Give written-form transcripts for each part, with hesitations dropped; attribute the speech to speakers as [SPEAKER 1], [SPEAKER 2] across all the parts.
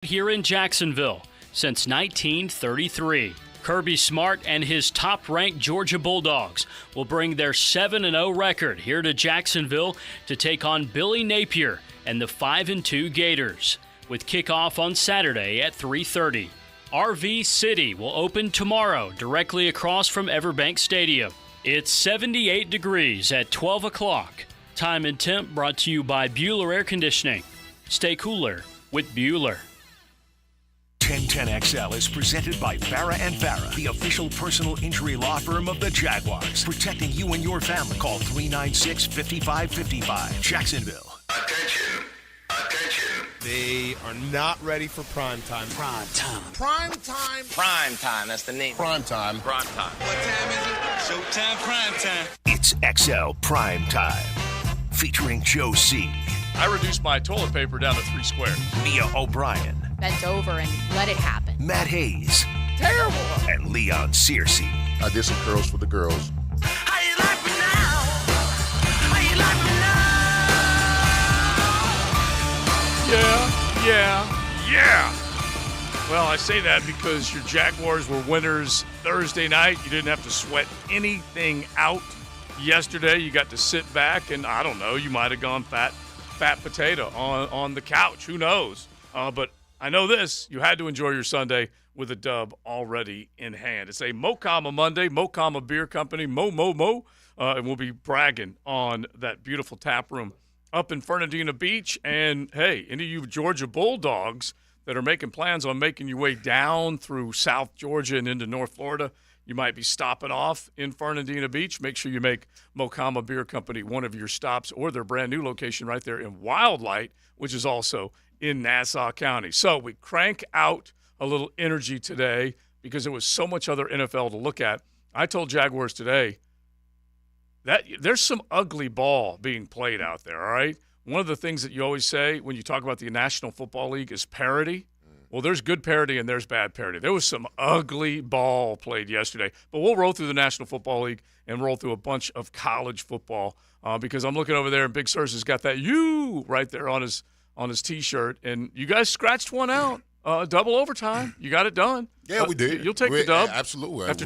[SPEAKER 1] Here in Jacksonville since 1933. Kirby Smart and his top-ranked Georgia Bulldogs will bring their 7-0 record here to Jacksonville to take on Billy Napier and the 5-2 Gators, with kickoff on Saturday at 3:30. RV City will open tomorrow directly across from Everbank Stadium. It's 78 degrees at 12 o'clock. Time and temp brought to you by Bueller Air Conditioning. Stay cooler with Bueller.
[SPEAKER 2] 1010XL is presented by Farah and Farah, the official personal injury law firm of the Jaguars, protecting you and your family. Call 396-5555. Jacksonville.
[SPEAKER 3] Attention.
[SPEAKER 4] They are not ready for prime time.
[SPEAKER 3] Prime time.
[SPEAKER 4] Prime time.
[SPEAKER 3] Prime time. That's the name.
[SPEAKER 4] Prime time.
[SPEAKER 3] Prime time. What time is it? Showtime. Prime time.
[SPEAKER 2] It's XL Prime Time, featuring Joe C.,
[SPEAKER 5] I reduced my toilet paper down to 3 squares.
[SPEAKER 2] Mia O'Brien,
[SPEAKER 6] Bent over and let it happen.
[SPEAKER 2] Matt Hayes,
[SPEAKER 4] Terrible.
[SPEAKER 2] and Leon Searcy.
[SPEAKER 7] I did some curls for the girls.
[SPEAKER 2] How you like me now? How you like me now?
[SPEAKER 5] Yeah. Well, I say that because your Jaguars were winners Thursday night. You didn't have to sweat anything out yesterday. You got to sit back and, I don't know, you might have gone fat potato on the couch. Who knows? But I know this. You had to enjoy your Sunday with a dub already in hand. It's a Mocama Monday, Mocama Beer Company, Mo. And we'll be bragging on that beautiful tap room up in Fernandina Beach. And, hey, any of you Georgia Bulldogs that are making plans on making your way down through South Georgia and into North Florida, you might be stopping off in Fernandina Beach. Make sure you make Mocama Beer Company one of your stops, or their brand new location right there in Wildlight, which is also in Nassau County. So we crank out a little energy today because there was so much other NFL to look at. I told Jaguars today that there's some ugly ball being played out there, all right? One of the things that you always say when you talk about the National Football League is parity. Well, there's good parity and there's bad parity. There was some ugly ball played yesterday. But we'll roll through the National Football League and roll through a bunch of college football because I'm looking over there and Big Sur's has got that U right there on his T-shirt. And you guys scratched one out. Double overtime. You got it done.
[SPEAKER 7] Yeah, we did.
[SPEAKER 5] You'll take the dub.
[SPEAKER 7] Absolutely.
[SPEAKER 5] After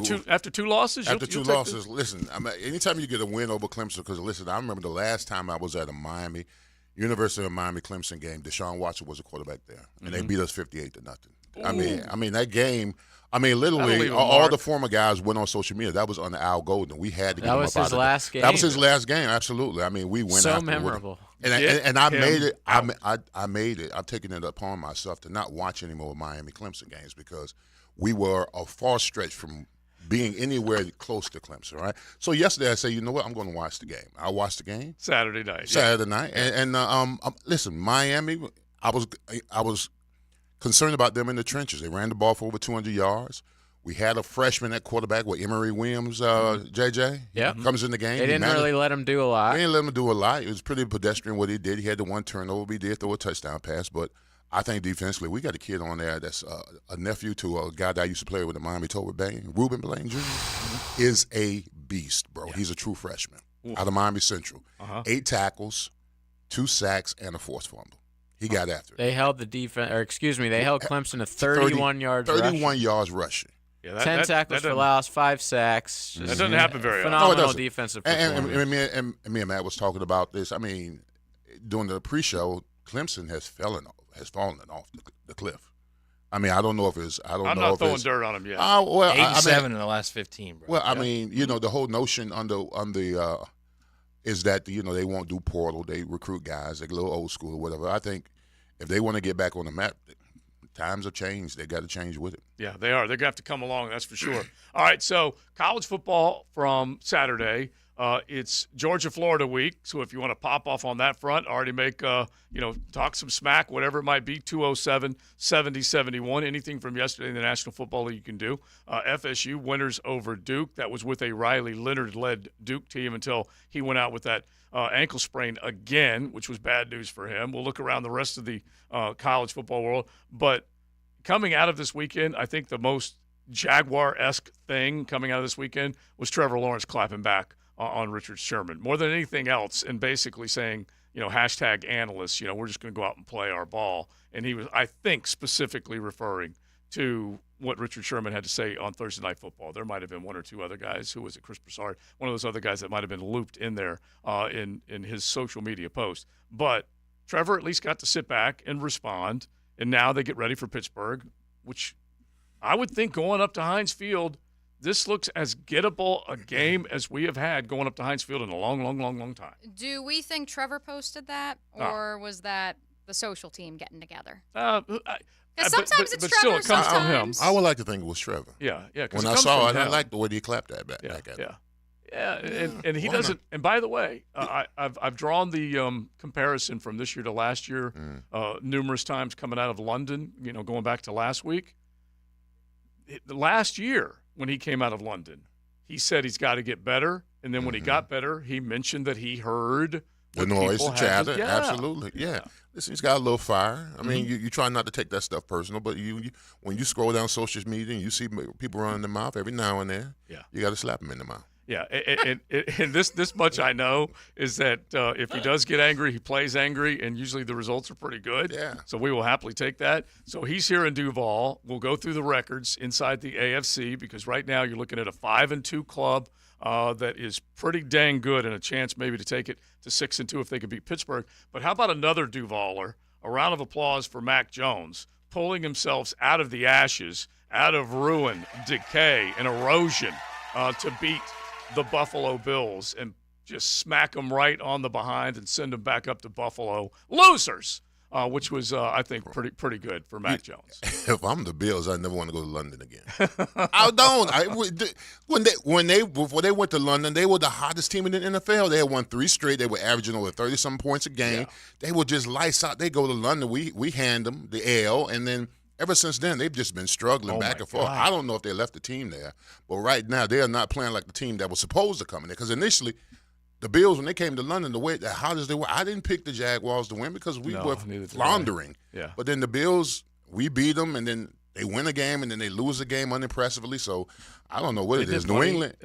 [SPEAKER 5] two losses?
[SPEAKER 7] After two losses, listen, anytime you get a win over Clemson, because, listen, I remember the last time I was at a University of Miami Clemson game, Deshaun Watson was a quarterback there, and they beat us 58-0. I mean that game. Literally, all the former guys went on social media. That was under Al Golden. We had to get him up out of there. That was his last game. That was his last game. Absolutely. I mean, we went
[SPEAKER 8] so
[SPEAKER 7] after
[SPEAKER 8] memorable.
[SPEAKER 7] And I made it. I made it. I've taken it upon myself to not watch any more Miami Clemson games because we were a far stretch from being anywhere close to Clemson, right? So yesterday I said, you know what, I'm going to watch the game. I watched the game
[SPEAKER 5] Saturday night.
[SPEAKER 7] And listen, Miami, I was concerned about them in the trenches. They ran the ball for over 200 yards. We had a freshman at quarterback with Emory Williams, JJ.
[SPEAKER 8] Yep.
[SPEAKER 7] Comes in the game.
[SPEAKER 8] They didn't really let him do a lot.
[SPEAKER 7] They didn't let him do a lot. It was pretty pedestrian what he did. He had the one turnover. He did throw a touchdown pass, but I think defensively, we got a kid on there that's a nephew to a guy that I used to play with at Miami, Toby Bain. Ruben Blaine Jr. is a beast, bro. Yeah. He's a true freshman out of Miami Central. 8 tackles, 2 sacks, and a forced fumble. He got after it.
[SPEAKER 8] They held they held Clemson to 31 yards rushing.
[SPEAKER 7] 31 yards rushing.
[SPEAKER 8] Yeah, 10 tackles for loss, 5 sacks.
[SPEAKER 5] That doesn't happen very often.
[SPEAKER 8] Phenomenal defensive performance.
[SPEAKER 7] And me and Matt was talking about this. I mean, during the pre-show, Clemson has fallen off the cliff. I mean, I don't know if it's. I'm
[SPEAKER 5] not throwing dirt on him yet.
[SPEAKER 9] 87 in the last 15, bro.
[SPEAKER 7] Well, I mean, the whole notion is that they won't do portal. They recruit guys. They're a little old school or whatever. I think if they want to get back on the map, times have changed. They got to change with it.
[SPEAKER 5] Yeah, they are. They're going to have to come along, that's for sure. All right, so college football from Saturday. It's Georgia-Florida week, so if you want to pop off on that front, already make, talk some smack, whatever it might be, 207-70-71, anything from yesterday in the National Football League you can do. FSU winners over Duke. That was with a Riley Leonard-led Duke team until he went out with that ankle sprain again, which was bad news for him. We'll look around the rest of the college football world. But coming out of this weekend, I think the most Jaguar-esque thing coming out of this weekend was Trevor Lawrence clapping back on Richard Sherman more than anything else, and basically saying hashtag analysts, we're just going to go out and play our ball. And he was, I think, specifically referring to what Richard Sherman had to say on Thursday Night Football. There might have been one or two other guys. Who was it? Chris Broussard, one of those other guys that might have been looped in there in his social media post. But Trevor at least got to sit back and respond, and now they get ready for Pittsburgh, which I would think going up to Heinz Field, this looks as gettable a game as we have had going up to Heinz Field in a long, long, long, long time.
[SPEAKER 6] Do we think Trevor posted that, or was that the social team getting together? Because sometimes it's
[SPEAKER 5] but
[SPEAKER 6] Trevor,
[SPEAKER 5] still, it comes from him.
[SPEAKER 7] I would like to think it was Trevor.
[SPEAKER 5] Yeah.
[SPEAKER 7] When I saw it, I liked the way he clapped that back at him.
[SPEAKER 5] Yeah, and he doesn't. And by the way, I've drawn the comparison from this year to last year numerous times coming out of London. Going back to last week. Last year when he came out of London, he said he's got to get better, and then when he got better, he mentioned that he heard
[SPEAKER 7] the noise, the chatter. Absolutely, yeah. Listen, he's got a little fire. I mean, you try not to take that stuff personal, but you when you scroll down social media and you see people running their mouth every now and then, you got to slap them in the mouth.
[SPEAKER 5] Yeah, and this much I know is that if he does get angry, he plays angry, and usually the results are pretty good.
[SPEAKER 7] Yeah.
[SPEAKER 5] So we will happily take that. So he's here in Duval. We'll go through the records inside the AFC because right now you're looking at a 5-2 club that is pretty dang good and a chance maybe to take it to 6-2 if they could beat Pittsburgh. But how about another Duvaler? A round of applause for Mac Jones, pulling himself out of the ashes, out of ruin, decay, and erosion to beat the Buffalo Bills and just smack them right on the behind and send them back up to Buffalo. Losers, which was, I think, pretty good for Mac Jones.
[SPEAKER 7] If I'm the Bills, I never want to go to London again. I don't. Before they went to London, they were the hottest team in the NFL. They had won 3 straight. They were averaging over 30-something points a game. Yeah. They were just lights out. They go to London. We hand them the L, and then ever since then, they've just been struggling back and forth. I don't know if they left the team there, but right now they are not playing like the team that was supposed to come in there. Because initially, the Bills, when they came to London, the way how does they were, I didn't pick the Jaguars to win because we were floundering.
[SPEAKER 5] Yeah.
[SPEAKER 7] But then the Bills, we beat them, and then they win a game, and then they lose a game unimpressively. So I don't know what it is. New England,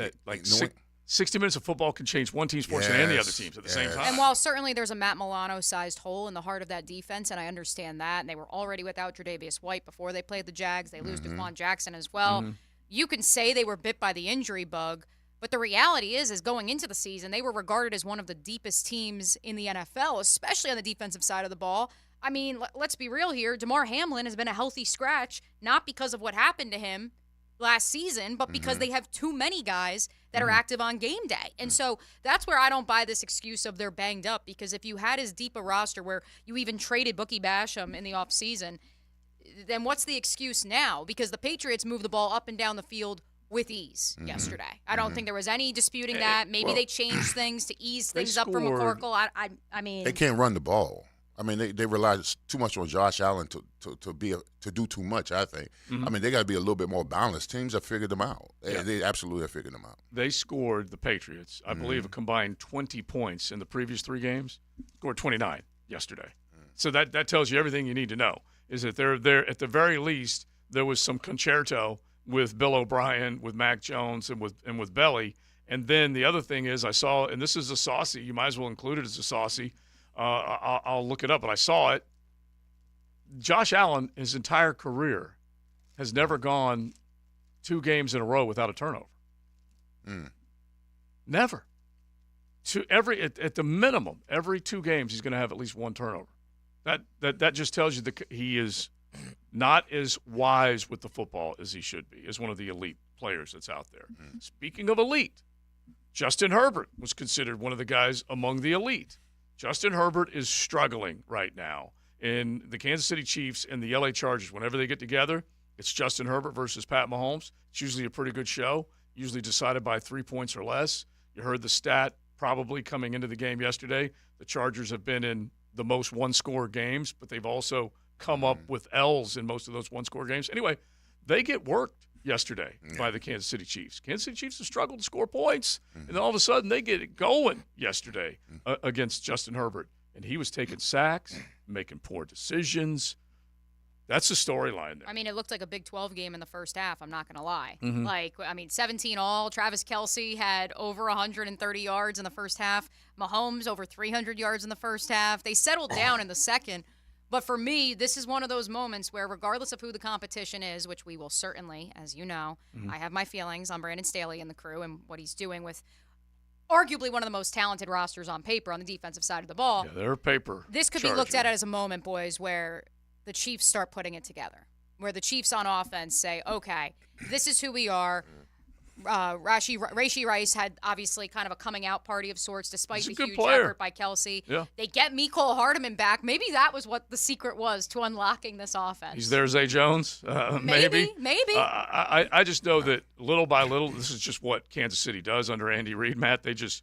[SPEAKER 5] 60 minutes of football can change one team's fortune and the other teams at the same time.
[SPEAKER 6] And while certainly there's a Matt Milano-sized hole in the heart of that defense, and I understand that, and they were already without Tre'Davious White before they played the Jags. They lose DeQuan Jackson as well. You can say they were bit by the injury bug, but the reality is going into the season, they were regarded as one of the deepest teams in the NFL, especially on the defensive side of the ball. I mean, let's be real here. DeMar Hamlin has been a healthy scratch, not because of what happened to him last season, but because they have too many guys that are active on game day. And so that's where I don't buy this excuse of they're banged up, because if you had as deep a roster where you even traded Bookie Basham in the offseason, then what's the excuse now? Because the Patriots moved the ball up and down the field with ease yesterday. I don't think there was any disputing that. Maybe they changed things to ease things up for McCorkle. I mean,
[SPEAKER 7] they can't run the ball. I mean, they rely too much on Josh Allen to do too much, I think. I mean, they got to be a little bit more balanced. Teams have figured them out. They absolutely have figured them out.
[SPEAKER 5] They scored, the Patriots, I believe, a combined 20 points in the previous 3 games. Scored 29 yesterday. So that tells you everything you need to know, is that they're at the very least, there was some concerto with Bill O'Brien, with Mac Jones, and with Belly. And then the other thing is I saw, and this is a saucy, you might as well include it as a saucy, I'll look it up, but I saw it. Josh Allen, his entire career, has never gone 2 games in a row without a turnover. Never. At the minimum, every 2 games, he's going to have at least 1 turnover. That just tells you that he is not as wise with the football as he should be, as one of the elite players that's out there. Speaking of elite, Justin Herbert was considered one of the guys among the elite. Justin Herbert is struggling right now. In the Kansas City Chiefs and the LA Chargers, whenever they get together, it's Justin Herbert versus Pat Mahomes. It's usually a pretty good show, usually decided by 3 points or less. You heard the stat probably coming into the game yesterday. The Chargers have been in the most one-score games, but they've also come up with L's in most of those one-score games. Anyway, they get worked yesterday by the Kansas City Chiefs. Kansas City Chiefs have struggled to score points, and then all of a sudden they get it going yesterday against Justin Herbert. And he was taking sacks, making poor decisions. That's the storyline there.
[SPEAKER 6] I mean, it looked like a Big 12 game in the first half, I'm not going to lie.
[SPEAKER 5] Mm-hmm.
[SPEAKER 6] 17 all. Travis Kelce had over 130 yards in the first half. Mahomes over 300 yards in the first half. They settled down in the second. But for me, this is one of those moments where regardless of who the competition is, which we will certainly, as you know, I have my feelings on Brandon Staley and the crew and what he's doing with arguably one of the most talented rosters on paper on the defensive side of the ball.
[SPEAKER 5] Yeah, they're paper.
[SPEAKER 6] This could be looked at as a moment, boys, where the Chiefs start putting it together, where the Chiefs on offense say, okay, this is who we are. Rashee Rice had obviously kind of a coming out party of sorts despite the huge effort by Kelce.
[SPEAKER 5] Yeah.
[SPEAKER 6] They get Mecole Hardman back. Maybe that was what the secret was to unlocking this offense.
[SPEAKER 5] He's there, Zay Jones. Maybe. I just know that little by little, this is just what Kansas City does under Andy Reid, Matt. They just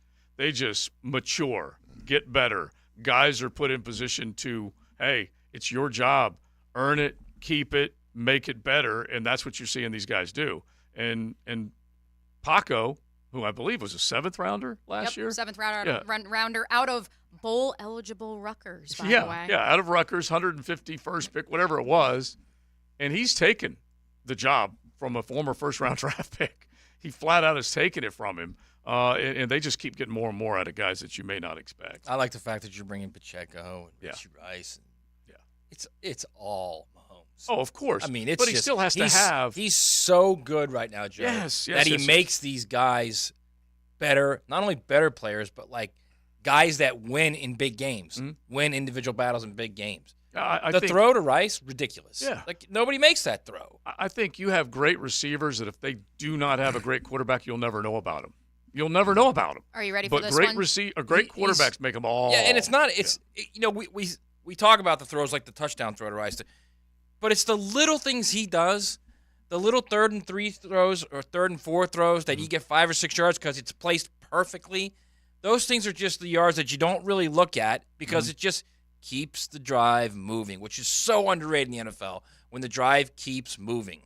[SPEAKER 5] mature, get better. Guys are put in position to, hey, it's your job. Earn it, keep it, make it better, and that's what you're seeing these guys do. And Paco, who I believe was a seventh rounder last year.
[SPEAKER 6] Seventh rounder out of bowl-eligible Rutgers, by the way.
[SPEAKER 5] Yeah, out of Rutgers, 151st pick, whatever it was. And he's taken the job from a former first-round draft pick. He flat out has taken it from him. And they just keep getting more and more out of guys that you may not expect.
[SPEAKER 9] I like the fact that you're bringing Pacheco and Rashee Rice. It's all Mahomes.
[SPEAKER 5] Oh, of course.
[SPEAKER 9] I mean,
[SPEAKER 5] but he still has to have.
[SPEAKER 9] He's so good right now, Joe. That he makes these guys better, not only better players, but like guys that win in big games, win individual battles in big games.
[SPEAKER 5] I
[SPEAKER 9] the
[SPEAKER 5] think,
[SPEAKER 9] throw to Rice, ridiculous.
[SPEAKER 5] Yeah.
[SPEAKER 9] Like nobody makes that throw.
[SPEAKER 5] I think you have great receivers that if they do not have a great quarterback, you'll never know about them. You'll never know about them.
[SPEAKER 6] Are you ready for this
[SPEAKER 5] one?
[SPEAKER 6] But
[SPEAKER 5] great quarterbacks make them all.
[SPEAKER 9] Yeah, and it's not. It's we talk about the throws like the touchdown throw to Rice, but it's the little things he does, the little 3rd and 3 throws or 3rd and 4 throws that you get 5 or 6 yards because it's placed perfectly. Those things are just the yards that you don't really look at because it just keeps the drive moving, which is so underrated in the NFL when the drive keeps moving.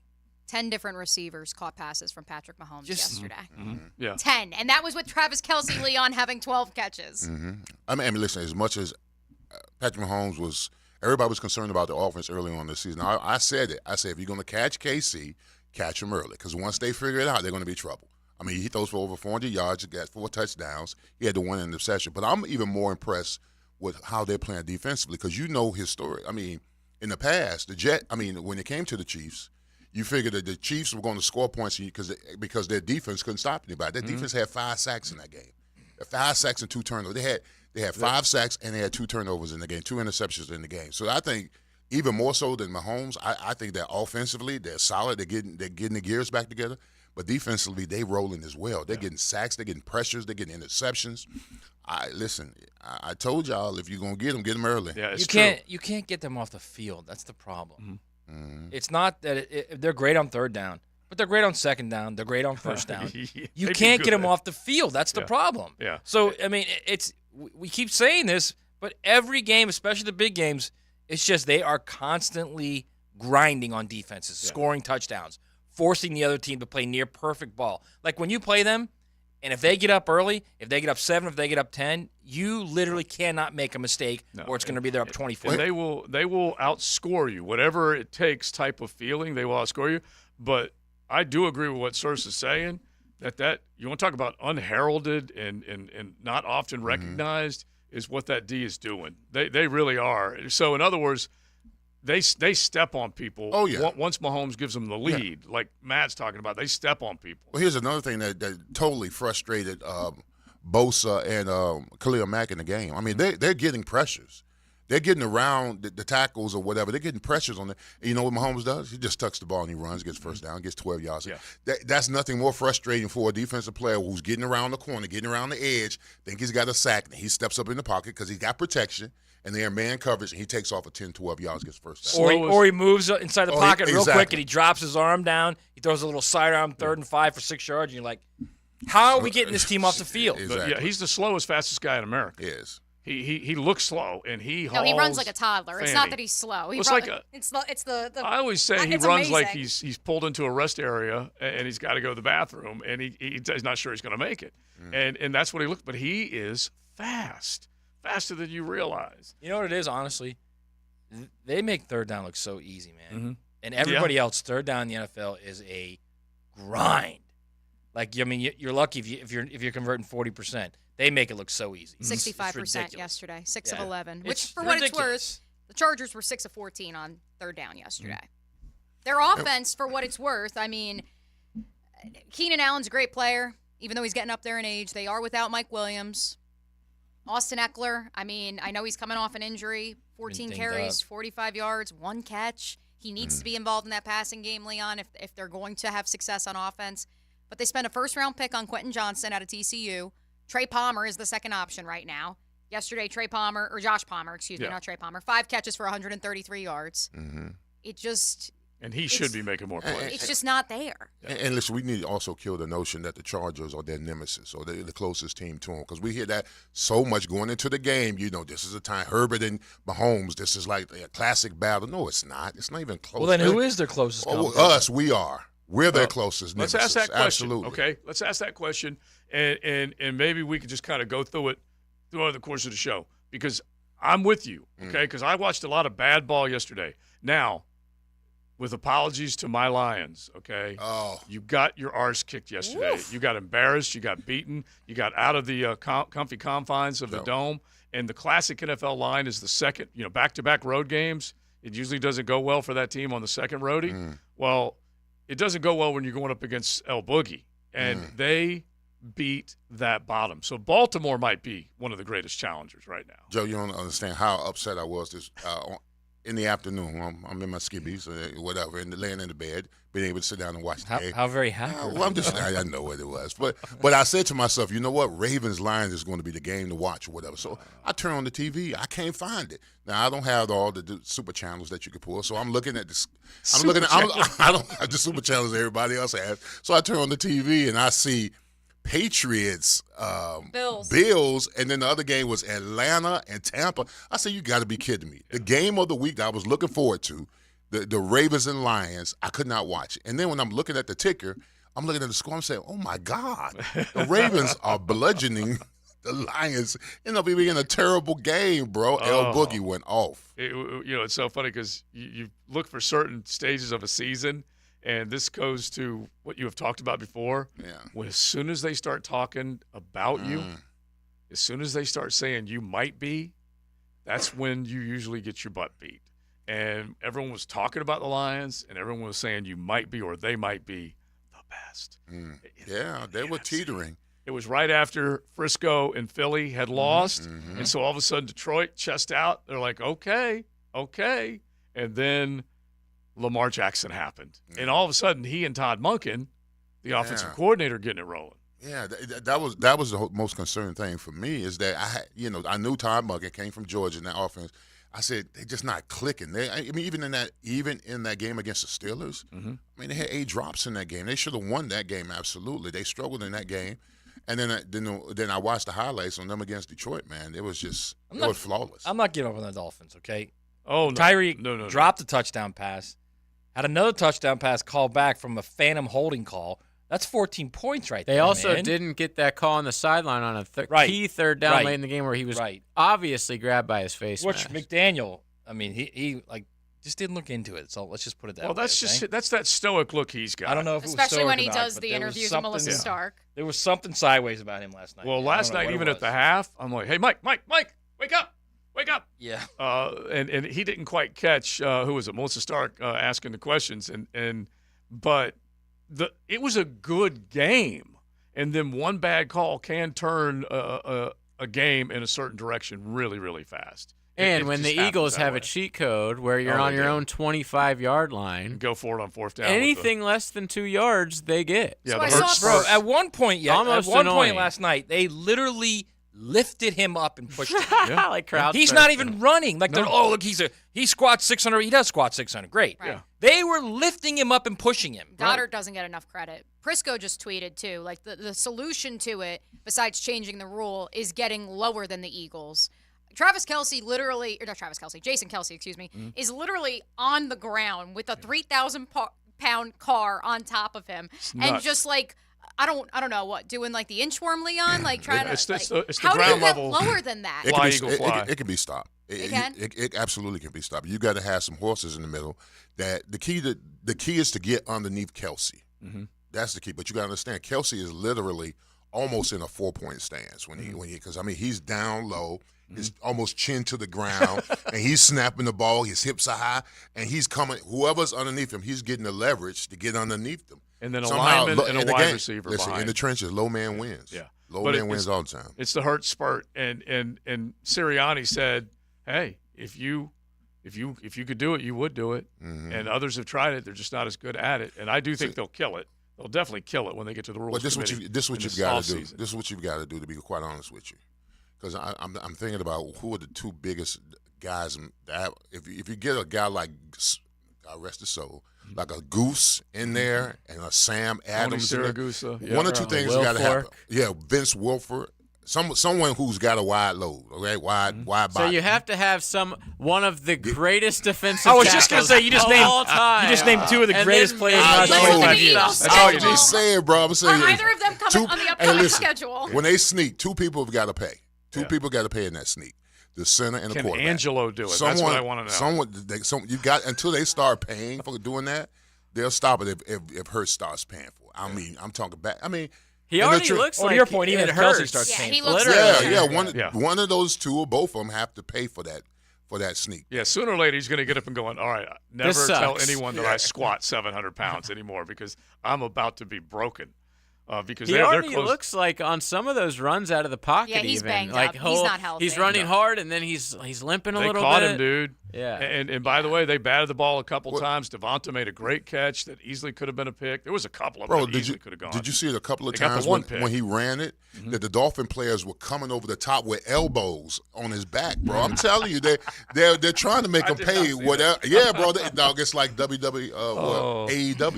[SPEAKER 6] 10 different receivers caught passes from Patrick Mahomes yesterday.
[SPEAKER 5] Yeah.
[SPEAKER 6] 10. And that was with Travis Kelce Leon having 12 catches.
[SPEAKER 7] I mean, listen, as much as Patrick Mahomes everybody was concerned about the offense early on this season. I said it. I said, if you're going to catch KC, catch him early. Because once they figure it out, they're going to be trouble. I mean, he throws for over 400 yards, got 4 touchdowns. He had the one interception. But I'm even more impressed with how they're playing defensively because you know his story. I mean, in the past, when it came to the Chiefs, you figured that the Chiefs were going to score points because their defense couldn't stop anybody. Their defense had 5 sacks in that game. 5 sacks and 2 turnovers. They had 5 sacks and they had 2 turnovers in the game, 2 interceptions in the game. So I think even more so than Mahomes, I think that offensively they're solid. They're getting the gears back together. But defensively, they rolling as well. They're getting sacks. They're getting pressures. They're getting interceptions. I told y'all if you're gonna get them early.
[SPEAKER 5] Yeah,
[SPEAKER 9] You can't get them off the field. That's the problem. It's not that they're great on 3rd down, but they're great on 2nd down. They're great on 1st down. You can't get them off the field. That's the problem.
[SPEAKER 5] Yeah.
[SPEAKER 9] So I mean, we keep saying this, but every game, especially the big games, it's just they are constantly grinding on defenses, scoring touchdowns, forcing the other team to play near perfect ball. Like when you play them, and if they get up early, if they get up 7, if they get up 10, you literally cannot make a mistake, or it's going to be they're up 24.
[SPEAKER 5] And they will outscore you, whatever it takes. Type of feeling, they will outscore you. But I do agree with what Source is saying. That you want to talk about unheralded and not often recognized is what that D is doing. They really are. So in other words, they step on people.
[SPEAKER 7] Oh yeah.
[SPEAKER 5] Once Mahomes gives them the lead, like Matt's talking about, they step on people.
[SPEAKER 7] Well, here's another thing that totally frustrated Bosa and Khalil Mack in the game. I mean, they're getting pressures. They're getting around the tackles or whatever. They're getting pressures on it. And you know what Mahomes does? He just tucks the ball and he runs, gets first down, gets 12 yards.
[SPEAKER 5] Yeah.
[SPEAKER 7] That's nothing more frustrating for a defensive player who's getting around the corner, getting around the edge, think he's got a sack, and he steps up in the pocket because he's got protection, and they're man coverage, and he takes off for 10, 12 yards, gets first down.
[SPEAKER 9] Or he moves inside the pocket real quick, and he drops his arm down. He throws a little sidearm 3rd and 5 for 6 yards, and you're like, how are we getting this team off the field?
[SPEAKER 7] Exactly.
[SPEAKER 5] But he's the slowest, fastest guy in America.
[SPEAKER 7] Yes.
[SPEAKER 5] He looks slow, and he
[SPEAKER 6] runs like a toddler. It's not that he's slow. It's the
[SPEAKER 5] I always say he runs
[SPEAKER 6] amazing.
[SPEAKER 5] like he's pulled into a rest area and he's got to go to the bathroom, and he's not sure he's going to make it. And that's what he looks. But he is faster than you realize.
[SPEAKER 9] You know what it is, honestly? They make third down look so easy, man.
[SPEAKER 5] Mm-hmm.
[SPEAKER 9] And everybody else, third down in the NFL is a grind. Like, I mean, you're lucky if you're converting 40%. They make it look so easy.
[SPEAKER 6] 65% yesterday, 6 of 11. Which,
[SPEAKER 9] It's
[SPEAKER 6] for what it's
[SPEAKER 9] ridiculous.
[SPEAKER 6] worth, the Chargers were 6 of 14 on third down yesterday. Their offense, for what it's worth, I mean, Keenan Allen's a great player, even though he's getting up there in age. They are without Mike Williams. Austin Eckler, I mean, I know he's coming off an injury, 14 carries, 45 yards, 1 catch. He needs to be involved in that passing game, Leon, if they're going to have success on offense. But they spent a first-round pick on Quentin Johnson out of TCU. Trey Palmer is the second option right now. Yesterday, Josh Palmer, not Trey Palmer, 5 catches for 133 yards.
[SPEAKER 7] Mm-hmm.
[SPEAKER 6] It just...
[SPEAKER 5] And he should be making more plays.
[SPEAKER 6] It's just not there.
[SPEAKER 7] And listen, we need to also kill the notion that the Chargers are their nemesis or they're the closest team to them, because we hear that so much going into the game. You know, this is a time Herbert and Mahomes. This is like a classic battle. No, it's not. It's not even close.
[SPEAKER 9] Well, then who is their closest?
[SPEAKER 7] Us. We are. We're their closest nemesis.
[SPEAKER 5] Let's ask that question.
[SPEAKER 7] Absolutely.
[SPEAKER 5] Okay, let's ask that question, and maybe we could just kind of go through it throughout the course of the show, because I'm with you. Okay, because I watched a lot of bad ball yesterday. Now, with apologies to my Lions, okay?
[SPEAKER 7] Oh.
[SPEAKER 5] You got your arse kicked yesterday.
[SPEAKER 6] Oof.
[SPEAKER 5] You got embarrassed. You got beaten. You got out of the comfy confines of the dome. And the classic NFL line is the second, back-to-back road games. It usually doesn't go well for that team on the second roadie. Well, it doesn't go well when you're going up against El Boogie. And they beat that bottom. So Baltimore might be one of the greatest challengers right now.
[SPEAKER 7] Joe, you don't understand how upset I was this in the afternoon. I'm in my skibbies or whatever, and laying in the bed, being able to sit down and watch the game.
[SPEAKER 9] How very happy.
[SPEAKER 7] Well, I know what it was. But I said to myself, you know what? Ravens-Lions is going to be the game to watch or whatever. So I turn on the TV. I can't find it. Now, I don't have all the super channels that you can pull. So I'm looking at this. I don't have the super channels everybody else has. So I turn on the TV, and I see Patriots, Bills, and then the other game was Atlanta and Tampa. I said, you got to be kidding me. The game of the week that I was looking forward to, the Ravens and Lions, I could not watch it. And then when I'm looking at the ticker, I'm looking at the score, I'm saying, oh, my God. The Ravens are bludgeoning the Lions. Ended up being a terrible game, bro. El Boogie went off.
[SPEAKER 5] It's so funny because you look for certain stages of a season, and this goes to what you have talked about before.
[SPEAKER 7] Yeah.
[SPEAKER 5] When as soon as they start talking about you, as soon as they start saying you might be, that's when you usually get your butt beat. And everyone was talking about the Lions, and everyone was saying you might be or they might be the best.
[SPEAKER 7] Yeah, they were teetering.
[SPEAKER 5] It was right after Frisco and Philly had lost, and so all of a sudden Detroit chest out. They're like, okay. And then Lamar Jackson happened. And all of a sudden he and Todd Monken, the offensive coordinator, getting it rolling.
[SPEAKER 7] Yeah, that was the most concerning thing for me is that I knew Todd Monken came from Georgia in that offense. I said they're just not clicking. Even in that game against the Steelers, they had 8 drops in that game. They should have won that game absolutely. They struggled in that game, and then I watched the highlights on them against Detroit. Man, it was was flawless.
[SPEAKER 9] I'm not giving up on the Dolphins, okay?
[SPEAKER 5] Oh, no.
[SPEAKER 9] Tyreek dropped a touchdown pass, had another touchdown pass called back from a phantom holding call. That's 14 points right there.
[SPEAKER 8] They also
[SPEAKER 9] man.
[SPEAKER 8] didn't get that call on the sideline on a key third down late in the game where he was obviously grabbed by his face mask.
[SPEAKER 9] McDaniel, he just didn't look into it. So let's just put it that way.
[SPEAKER 5] Well, that's that stoic look he's got.
[SPEAKER 9] I don't know if
[SPEAKER 6] especially
[SPEAKER 9] it was
[SPEAKER 6] when he
[SPEAKER 9] or not,
[SPEAKER 6] does the interviews with Melissa Stark.
[SPEAKER 9] There was something sideways about him last night.
[SPEAKER 5] Well, last night even at the half, I'm like, hey, Mike, wake up.
[SPEAKER 9] Yeah.
[SPEAKER 5] And he didn't quite catch who was it, Melissa Stark asking the questions, but it was a good game, and then one bad call can turn a game in a certain direction really, really fast.
[SPEAKER 8] And when the Eagles have a cheat code where you're on your own 25-yard line,
[SPEAKER 5] go for it on fourth down.
[SPEAKER 8] Anything less than 2 yards, they get.
[SPEAKER 5] Yeah,
[SPEAKER 9] bro. At one point,
[SPEAKER 8] annoying.
[SPEAKER 9] Last night, they literally lifted him up and pushed him.
[SPEAKER 8] Like crowd.
[SPEAKER 9] He's not even running. Like, look, he squats 600. He does squat 600. Great.
[SPEAKER 6] Right. Yeah.
[SPEAKER 9] They were lifting him up and pushing him.
[SPEAKER 6] Goddard doesn't get enough credit. Prisco just tweeted, too. Like, the solution to it, besides changing the rule, is getting lower than the Eagles. Jason Kelce, excuse me, is literally on the ground with a 3,000-pound car on top of him. And just like, I don't know what, doing like the inchworm, Leon? Like trying
[SPEAKER 5] it's
[SPEAKER 6] to,
[SPEAKER 5] the
[SPEAKER 6] how
[SPEAKER 5] ground
[SPEAKER 6] do you get
[SPEAKER 5] level.
[SPEAKER 6] lower than that?
[SPEAKER 7] It can be stopped. It absolutely can be stopped. You got to have some horses in the middle. That the key is to get underneath Kelsey.
[SPEAKER 5] Mm-hmm.
[SPEAKER 7] That's the key. But you got to understand, Kelsey is literally almost in a 4-point stance when he because he's down low, his almost chin to the ground, and he's snapping the ball. His hips are high, and he's coming. Whoever's underneath him, he's getting the leverage to get underneath them.
[SPEAKER 5] And then a lineman and a wide receiver
[SPEAKER 7] listen,
[SPEAKER 5] behind.
[SPEAKER 7] In the trenches, low man wins.
[SPEAKER 5] Yeah.
[SPEAKER 7] Low man wins all the time.
[SPEAKER 5] It's the hurt spurt, and Sirianni said, "Hey, if you could do it, you would do it."
[SPEAKER 7] Mm-hmm.
[SPEAKER 5] And others have tried it; they're just not as good at it. And I do think they'll kill it. They'll definitely kill it when they get to the rules.
[SPEAKER 7] Well, this is what you've got to do.
[SPEAKER 5] Season.
[SPEAKER 7] This is what you've got to do. To be quite honest with you, because I'm thinking about who are the two biggest guys. If you get a guy like, God rest his soul, like a Goose in there and a Sam Adams in there. One or two things got to happen. Yeah, Vince Wilfork. Someone who's got a wide load, okay, wide body.
[SPEAKER 8] So you have to have one of the greatest defensive.
[SPEAKER 9] I was just gonna say you just named two of the greatest players in the last 25 years.
[SPEAKER 7] That's all you saying, bro. I'm saying
[SPEAKER 6] Are either of them coming on the upcoming schedule?
[SPEAKER 7] When they sneak, two people have got to pay. Two people got to pay in that sneak. The center and the quarterback.
[SPEAKER 5] Can Angelo do it? That's what I want to know.
[SPEAKER 7] You got until they start paying for doing that, they'll stop it if Hurts starts paying for it. I mean, I'm talking back. I mean.
[SPEAKER 8] He already looks like
[SPEAKER 9] to your point, even if Kelsey starts
[SPEAKER 6] paying.
[SPEAKER 9] he
[SPEAKER 6] looks
[SPEAKER 7] One of those two or both of them have to pay for that sneak.
[SPEAKER 5] Yeah, sooner or later he's going to get up and go, all right, never tell anyone that I squat 700 pounds anymore because I'm about to be broken. Because
[SPEAKER 8] he
[SPEAKER 5] they're
[SPEAKER 8] already
[SPEAKER 5] close.
[SPEAKER 8] looks like on some of those runs out of the pocket.
[SPEAKER 6] Yeah, he's
[SPEAKER 8] even.
[SPEAKER 6] banged
[SPEAKER 8] like
[SPEAKER 6] up. He's not healthy.
[SPEAKER 8] He's running hard, and then he's limping a little bit.
[SPEAKER 5] They caught him, dude.
[SPEAKER 8] Yeah.
[SPEAKER 5] And by the way, they batted the ball a couple times. Devonta made a great catch that easily could have been a pick. There was a couple of them that easily could have gone.
[SPEAKER 7] Did you see it a couple of times when he ran it? Mm-hmm. That the Dolphin players were coming over the top with elbows on his back, bro. I'm telling you, they're trying to make him pay whatever. Yeah, bro. Dog, it's like AEW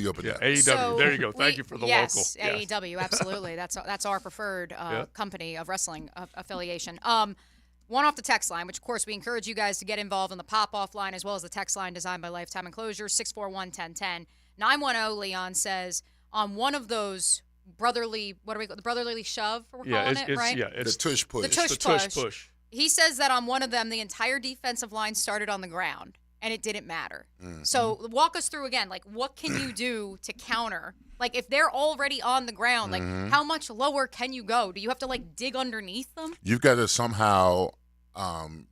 [SPEAKER 7] up in there.
[SPEAKER 5] AEW.
[SPEAKER 6] So
[SPEAKER 5] there you go. Thank you for the local.
[SPEAKER 6] Yes, AEW. Absolutely. That's our preferred company of wrestling affiliation. One off the text line, which, of course, we encourage you guys to get involved in the pop-off line as well as the text line designed by Lifetime Enclosures, 641-1010. 910, Leon says, on one of those brotherly, the brotherly shove, we're calling it, right?
[SPEAKER 5] Yeah, it's
[SPEAKER 7] the tush push.
[SPEAKER 6] The tush push. He says that on one of them, the entire defensive line started on the ground, and it didn't matter. Mm-hmm. So walk us through again, like, what can you do to counter? Like, if they're already on the ground, like, how much lower can you go? Do you have to, like, dig underneath them?
[SPEAKER 7] You've got to somehow,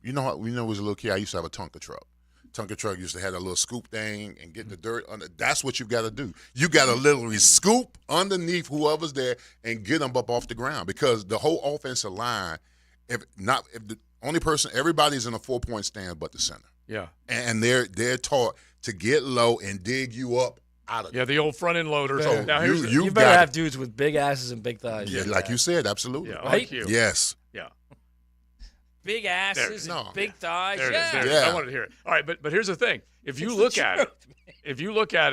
[SPEAKER 7] you know, when I was a little kid, I used to have a Tonka truck. Tonka truck used to have that little scoop thing and get the dirt under. That's what you got to do. You got to literally scoop underneath whoever's there and get them up off the ground because the whole offensive line, if the only person, everybody's in a 4-point stand but the center.
[SPEAKER 5] Yeah.
[SPEAKER 7] And they're taught to get low and dig you up out of
[SPEAKER 5] there. Yeah, the old front end loaders.
[SPEAKER 7] So
[SPEAKER 9] now you better have dudes with big asses and big thighs.
[SPEAKER 7] Yeah, like you said, absolutely.
[SPEAKER 5] Yeah,
[SPEAKER 9] right?
[SPEAKER 5] Like you.
[SPEAKER 7] Yes.
[SPEAKER 5] Yeah.
[SPEAKER 9] Big asses and big thighs.
[SPEAKER 5] There it is. There it is. I wanted to hear it. All right, but here's the thing. If you look at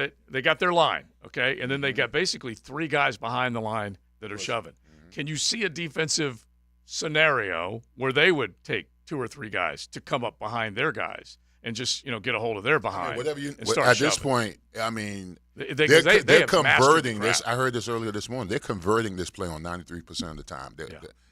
[SPEAKER 5] it, they got their line, okay? And then they got basically 3 guys behind the line that are shoving. Can you see a defensive scenario where they would take 2 or 3 guys to come up behind their guys and just, get a hold of their behind?
[SPEAKER 7] Whatever you
[SPEAKER 5] and start
[SPEAKER 7] at
[SPEAKER 5] shoving.
[SPEAKER 7] this point, I mean,
[SPEAKER 5] they're
[SPEAKER 7] converting this. I heard this earlier this morning. They're converting this play on 93% of the time.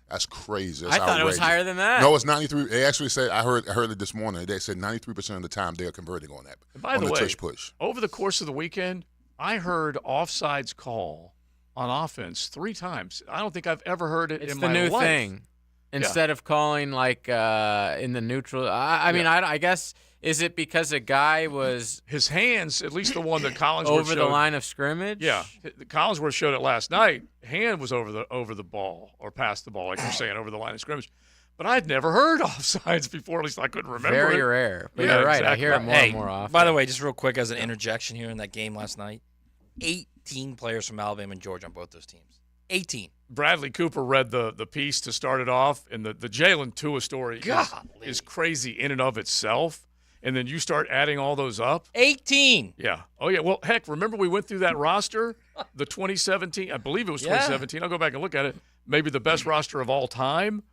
[SPEAKER 7] That's crazy. That's
[SPEAKER 8] I thought
[SPEAKER 7] outrageous.
[SPEAKER 8] it was higher than that.
[SPEAKER 7] No, it's 93. They actually said I heard it this morning. They said 93% of the time they're converting on that.
[SPEAKER 5] And by the way,
[SPEAKER 7] tush push.
[SPEAKER 5] Over the course of the weekend, I heard offsides call on offense 3 times. I don't think I've ever heard it in my life.
[SPEAKER 8] It's the new thing. Instead of calling like in the neutral, I mean, I guess. Is it because a guy was
[SPEAKER 5] his hands, at least the one that Collinsworth
[SPEAKER 8] over
[SPEAKER 5] showed,
[SPEAKER 8] the line of scrimmage?
[SPEAKER 5] Yeah, Collinsworth showed it last night. Hand was over the ball or past the ball, like you're saying, over the line of scrimmage. But I'd never heard offsides before. At least I couldn't remember.
[SPEAKER 8] Very rare. But you're right. Exactly. I hear it more and more often.
[SPEAKER 9] By the way, just real quick as an interjection here in that game last night, 18 players from Alabama and Georgia on both those teams. 18.
[SPEAKER 5] Bradley Cooper read the piece to start it off, and the Jalen Tua story is crazy in and of itself. And then you start adding all those up.
[SPEAKER 9] 18.
[SPEAKER 5] Yeah. Oh, yeah. Well, heck, remember we went through that roster, the 2017, I believe it was 2017. I'll go back and look at it. Maybe the best roster of all time.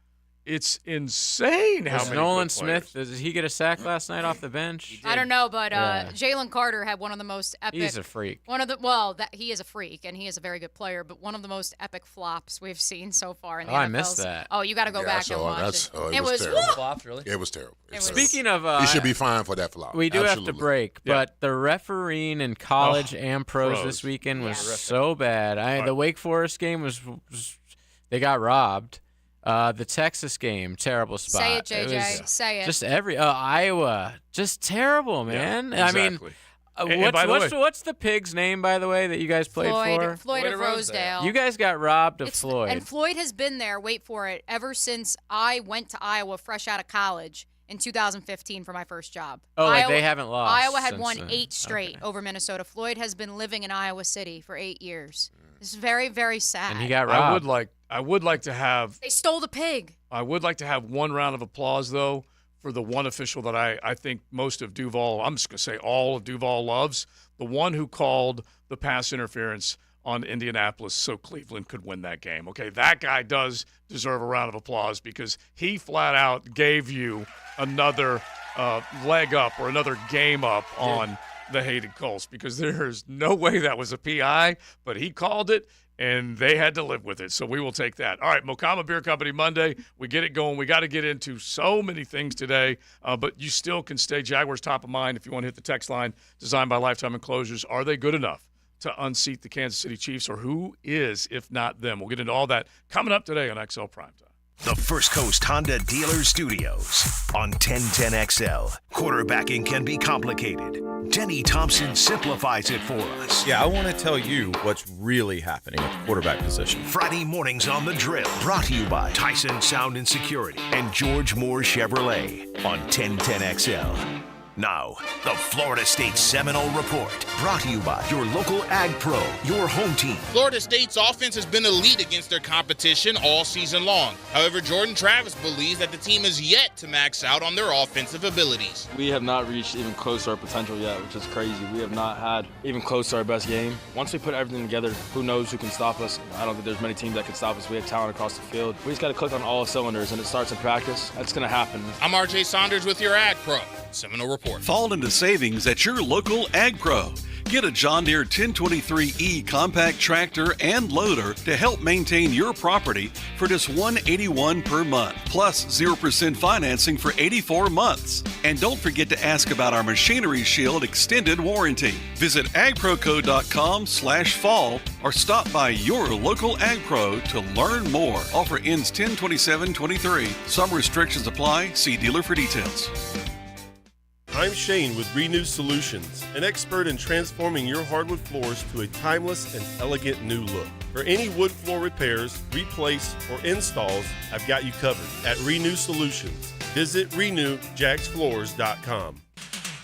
[SPEAKER 5] It's insane how
[SPEAKER 8] Was
[SPEAKER 5] many
[SPEAKER 8] Nolan
[SPEAKER 5] good players.
[SPEAKER 8] Smith, did he get a sack last night off the bench?
[SPEAKER 6] I don't know, but
[SPEAKER 8] Yeah.
[SPEAKER 6] Jalen Carter had one of the most epic.
[SPEAKER 8] He's a freak.
[SPEAKER 6] He is a freak, and he is a very good player. But one of the most epic flops we've seen so far in the NFL.
[SPEAKER 8] I missed that.
[SPEAKER 6] Oh, you got to go back and watch it.
[SPEAKER 7] It was terrible.
[SPEAKER 9] Flopped, really?
[SPEAKER 7] It was terrible.
[SPEAKER 8] Speaking of,
[SPEAKER 7] he should be fined for that flop.
[SPEAKER 8] We do have
[SPEAKER 7] Absolutely.
[SPEAKER 8] to break,
[SPEAKER 5] Yeah.
[SPEAKER 8] but the refereeing in college and pros
[SPEAKER 5] pros.
[SPEAKER 8] this weekend was
[SPEAKER 6] Yeah.
[SPEAKER 8] so bad. The Wake Forest game was they got robbed. The Texas game, terrible spot.
[SPEAKER 6] Say it, JJ.
[SPEAKER 8] was
[SPEAKER 6] Say it.
[SPEAKER 8] Just Iowa, just terrible, man.
[SPEAKER 5] Yeah,
[SPEAKER 8] I mean,
[SPEAKER 5] exactly. And by the way-
[SPEAKER 8] what's the pig's name, by the way, that you guys played for?
[SPEAKER 6] Floyd of Rosedale.
[SPEAKER 8] You guys got robbed of
[SPEAKER 6] It's-
[SPEAKER 8] Floyd.
[SPEAKER 6] And Floyd has been there, wait for it, ever since I went to Iowa fresh out of college in 2015 for my first job.
[SPEAKER 8] Oh, like they haven't lost
[SPEAKER 6] Iowa had
[SPEAKER 8] since
[SPEAKER 6] won
[SPEAKER 8] then.
[SPEAKER 6] 8 straight over Minnesota. Floyd has been living in Iowa City for 8 years. It's very, very sad.
[SPEAKER 8] And he got robbed.
[SPEAKER 5] I would like to have
[SPEAKER 6] They stole the pig.
[SPEAKER 5] I would like to have one round of applause, though, for the one official that I think most of Duval, I'm just going to say all of Duval loves, the one who called the pass interference on Indianapolis so Cleveland could win that game. Okay, that guy does deserve a round of applause because he flat out gave you another leg up or another game up on the hated Colts because there's no way that was a PI, but he called it. And they had to live with it, so we will take that. All right, Mokama Beer Company Monday. We get it going. We got to get into so many things today, but you still can stay Jaguars top of mind if you want to hit the text line designed by Lifetime Enclosures. Are they good enough to unseat the Kansas City Chiefs, or who is, if not them? We'll get into all that coming up today on XL Primetime.
[SPEAKER 2] The First Coast Honda Dealer Studios on 1010XL. Quarterbacking can be complicated. Denny Thompson simplifies it for us.
[SPEAKER 10] Yeah, I want to tell you what's really happening at the quarterback position.
[SPEAKER 2] Friday mornings on The Drill. Brought to you by Tyson Sound and Security and George Moore Chevrolet on 1010XL. Now, the Florida State Seminole Report. Brought to you by your local Ag Pro, your home team.
[SPEAKER 11] Florida State's offense has been elite against their competition all season long. However, Jordan Travis believes that the team is yet to max out on their offensive abilities.
[SPEAKER 12] We have not reached even close to our potential yet, which is crazy. We have not had even close to our best game. Once we put everything together, who knows who can stop us? I don't think there's many teams that can stop us. We have talent across the field. We just got to click on all cylinders, and it starts in practice. That's going to happen.
[SPEAKER 11] I'm RJ Saunders with your Ag Pro Seminole Report.
[SPEAKER 13] Fall into savings at your local Ag Pro. Get a John Deere 1023E compact tractor and loader to help maintain your property for just $181 per month, plus 0% financing for 84 months. And don't forget to ask about our Machinery Shield extended warranty. Visit agproco.com/fall or stop by your local Ag Pro to learn more. Offer ends 10/27/23. Some restrictions apply. See dealer for details.
[SPEAKER 14] I'm Shane with Renew Solutions, an expert in transforming your hardwood floors to a timeless and elegant new look. For any wood floor repairs, replace, or installs, I've got you covered at Renew Solutions. Visit renewjacksfloors.com.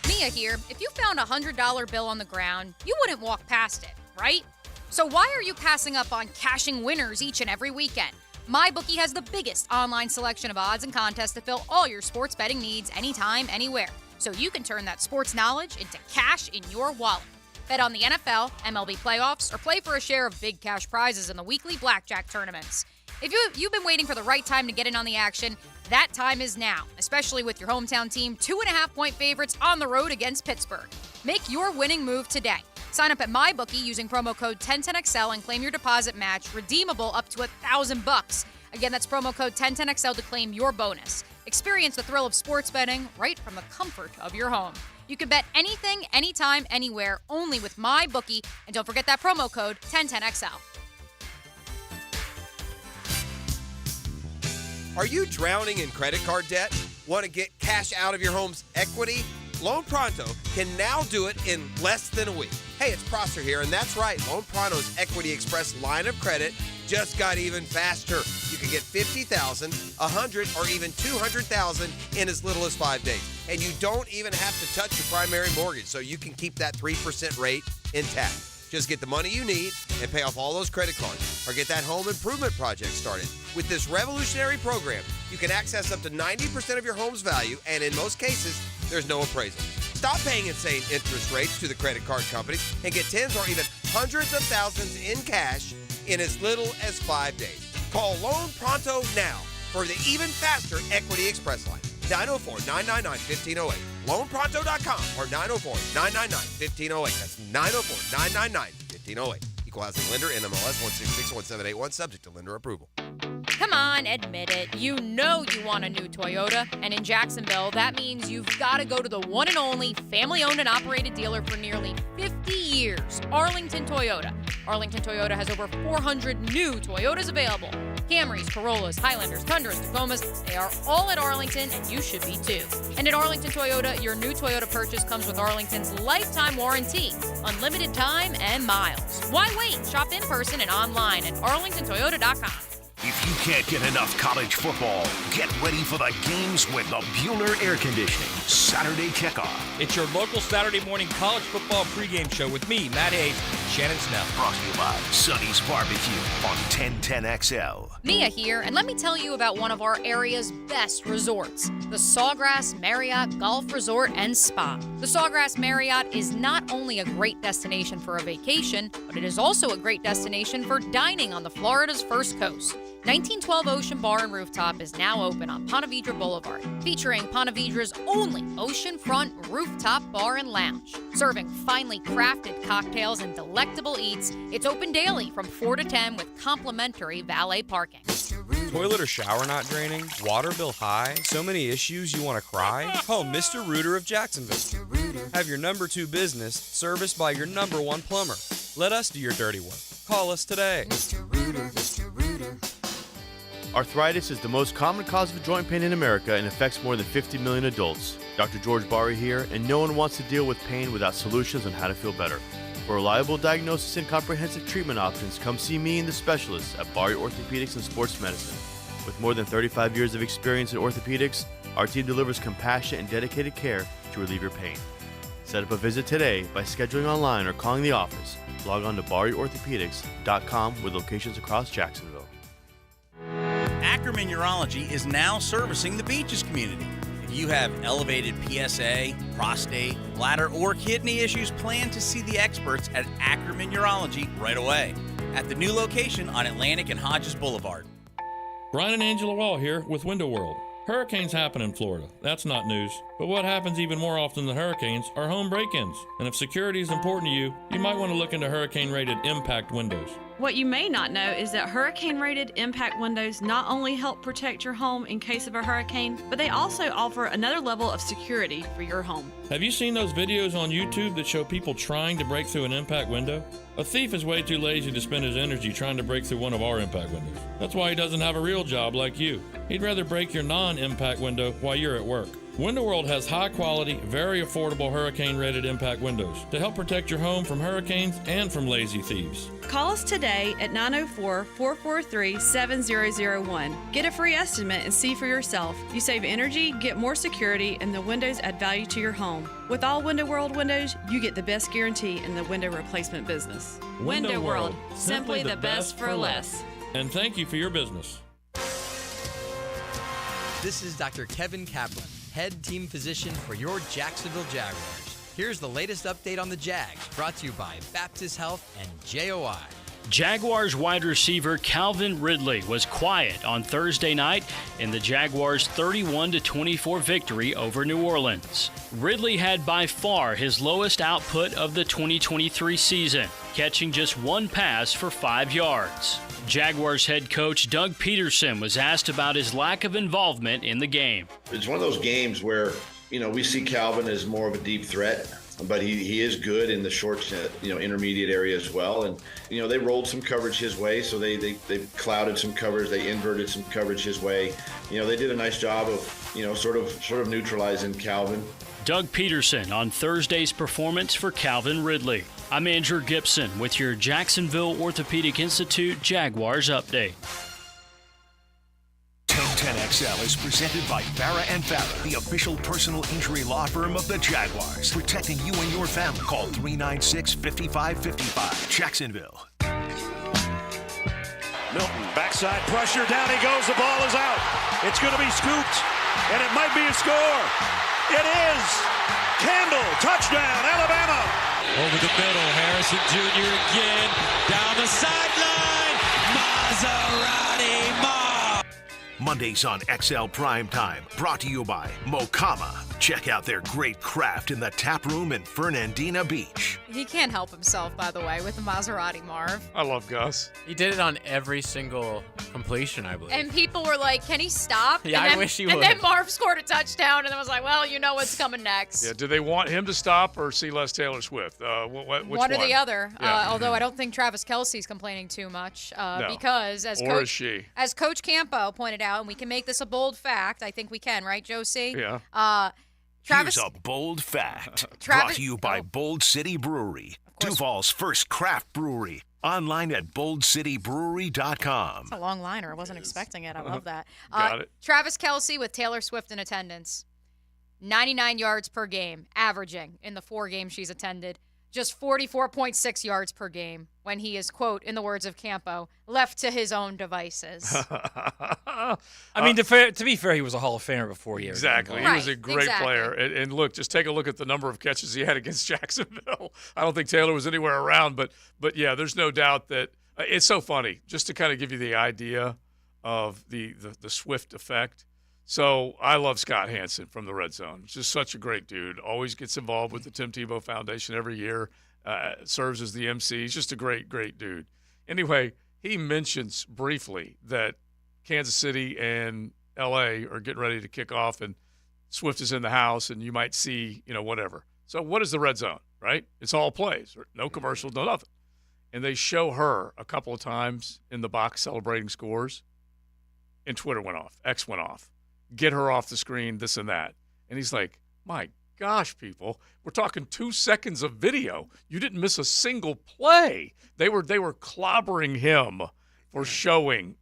[SPEAKER 6] Mia here. If you found a $100 bill on the ground, you wouldn't walk past it, right? So why are you passing up on cashing winners each and every weekend? MyBookie has the biggest online selection of odds and contests to fill all your sports betting needs anytime, anywhere. So you can turn that sports knowledge into cash in your wallet. Bet on the NFL, MLB playoffs, or play for a share of big cash prizes in the weekly blackjack tournaments. If you've been waiting for the right time to get in on the action, that time is now, especially with your hometown team 2.5-point favorites on the road against Pittsburgh. Make your winning move today. Sign up at MyBookie using promo code 1010XL and claim your deposit match, redeemable up to $1,000. Again, that's promo code 1010XL to claim your bonus. Experience the thrill of sports betting right from the comfort of your home. You can bet anything, anytime, anywhere, only with MyBookie. And don't forget that promo code 1010XL.
[SPEAKER 15] Are you drowning in credit card debt? Want to get cash out of your home's equity? Loan Pronto can now do it in less than a week. Hey, it's Prosser here, and that's right. Loan Pronto's Equity Express line of credit just got even faster. You can get $50,000, $100,000, or even $200,000 in as little as 5 days. And you don't even have to touch your primary mortgage, so you can keep that 3% rate intact. Just get the money you need and pay off all those credit cards, or get that home improvement project started. With this revolutionary program, you can access up to 90% of your home's value, and in most cases, there's no appraisal. Stop paying insane interest rates to the credit card companies and get tens or even hundreds of thousands in cash in as little as 5 days. Call Loan Pronto now for the even faster Equity Express line. 904-999-1508. LoanPronto.com or 904-999-1508. That's 904-999-1508. Equal housing lender, NMLS 1661781, subject to lender approval.
[SPEAKER 6] Come on, admit it. You know you want a new Toyota. And in Jacksonville, that means you've got to go to the one and only family-owned and operated dealer for nearly 50 years, Arlington Toyota. Arlington Toyota has over 400 new Toyotas available. Camrys, Corollas, Highlanders, Tundras, Tacomas, they are all at Arlington, and you should be too. And at Arlington Toyota, your new Toyota purchase comes with Arlington's lifetime warranty, unlimited time, and miles. Why wait? Shop in person and online at arlingtontoyota.com.
[SPEAKER 2] If you can't get enough college football, get ready for the games with the Bueller Air Conditioning Saturday Kickoff.
[SPEAKER 9] It's your local Saturday morning college football pregame show with me, Matt Hayes, and Shannon Snell.
[SPEAKER 2] Brought to you by Sonny's Barbecue on 1010XL.
[SPEAKER 6] Mia here, and let me tell you about one of our area's best resorts, the Sawgrass Marriott Golf Resort and Spa. The Sawgrass Marriott is not only a great destination for a vacation, but it is also a great destination for dining on the Florida's First Coast. 1912 Ocean Bar and Rooftop is now open on Ponte Vedra Boulevard, featuring Ponte Vedra's only oceanfront rooftop bar and lounge. Serving finely crafted cocktails and delectable eats, it's open daily from 4 to 10 with complimentary valet parking.
[SPEAKER 16] Toilet or shower not draining? Water bill high? So many issues you want to cry? Call Mr. Rooter of Jacksonville. Have your number 2 business serviced by your number 1 plumber. Let us do your dirty work. Call us today.
[SPEAKER 17] Mr. Rooter, Mr. Rooter.
[SPEAKER 18] Arthritis is the most common cause of joint pain in America and affects more than 50 million adults. Dr. George Barry here, and no one wants to deal with pain without solutions on how to feel better. For reliable diagnosis and comprehensive treatment options, come see me and the specialists at Barry Orthopedics and Sports Medicine. With more than 35 years of experience in orthopedics, our team delivers compassionate and dedicated care to relieve your pain. Set up a visit today by scheduling online or calling the office. Log on to barryorthopedics.com with locations across Jacksonville.
[SPEAKER 19] Ackerman Urology is now servicing the Beaches community. If you have elevated PSA, prostate, bladder, or kidney issues, plan to see the experts at Ackerman Urology right away at the new location on Atlantic and Hodges Boulevard.
[SPEAKER 20] Brian and Angela Wall here with Window World. Hurricanes happen in Florida. That's not news. But what happens even more often than hurricanes are home break-ins. And if security is important to you, you might want to look into hurricane-rated impact windows.
[SPEAKER 21] What you may not know is that hurricane-rated impact windows not only help protect your home in case of a hurricane, but they also offer another level of security for your home.
[SPEAKER 20] Have you seen those videos on YouTube that show people trying to break through an impact window? A thief is way too lazy to spend his energy trying to break through one of our impact windows. That's why he doesn't have a real job like you. He'd rather break your non-impact window while you're at work. Window World has high-quality, very affordable hurricane-rated impact windows to help protect your home from hurricanes and from lazy thieves.
[SPEAKER 21] Call us today at 904-443-7001. Get a free estimate and see for yourself. You save energy, get more security, and the windows add value to your home. With all Window World windows, you get the best guarantee in the window replacement business.
[SPEAKER 20] Window
[SPEAKER 21] World, simply the best for less.
[SPEAKER 20] And thank you for your business.
[SPEAKER 22] This is Dr. Kevin Kaplan, head team physician for your Jacksonville Jaguars. Here's the latest update on the Jags, brought to you by Baptist Health and JOI.
[SPEAKER 1] Jaguars wide receiver Calvin Ridley was quiet on Thursday night in the Jaguars' 31-24 victory over New Orleans. Ridley had by far his lowest output of the 2023 season, catching just one pass for 5 yards. Jaguars head coach Doug Peterson was asked about his lack of involvement in the game.
[SPEAKER 23] It's one of those games where, we see Calvin as more of a deep threat, but he is good in the short, intermediate area as well. And, they rolled some coverage his way, so they clouded some coverage, they inverted some coverage his way. They did a nice job of, sort of neutralizing Calvin.
[SPEAKER 1] Doug Peterson on Thursday's performance for Calvin Ridley. I'm Andrew Gibson with your Jacksonville Orthopedic Institute Jaguars update.
[SPEAKER 2] 1010XL is presented by Farah & Farah, the official personal injury law firm of the Jaguars. Protecting you and your family. Call 396-5555. Jacksonville.
[SPEAKER 24] Milton, backside pressure, down he goes, the ball is out. It's going to be scooped, and it might be a score. It is! Campbell, touchdown, Alabama!
[SPEAKER 25] Over the middle, Harrison Jr. again, down the sideline, Maserati Mob.
[SPEAKER 2] Mondays on XL Primetime, brought to you by Mokama. Check out their great craft in the tap room in Fernandina Beach.
[SPEAKER 6] He can't help himself, by the way, with the Maserati Marv.
[SPEAKER 3] I love Gus.
[SPEAKER 4] He did it on every single completion, I believe.
[SPEAKER 6] And people were like, can he stop?
[SPEAKER 4] Yeah, I wish he would.
[SPEAKER 6] And then Marv scored a touchdown, and I was like, well, you know what's coming next.
[SPEAKER 3] Yeah, do they want him to stop or see less Taylor Swift? Which one?
[SPEAKER 6] One or the other.
[SPEAKER 3] Yeah.
[SPEAKER 6] Although I don't think Travis Kelce's complaining too much
[SPEAKER 3] No.
[SPEAKER 6] because,
[SPEAKER 3] Is she?
[SPEAKER 6] as Coach Campo pointed out, and we can make this a bold fact. I think we can, right, Josie?
[SPEAKER 3] Yeah.
[SPEAKER 6] Travis.
[SPEAKER 2] Here's a bold fact. Brought to you by Bold City Brewery, Duval's first craft brewery. Online at boldcitybrewery.com.
[SPEAKER 6] It's a long liner. I wasn't expecting it. I love that.
[SPEAKER 3] Got it.
[SPEAKER 6] Travis Kelce with Taylor Swift in attendance. 99 yards per game, averaging in the 4 games she's attended. Just 44.6 yards per game when he is, quote, in the words of Campo, left to his own devices.
[SPEAKER 9] I mean, to be fair, he was a Hall of Famer before he
[SPEAKER 3] Exactly. He was a great player. And look, just take a look at the number of catches he had against Jacksonville. I don't think Taylor was anywhere around, but yeah, there's no doubt that it's so funny just to kind of give you the idea of the Swift effect. So I love Scott Hansen from the Red Zone. He's just such a great dude. Always gets involved with the Tim Tebow Foundation every year. Serves as the MC. He's just a great, great dude. Anyway, he mentions briefly that Kansas City and L.A. are getting ready to kick off, and Swift is in the house, and you might see, whatever. So what is the Red Zone, right? It's all plays. No commercials, no nothing. And they show her a couple of times in the box celebrating scores, and Twitter went off. X went off. Get her off the screen, this and that. And he's like, my gosh, people, we're talking 2 seconds of video. You didn't miss a single play. They were clobbering him for showing.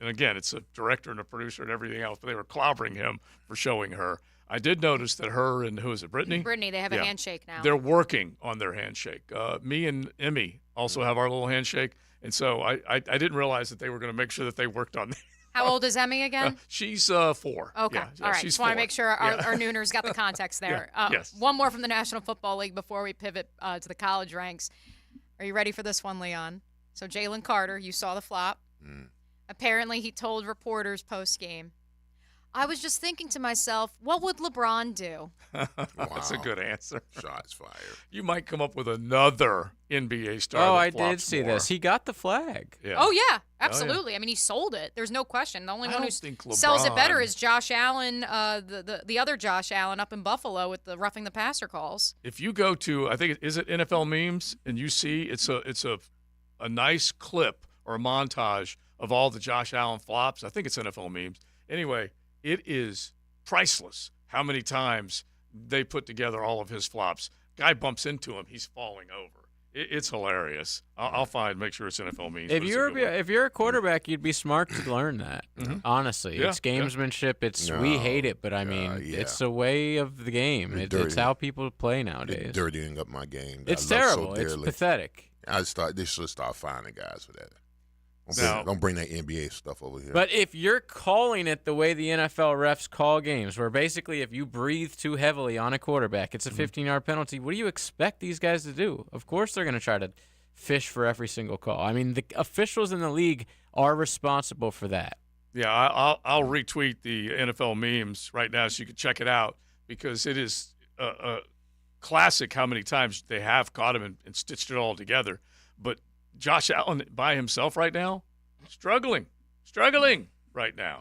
[SPEAKER 3] And again, it's a director and a producer and everything else, but they were clobbering him for showing her. I did notice that her and who is it, Brittany?
[SPEAKER 6] Brittany, they have a handshake now.
[SPEAKER 3] They're working on their handshake. Me and Emmy also have our little handshake. And so I didn't realize that they were going to make sure that they worked on that.
[SPEAKER 6] How old is Emmy again?
[SPEAKER 3] She's 4.
[SPEAKER 6] Okay.
[SPEAKER 3] Yeah,
[SPEAKER 6] All right.
[SPEAKER 3] she's
[SPEAKER 6] Just want to
[SPEAKER 3] 4.
[SPEAKER 6] make sure our Nooners got the context there.
[SPEAKER 3] Yes.
[SPEAKER 6] One more from the National Football League before we pivot to the college ranks. Are you ready for this one, Leon? So Jalen Carter, you saw the flop. Apparently he told reporters post-game, I was just thinking to myself, what would LeBron do?
[SPEAKER 3] That's a good answer.
[SPEAKER 5] Shots fired.
[SPEAKER 3] You might come up with another NBA star.
[SPEAKER 4] Oh,
[SPEAKER 3] that
[SPEAKER 4] I did
[SPEAKER 3] flops
[SPEAKER 4] see
[SPEAKER 3] more.
[SPEAKER 4] this. He got the flag.
[SPEAKER 3] Yeah.
[SPEAKER 6] Oh, yeah, absolutely. I mean, he sold it. There's no question. The only one who sells it better is Josh Allen, the other Josh Allen up in Buffalo with the roughing the passer calls.
[SPEAKER 3] If you go to, I think is it NFL Memes, and you see it's a nice clip or a montage of all the Josh Allen flops. I think it's NFL Memes. Anyway, it is priceless how many times they put together all of his flops. Guy bumps into him, he's falling over. It's hilarious. I'll make sure it's NFL Memes.
[SPEAKER 4] If you're a quarterback, you'd be smart to learn that. Honestly,
[SPEAKER 3] Yeah,
[SPEAKER 4] it's gamesmanship. We hate it, but I mean, it's a way of the game. It's how people play nowadays.
[SPEAKER 5] It's dirtying up my game.
[SPEAKER 4] It's
[SPEAKER 5] I love
[SPEAKER 4] terrible.
[SPEAKER 5] so
[SPEAKER 4] It's
[SPEAKER 5] dearly.
[SPEAKER 4] pathetic.
[SPEAKER 5] They should start finding guys for that.
[SPEAKER 4] Now-
[SPEAKER 5] Don't bring that NBA stuff over here.
[SPEAKER 4] But if you're calling it the way the NFL refs call games, where basically if you breathe too heavily on a quarterback, it's a 15-yard penalty, what do you expect these guys to do? Of course they're going to try to fish for every single call. I mean, the officials in the league are responsible for that.
[SPEAKER 3] Yeah, I'll retweet the NFL Memes right now so you can check it out because it is a classic how many times they have caught him and stitched it all together. But Josh Allen by himself right now, struggling right now.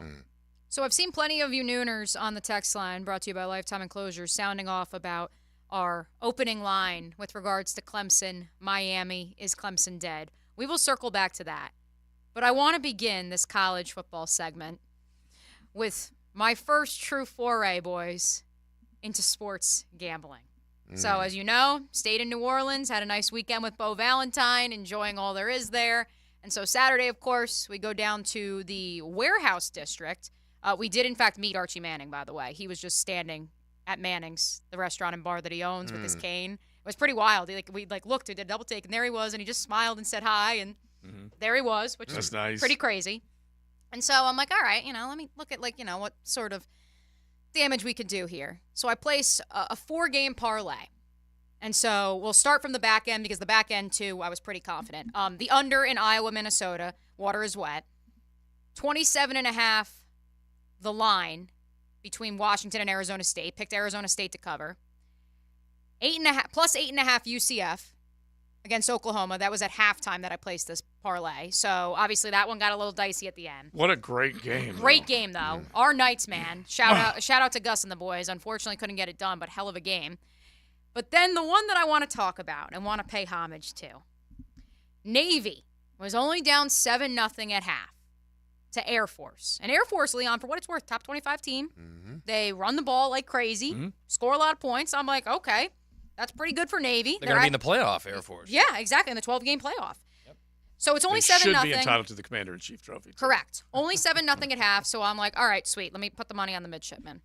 [SPEAKER 6] So I've seen plenty of you Nooners on the text line brought to you by Lifetime Enclosures sounding off about our opening line with regards to Clemson, Miami, is Clemson dead? We will circle back to that. But I want to begin this college football segment with my first true foray, boys, into sports gambling. So as you know, stayed in New Orleans, had a nice weekend with Bo Valentine, enjoying all there is there. And so Saturday, of course, we go down to the Warehouse District. We did, in fact, meet Archie Manning, by the way. He was just standing at Manning's, the restaurant and bar that he owns, with his cane. It was pretty wild. We looked, we did a double take, and there he was, and he just smiled and said hi, and there he was, which
[SPEAKER 3] That's
[SPEAKER 6] was
[SPEAKER 3] nice.
[SPEAKER 6] pretty crazy. And so I'm like, all right, let me look at, what sort of damage we could do here. So I place a 4-game parlay. And so we'll start from the back end because the back end, too, I was pretty confident. The under in Iowa, Minnesota, water is wet. 27.5 the line between Washington and Arizona State. Picked Arizona State to cover. 8.5 plus 8.5 UCF against Oklahoma. That was at halftime that I placed this parlay. So obviously that one got a little dicey at the end.
[SPEAKER 3] What a great game!
[SPEAKER 6] Great game though. Our Knights, man. Shout out to Gus and the boys. Unfortunately, couldn't get it done, but hell of a game. But then the one that I want to talk about and want to pay homage to, Navy was only down 7-0 at half to Air Force. And Air Force, Leon, for what it's worth, top 25 team.
[SPEAKER 5] Mm-hmm.
[SPEAKER 6] They run the ball like crazy, score a lot of points. I'm like, okay, that's pretty good for Navy.
[SPEAKER 9] They're going to be in the playoff, Air Force.
[SPEAKER 6] Yeah, exactly, in the 12-game playoff. Yep. So it's only 7-0.
[SPEAKER 3] Should be entitled to the Commander-in-Chief trophy.
[SPEAKER 6] Correct. Only 7-0 at half, so I'm like, all right, sweet. Let me put the money on the midshipmen.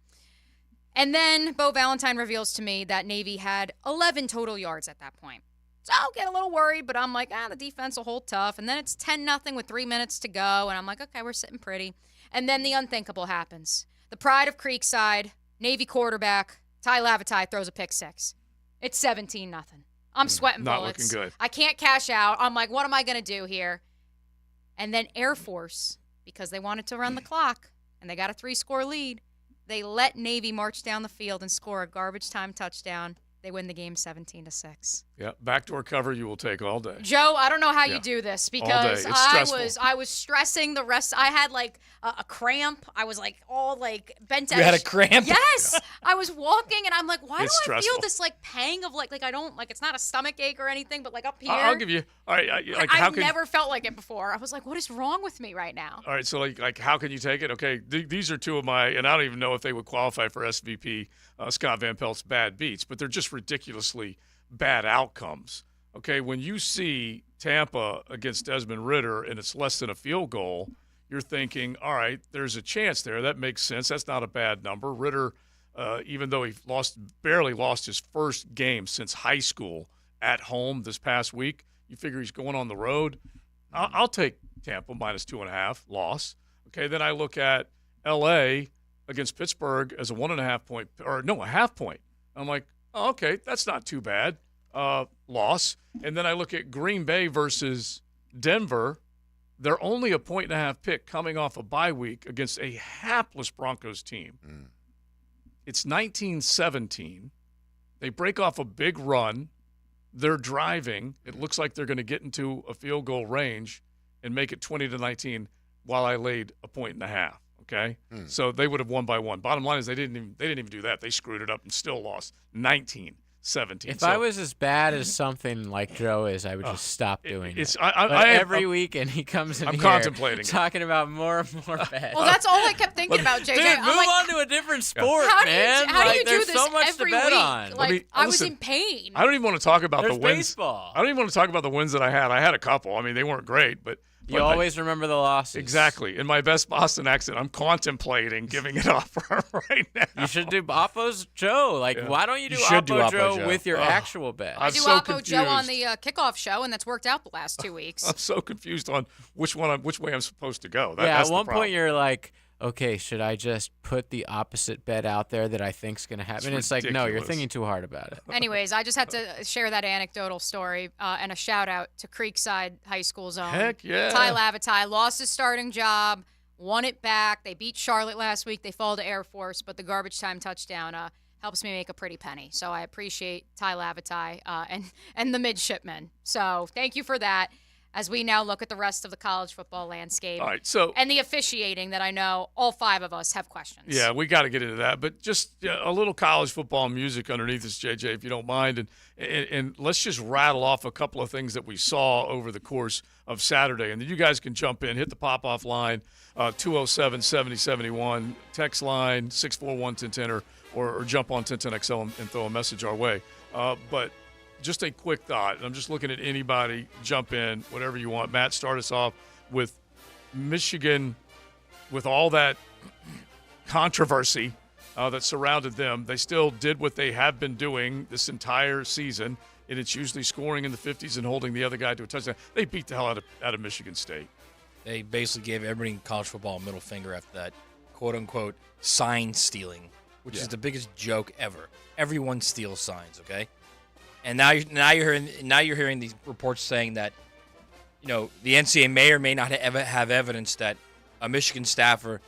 [SPEAKER 6] And then Bo Valentine reveals to me that Navy had 11 total yards at that point. So I'll get a little worried, but I'm like, the defense will hold tough. And then it's 10-0 with 3 minutes to go, and I'm like, okay, we're sitting pretty. And then the unthinkable happens. The pride of Creekside, Navy quarterback, Ty Lavatai throws a pick six. It's 17-0. I'm sweating
[SPEAKER 3] Not
[SPEAKER 6] bullets.
[SPEAKER 3] looking good.
[SPEAKER 6] I can't cash out. I'm like, what am I going to do here? And then Air Force, because they wanted to run the clock, and they got a 3-score lead, they let Navy march down the field and score a garbage time touchdown. They win the game 17-6.
[SPEAKER 3] Yeah, backdoor cover you will take all day.
[SPEAKER 6] Joe, I don't know how you do this because I was stressing the rest. I had like a cramp. I was like all like bent out.
[SPEAKER 9] You had a cramp?
[SPEAKER 6] Yes. I was walking and I'm like, why
[SPEAKER 3] It's
[SPEAKER 6] do I feel
[SPEAKER 3] stressful.
[SPEAKER 6] this like pang of like I don't like it's not a stomach ache or anything, but like up here.
[SPEAKER 3] I'll give you. All right,
[SPEAKER 6] I've never felt like it before. I was like, what is wrong with me right now?
[SPEAKER 3] All right, so like how can you take it? Okay, these are two of my, and I don't even know if they would qualify for SVP Scott Van Pelt's bad beats, but they're just ridiculously bad outcomes. Okay, when you see Tampa against Desmond Ridder and it's less than a field goal, you're thinking, all right, there's a chance there. That makes sense. That's not a bad number. Ridder, even though he barely lost his first game since high school at home this past week, you figure he's going on the road. I'll take Tampa -2.5 loss. Okay, then I look at L.A. against Pittsburgh as a 1.5 point, or no, a half point. I'm like, oh, okay, that's not too bad. Loss. And then I look at Green Bay versus Denver. They're only a 1.5 pick coming off a bye week against a hapless Broncos team. It's 19-17. They break off a big run. They're driving. It looks like they're going to get into a field goal range and make it 20-19 while I laid a 1.5. Okay, so they would have won by one. Bottom line is they didn't even do that. They screwed it up and still lost 19-17.
[SPEAKER 4] If I was as bad as something like Joe is, I would just stop doing it. Every weekend he comes in
[SPEAKER 3] I'm
[SPEAKER 4] here
[SPEAKER 3] contemplating
[SPEAKER 4] talking about more and more bad.
[SPEAKER 6] Well, that's all I kept thinking about, JJ.
[SPEAKER 4] Dude,
[SPEAKER 6] I'm
[SPEAKER 4] move
[SPEAKER 6] like,
[SPEAKER 4] on to a different sport,
[SPEAKER 6] how
[SPEAKER 4] man.
[SPEAKER 6] do you do
[SPEAKER 4] there's
[SPEAKER 6] this
[SPEAKER 4] so much
[SPEAKER 6] every
[SPEAKER 4] to bet
[SPEAKER 6] week?
[SPEAKER 4] on.
[SPEAKER 6] Like, I was
[SPEAKER 3] listen,
[SPEAKER 6] in pain.
[SPEAKER 3] I don't even want to talk about
[SPEAKER 4] There's
[SPEAKER 3] the wins.
[SPEAKER 4] baseball.
[SPEAKER 3] I don't even want to talk about the wins that I had. I had a couple. I mean, they weren't great, but
[SPEAKER 4] You always remember the losses.
[SPEAKER 3] Exactly. In my best Boston accent, I'm contemplating giving it up right now.
[SPEAKER 4] You should do Oppo's Joe. Why don't you do
[SPEAKER 9] should do
[SPEAKER 4] Oppo
[SPEAKER 9] Oppo
[SPEAKER 4] Joe
[SPEAKER 9] Joe.
[SPEAKER 4] with your actual bet?
[SPEAKER 6] I do Oppo Joe on the kickoff show, and that's worked out the last 2 weeks.
[SPEAKER 3] I'm so confused on which way I'm supposed to go.
[SPEAKER 4] At one point you're like, okay, should I just put the opposite bet out there that I think's going to happen? It's like, no, you're thinking too hard about it.
[SPEAKER 6] Anyways, I just had to share that anecdotal story and a shout out to Creekside High School Zone.
[SPEAKER 3] Heck yeah.
[SPEAKER 6] Ty Lavatai lost his starting job, won it back. They beat Charlotte last week. They fall to Air Force, but the garbage time touchdown helps me make a pretty penny. So I appreciate Ty Lavatai and the midshipmen. So thank you for that. As we now look at the rest of the college football landscape.
[SPEAKER 3] All right, so
[SPEAKER 6] and the officiating that I know all five of us have questions.
[SPEAKER 3] Yeah, we got to get into that, but just a little college football music underneath this, JJ, if you don't mind, and let's just rattle off a couple of things that we saw over the course of Saturday, and then you guys can jump in, hit the pop-off line, 207-7071, text line 641-1010, or jump on 1010XL and throw a message our way. But just a quick thought. I'm just looking at anybody. Jump in, whatever you want. Matt, start us off with Michigan, with all that controversy that surrounded them. They still did what they have been doing this entire season, and it's usually scoring in the 50s and holding the other guy to a touchdown. They beat the hell out of Michigan State.
[SPEAKER 9] They basically gave everybody in college football a middle finger after that quote-unquote sign stealing, which is the biggest joke ever. Everyone steals signs, okay? And now you're hearing these reports saying that, the NCAA may or may not have evidence that a Michigan staffer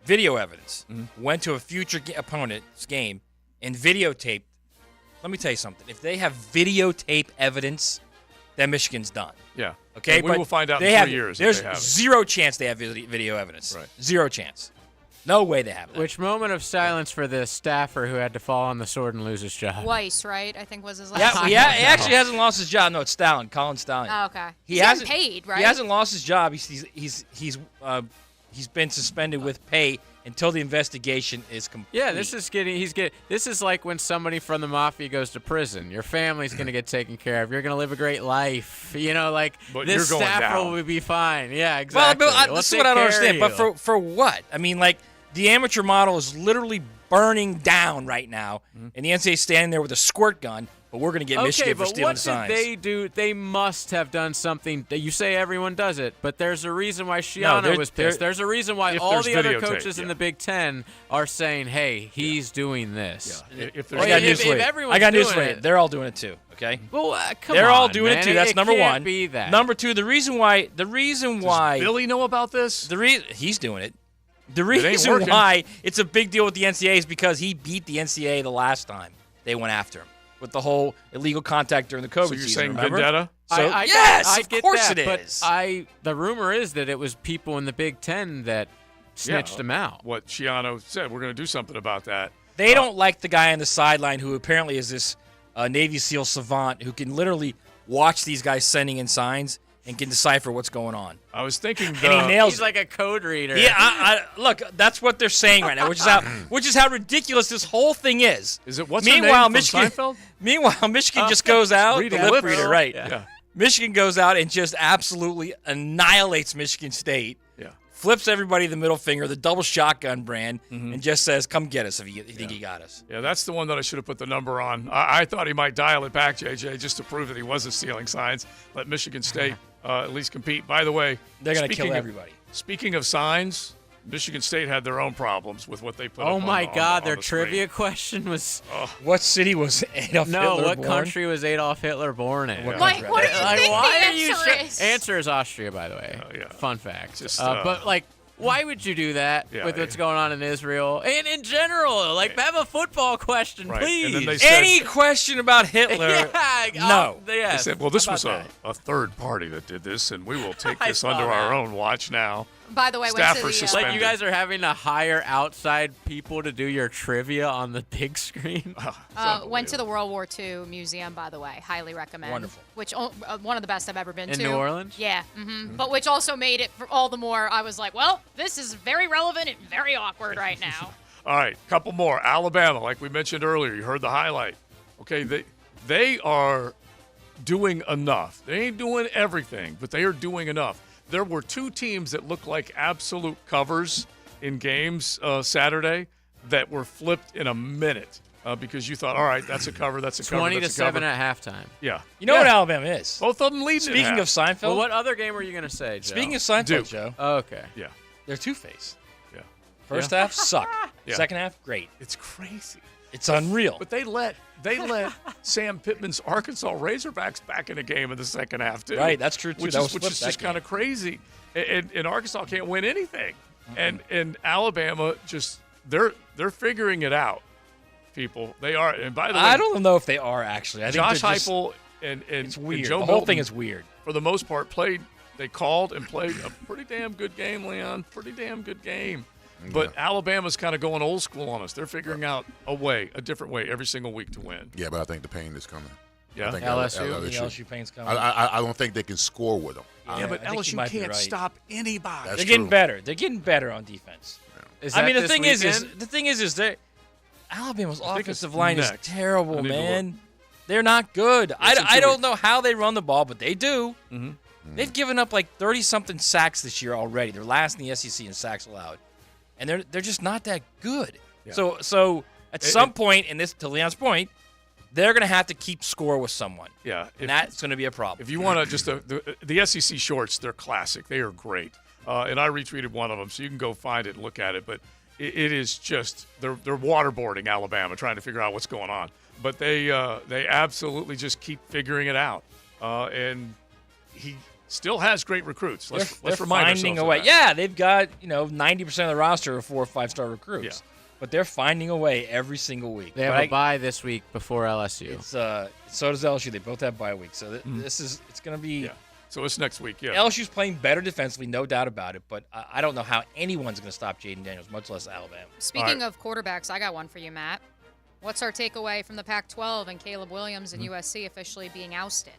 [SPEAKER 9] video evidence, went to a future opponent's game and videotaped. Let me tell you something. If they have videotape evidence, then Michigan's done.
[SPEAKER 3] Yeah.
[SPEAKER 9] Okay,
[SPEAKER 3] And we will find out in 3 years if
[SPEAKER 9] There's
[SPEAKER 3] they have it.
[SPEAKER 9] zero chance they have video evidence.
[SPEAKER 3] Right.
[SPEAKER 9] Zero chance. No way they have it.
[SPEAKER 4] Which moment of silence for the staffer who had to fall on the sword and lose his job?
[SPEAKER 6] Weiss, right? I think was his last name.
[SPEAKER 9] Yeah, he actually hasn't lost his job. No, it's Colin Stallion.
[SPEAKER 6] Oh, okay.
[SPEAKER 9] He
[SPEAKER 6] He's
[SPEAKER 9] hasn't
[SPEAKER 6] getting paid, right?
[SPEAKER 9] He hasn't lost his job. He's been suspended with pay until the investigation is complete.
[SPEAKER 4] Yeah, this is like when somebody from the mafia goes to prison. Your family's gonna get taken care of. You're gonna live a great life. You know, like
[SPEAKER 3] But
[SPEAKER 4] this
[SPEAKER 3] you're going
[SPEAKER 4] staffer
[SPEAKER 3] down.
[SPEAKER 4] will be fine. Yeah, exactly.
[SPEAKER 9] Well,
[SPEAKER 4] We'll
[SPEAKER 9] this is
[SPEAKER 4] take
[SPEAKER 9] what I don't
[SPEAKER 4] care of
[SPEAKER 9] understand. But
[SPEAKER 4] you.
[SPEAKER 9] for what? I mean, like the amateur model is literally burning down right now, and the NCAA is standing there with a squirt gun. But we're going to get Michigan for stealing signs.
[SPEAKER 4] What did they do? They must have done something. You say everyone does it, but there's a reason why Shiano was pissed. There's a reason why all the other coaches in the Big Ten are saying, hey, he's doing this.
[SPEAKER 3] Yeah.
[SPEAKER 9] I got news for you. I got news for you. They're all doing it too. Okay.
[SPEAKER 4] Well, come
[SPEAKER 9] They're
[SPEAKER 4] on,
[SPEAKER 9] all doing
[SPEAKER 4] man.
[SPEAKER 9] it too. That's number
[SPEAKER 4] can't
[SPEAKER 9] one.
[SPEAKER 4] Be that.
[SPEAKER 9] Number two, the reason why.
[SPEAKER 3] Does Billy know about this?
[SPEAKER 9] He's doing it. The
[SPEAKER 3] ain't
[SPEAKER 9] reason
[SPEAKER 3] working.
[SPEAKER 9] why it's a big deal with the NCAA is because he beat the NCAA the last time they went after him with the whole illegal contact during the COVID
[SPEAKER 3] So you're
[SPEAKER 9] season.
[SPEAKER 3] saying
[SPEAKER 9] remember?
[SPEAKER 3] vendetta?
[SPEAKER 9] So,
[SPEAKER 4] I
[SPEAKER 9] of
[SPEAKER 4] get
[SPEAKER 9] course
[SPEAKER 4] that,
[SPEAKER 9] it
[SPEAKER 4] but
[SPEAKER 9] is.
[SPEAKER 4] the rumor is that it was people in the Big Ten that snitched him out.
[SPEAKER 3] What Shiano said, we're going to do something about that.
[SPEAKER 9] They don't like the guy on the sideline who apparently is this Navy SEAL savant who can literally watch these guys sending in signs and can decipher what's going on.
[SPEAKER 3] I was thinking,
[SPEAKER 9] and he nails
[SPEAKER 4] He's
[SPEAKER 9] it.
[SPEAKER 4] like a code reader.
[SPEAKER 9] Yeah, look, that's what they're saying right now, which is how ridiculous this whole thing is.
[SPEAKER 3] Is it what's her
[SPEAKER 9] meanwhile,
[SPEAKER 3] name from
[SPEAKER 9] Michigan,
[SPEAKER 3] Seinfeld?
[SPEAKER 9] Meanwhile, Michigan just goes out, the
[SPEAKER 3] Reading
[SPEAKER 9] lip
[SPEAKER 3] lips.
[SPEAKER 9] reader, right?
[SPEAKER 3] Yeah.
[SPEAKER 9] Michigan goes out and just absolutely annihilates Michigan State.
[SPEAKER 3] Yeah.
[SPEAKER 9] Flips everybody the middle finger, the double shotgun brand, and just says, "Come get us if you think you got us."
[SPEAKER 3] Yeah, that's the one that I should have put the number on. I thought he might dial it back, JJ, just to prove that he wasn't stealing signs. Let Michigan State at least compete. By the way,
[SPEAKER 9] They're going to kill
[SPEAKER 3] speaking
[SPEAKER 9] everybody.
[SPEAKER 3] Speaking of signs, Michigan State had their own problems with what they put up
[SPEAKER 4] Oh
[SPEAKER 3] on
[SPEAKER 4] my
[SPEAKER 3] the-
[SPEAKER 4] God!
[SPEAKER 3] on
[SPEAKER 4] Their
[SPEAKER 3] the
[SPEAKER 4] trivia
[SPEAKER 3] screen.
[SPEAKER 4] question was
[SPEAKER 9] What city was Adolf
[SPEAKER 4] no.
[SPEAKER 9] Hitler
[SPEAKER 4] What
[SPEAKER 9] born?
[SPEAKER 4] country was Adolf Hitler born in?
[SPEAKER 9] What
[SPEAKER 6] Like, what do you
[SPEAKER 4] Like,
[SPEAKER 6] think
[SPEAKER 4] why
[SPEAKER 6] the
[SPEAKER 4] are you
[SPEAKER 6] answer is?
[SPEAKER 4] Answer is Austria, by the way.
[SPEAKER 3] yeah.
[SPEAKER 4] Fun fact.
[SPEAKER 3] Just,
[SPEAKER 4] but like, why would you do that
[SPEAKER 3] Yeah,
[SPEAKER 4] with what's
[SPEAKER 3] yeah.
[SPEAKER 4] going on in Israel and in general? Like, have a football question,
[SPEAKER 3] Right.
[SPEAKER 4] please.
[SPEAKER 3] And then they said,
[SPEAKER 9] Any question about Hitler?
[SPEAKER 4] yeah,
[SPEAKER 9] no.
[SPEAKER 3] they
[SPEAKER 4] yes.
[SPEAKER 3] said, well, this
[SPEAKER 9] How
[SPEAKER 3] was
[SPEAKER 9] about
[SPEAKER 3] a third party that did this, and we will take
[SPEAKER 4] I
[SPEAKER 3] this
[SPEAKER 4] saw
[SPEAKER 3] under
[SPEAKER 4] that.
[SPEAKER 3] our own watch now.
[SPEAKER 6] By the way, went to
[SPEAKER 3] Staffer
[SPEAKER 6] the
[SPEAKER 3] suspended.
[SPEAKER 4] Like, you guys are having to hire outside people to do your trivia on the big screen.
[SPEAKER 6] went to the World War II museum, by the way. Highly recommend.
[SPEAKER 9] Wonderful.
[SPEAKER 6] Which one of the best I've ever been
[SPEAKER 4] In
[SPEAKER 6] to.
[SPEAKER 4] New Orleans?
[SPEAKER 6] Yeah. But which also made it for all the more. I was like, well, this is very relevant and very awkward right now.
[SPEAKER 3] All right, couple more. Alabama, like we mentioned earlier, you heard the highlight. Okay, they are doing enough. They ain't doing everything, but they are doing enough. There were two teams that looked like absolute covers in games Saturday that were flipped in a minute because you thought, all right, that's a cover, that's a cover,
[SPEAKER 4] 20 to
[SPEAKER 3] that's a cover.
[SPEAKER 4] 7 at halftime.
[SPEAKER 3] Yeah.
[SPEAKER 9] You know what Alabama is?
[SPEAKER 3] Both of them leading.
[SPEAKER 9] Speaking of Seinfeld,
[SPEAKER 4] Well, what other game were you going to say, Joe?
[SPEAKER 9] speaking of Seinfeld,
[SPEAKER 3] Duke.
[SPEAKER 9] Joe,
[SPEAKER 4] Oh, okay.
[SPEAKER 3] Yeah.
[SPEAKER 9] they're two-faced.
[SPEAKER 3] Yeah.
[SPEAKER 9] First half, suck.
[SPEAKER 3] Yeah.
[SPEAKER 9] Second half, great.
[SPEAKER 3] It's crazy.
[SPEAKER 9] It's unreal.
[SPEAKER 3] But they let Sam Pittman's Arkansas Razorbacks back in the game in the second half too.
[SPEAKER 9] Right, that's true, too.
[SPEAKER 3] Which
[SPEAKER 9] That
[SPEAKER 3] is
[SPEAKER 9] was flipped,
[SPEAKER 3] just
[SPEAKER 9] that
[SPEAKER 3] kind of crazy. And Arkansas can't win anything. And Alabama just they're figuring it out. People, they are. And by the way,
[SPEAKER 9] I don't know if they are actually. I think
[SPEAKER 3] Josh
[SPEAKER 9] they're just-
[SPEAKER 3] Heupel and
[SPEAKER 9] it's weird.
[SPEAKER 3] Joe
[SPEAKER 9] The whole
[SPEAKER 3] Milton,
[SPEAKER 9] thing is weird.
[SPEAKER 3] For the most part, played a pretty damn good game, Leon. Pretty damn good game. But Alabama's kind of going old school on us. They're figuring out a different way every single week to win.
[SPEAKER 5] Yeah, but I think the pain is coming.
[SPEAKER 3] Yeah?
[SPEAKER 5] I think
[SPEAKER 4] LSU?
[SPEAKER 9] The LSU pain's coming.
[SPEAKER 5] I don't think they can score with them.
[SPEAKER 3] Yeah, but
[SPEAKER 9] I think you
[SPEAKER 3] LSU
[SPEAKER 9] might be
[SPEAKER 3] can't
[SPEAKER 9] right.
[SPEAKER 3] stop anybody.
[SPEAKER 5] That's
[SPEAKER 9] They're getting
[SPEAKER 5] true.
[SPEAKER 9] better. They're getting better on defense.
[SPEAKER 4] Is
[SPEAKER 9] I
[SPEAKER 4] that
[SPEAKER 9] mean, the
[SPEAKER 4] this
[SPEAKER 9] thing
[SPEAKER 4] weekend?
[SPEAKER 9] is they Alabama's
[SPEAKER 3] I think
[SPEAKER 9] offensive
[SPEAKER 3] it's
[SPEAKER 9] line is
[SPEAKER 3] next. I
[SPEAKER 9] terrible,
[SPEAKER 3] need to
[SPEAKER 9] man. They're not good.
[SPEAKER 3] It's in
[SPEAKER 9] I
[SPEAKER 3] 2
[SPEAKER 9] don't
[SPEAKER 3] weeks.
[SPEAKER 9] know how they run the ball, but they do.
[SPEAKER 3] Mm-hmm.
[SPEAKER 9] They've given up like 30-something sacks this year already. They're last in the SEC in sacks allowed, and they're just not that good.
[SPEAKER 3] Yeah.
[SPEAKER 9] So at some point, and this to Leon's point, they're going to have to keep score with someone.
[SPEAKER 3] Yeah,
[SPEAKER 9] and that's going to be a problem.
[SPEAKER 3] If you want to just the SEC shorts, they're classic. They are great, and I retweeted one of them, so you can go find it and look at it. But it is just they're waterboarding Alabama, trying to figure out what's going on. But they absolutely just keep figuring it out. And still has great recruits. Let's
[SPEAKER 9] They're
[SPEAKER 3] remind
[SPEAKER 9] finding
[SPEAKER 3] ourselves
[SPEAKER 9] a way.
[SPEAKER 3] of that.
[SPEAKER 9] Yeah, they've got 90% of the roster are 4 or 5-star recruits.
[SPEAKER 3] Yeah.
[SPEAKER 9] But they're finding a way every single week.
[SPEAKER 4] They have a bye this week before LSU.
[SPEAKER 9] It's so does LSU. They both have bye weeks. So it's going to be.
[SPEAKER 3] Yeah. So it's next week. Yeah.
[SPEAKER 9] LSU's playing better defensively, no doubt about it. But I don't know how anyone's going to stop Jaden Daniels, much less Alabama.
[SPEAKER 6] Speaking of quarterbacks, I got one for you, Matt. What's our takeaway from the Pac-12 and Caleb Williams and USC officially being ousted?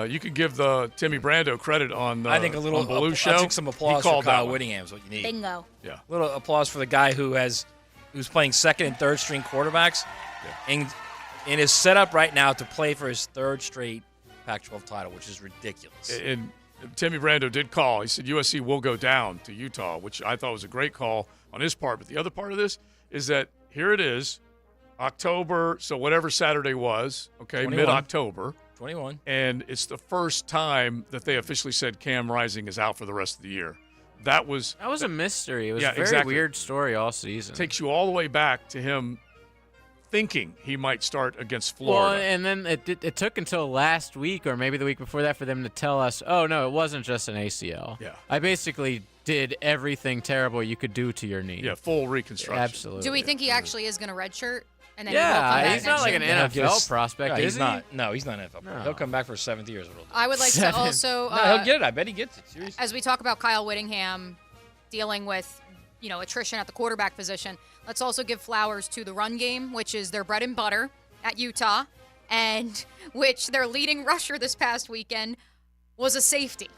[SPEAKER 3] You could give the Timmy Brando credit on
[SPEAKER 9] I think a little
[SPEAKER 3] on Baloo
[SPEAKER 9] I think some applause for Kyle
[SPEAKER 3] that
[SPEAKER 9] Whittingham is what you need.
[SPEAKER 6] Bingo.
[SPEAKER 3] Yeah.
[SPEAKER 9] A little applause for the guy who's playing second and third string quarterbacks, and is set up right now to play for his third straight Pac-12 title, which is ridiculous.
[SPEAKER 3] And Timmy Brando did call. He said USC will go down to Utah, which I thought was a great call on his part. But the other part of this is that here it is, October, so whatever Saturday was, okay,
[SPEAKER 9] 21.
[SPEAKER 3] mid-October.
[SPEAKER 9] 21.
[SPEAKER 3] And it's the first time that they officially said Cam Rising is out for the rest of the year. That was
[SPEAKER 4] a mystery. It was a very
[SPEAKER 3] exactly.
[SPEAKER 4] weird story all season.
[SPEAKER 3] Takes you all the way back to him thinking he might start against Florida.
[SPEAKER 4] Well, and then it took until last week or maybe the week before that for them to tell us, oh, no, it wasn't just an ACL.
[SPEAKER 3] Yeah.
[SPEAKER 4] I basically did everything terrible you could do to your knee.
[SPEAKER 3] Yeah, full reconstruction.
[SPEAKER 4] Absolutely.
[SPEAKER 6] Do we think he actually is going to redshirt? And then he will come back
[SPEAKER 4] he's not
[SPEAKER 6] next
[SPEAKER 4] like
[SPEAKER 6] year?
[SPEAKER 4] an NFL prospect,
[SPEAKER 9] he's
[SPEAKER 4] is he?
[SPEAKER 9] not. No, he's not an NFL.
[SPEAKER 4] No.
[SPEAKER 9] He'll come back for his 7th year.
[SPEAKER 6] I would like to also
[SPEAKER 9] No, he'll get it. I bet he gets it. Seriously.
[SPEAKER 6] as we talk about Kyle Whittingham dealing with, attrition at the quarterback position, let's also give flowers to the run game, which is their bread and butter at Utah, and which their leading rusher this past weekend was a safety.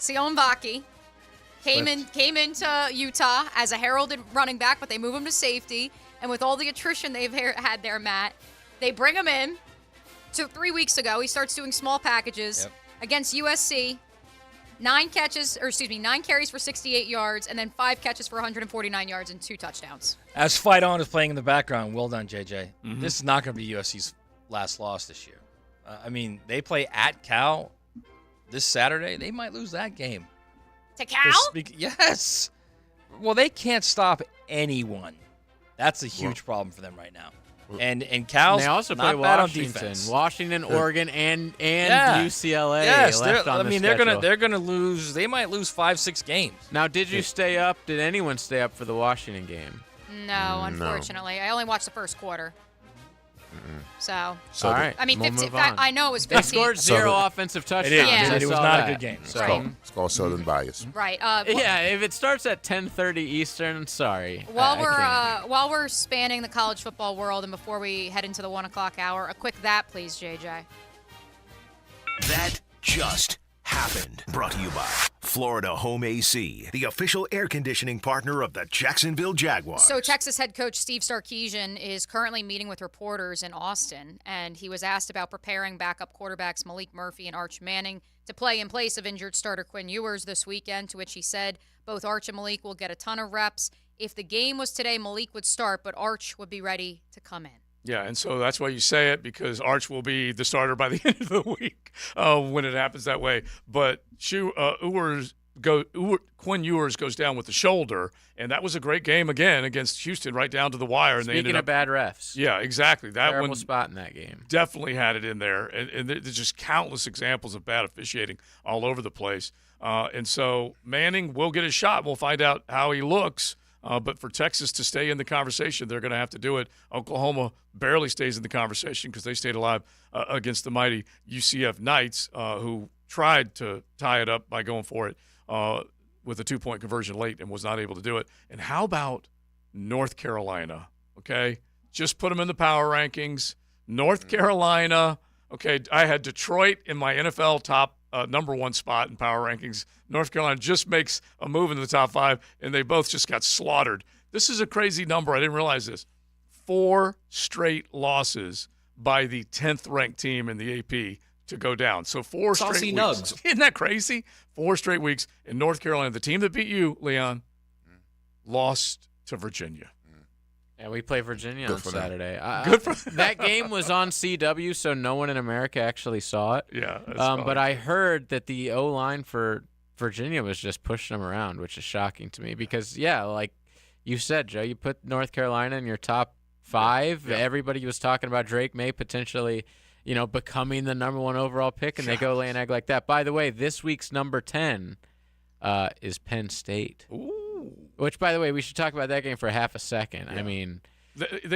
[SPEAKER 6] Sion Vaki came into Utah as a heralded running back, but they move him to safety. And with all the attrition they've had there, Matt, they bring him in. So 3 weeks ago, he starts doing small packages against USC. 9 carries for 68 yards, and then 5 catches for 149 yards and 2 touchdowns.
[SPEAKER 9] As Fight On is playing in the background, well done, JJ. This is not going to be USC's last loss this year. They play at Cal this Saturday. They might lose that game.
[SPEAKER 6] To Cal?
[SPEAKER 9] Yes. Well, they can't stop anyone. That's a huge problem for them right now. And Cal's
[SPEAKER 4] they also
[SPEAKER 9] not
[SPEAKER 4] play
[SPEAKER 9] bad on
[SPEAKER 4] Washington,
[SPEAKER 9] defense.
[SPEAKER 4] Oregon, and UCLA.
[SPEAKER 9] Yes,
[SPEAKER 4] left on the
[SPEAKER 9] they're gonna lose. They might lose 5-6 games.
[SPEAKER 4] Now, did you stay up? Did anyone stay up for the Washington game?
[SPEAKER 6] No, unfortunately. I only watched the first quarter. So
[SPEAKER 4] all right.
[SPEAKER 6] I mean,
[SPEAKER 4] we'll
[SPEAKER 6] 15,
[SPEAKER 4] move on.
[SPEAKER 6] I know it was
[SPEAKER 4] They
[SPEAKER 6] 15.
[SPEAKER 4] scored 0 offensive touchdowns.
[SPEAKER 9] It is.
[SPEAKER 6] Yeah.
[SPEAKER 9] It was
[SPEAKER 4] I saw
[SPEAKER 9] not
[SPEAKER 4] that.
[SPEAKER 9] a good game.
[SPEAKER 6] Right.
[SPEAKER 5] It's called Southern bias.
[SPEAKER 6] Right.
[SPEAKER 4] Yeah, if it starts at 10:30 Eastern, sorry.
[SPEAKER 6] While
[SPEAKER 4] I can't.
[SPEAKER 6] while we're spanning the college football world, and before we head into the 1 o'clock hour, a quick that, please, JJ.
[SPEAKER 2] That just happened. Brought to you by Florida Home AC, the official air conditioning partner of the Jacksonville Jaguars.
[SPEAKER 6] So Texas head coach Steve Sarkisian is currently meeting with reporters in Austin, and he was asked about preparing backup quarterbacks Malik Murphy and Arch Manning to play in place of injured starter Quinn Ewers this weekend, to which he said both Arch and Malik will get a ton of reps. If the game was today, Malik would start, but Arch would be ready to come in.
[SPEAKER 3] Yeah, and so that's why you say it, because Arch will be the starter by the end of the week when it happens that way. But Quinn Ewers goes down with the shoulder, and that was a great game again against Houston, right down to the wire. And
[SPEAKER 4] Speaking
[SPEAKER 3] they ended
[SPEAKER 4] of bad refs.
[SPEAKER 3] Yeah, exactly. That
[SPEAKER 4] terrible
[SPEAKER 3] one
[SPEAKER 4] spot in that game.
[SPEAKER 3] definitely had it in there, and there's just countless examples of bad officiating all over the place. And so Manning will get a shot. We'll find out how he looks. But for Texas to stay in the conversation, they're going to have to do it. Oklahoma barely stays in the conversation because they stayed alive against the mighty UCF Knights, who tried to tie it up by going for it with a 2-point conversion late and was not able to do it. And how about North Carolina? Okay, just put them in the power rankings. North Carolina. Okay, I had Detroit in my NFL top number 1 spot in power rankings. North Carolina just makes a move into the top 5, and they both just got slaughtered. This is a crazy number. I didn't realize this. 4 straight losses by the 10th-ranked team in the AP to go down. So 4
[SPEAKER 19] Saucy
[SPEAKER 3] straight weeks.
[SPEAKER 19] nugs.
[SPEAKER 3] Isn't that crazy? 4 straight weeks in North Carolina. The team that beat you, Leon, lost to Virginia.
[SPEAKER 4] Yeah, we play Virginia on
[SPEAKER 5] for them.
[SPEAKER 4] Saturday.
[SPEAKER 3] Good for
[SPEAKER 4] that game was on CW, so no one in America actually saw it.
[SPEAKER 3] Yeah, that's
[SPEAKER 4] but I heard that the O-line for Virginia was just pushing them around, which is shocking to me because, like you said, Joe, you put North Carolina in your top 5.
[SPEAKER 3] Yeah.
[SPEAKER 4] Everybody was talking about Drake May potentially becoming the number 1 overall pick, and they go lay an egg like that. By the way, this week's number 10 is Penn State.
[SPEAKER 3] Ooh.
[SPEAKER 4] Which, by the way, we should talk about that game for half a second. Yeah. I mean,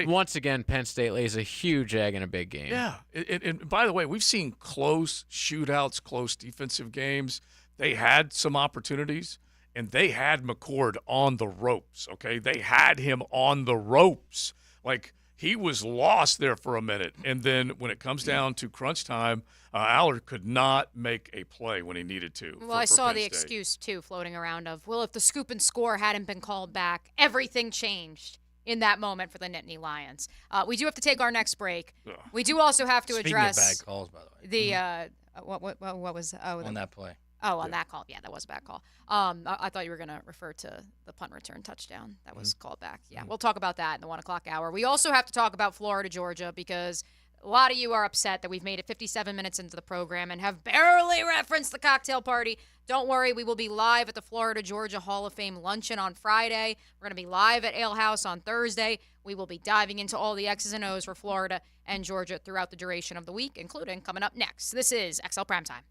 [SPEAKER 4] once again, Penn State lays a huge egg in a big game.
[SPEAKER 3] Yeah. And by the way, we've seen close shootouts, close defensive games. They had some opportunities, and they had McCord on the ropes, okay? They had him on the ropes. Like, he was lost there for a minute. And then when it comes down to crunch time, Allard could not make a play when he needed to.
[SPEAKER 6] Well, I saw the excuse, too, floating around of, well, if the scoop and score hadn't been called back, everything changed in that moment for the Nittany Lions. We do have to take our next break. We do also have to address
[SPEAKER 9] Speaking of bad calls, by the way.
[SPEAKER 6] What was
[SPEAKER 9] on that play.
[SPEAKER 6] Oh, on that call. Yeah, that was a bad call. I thought you were going to refer to the punt return touchdown that was called back. Yeah, we'll talk about that in the 1 o'clock hour. We also have to talk about Florida, Georgia, because a lot of you are upset that we've made it 57 minutes into the program and have barely referenced the cocktail party. Don't worry, we will be live at the Florida, Georgia Hall of Fame luncheon on Friday. We're going to be live at Ale House on Thursday. We will be diving into all the X's and O's for Florida and Georgia throughout the duration of the week, including coming up next. This is XL Primetime.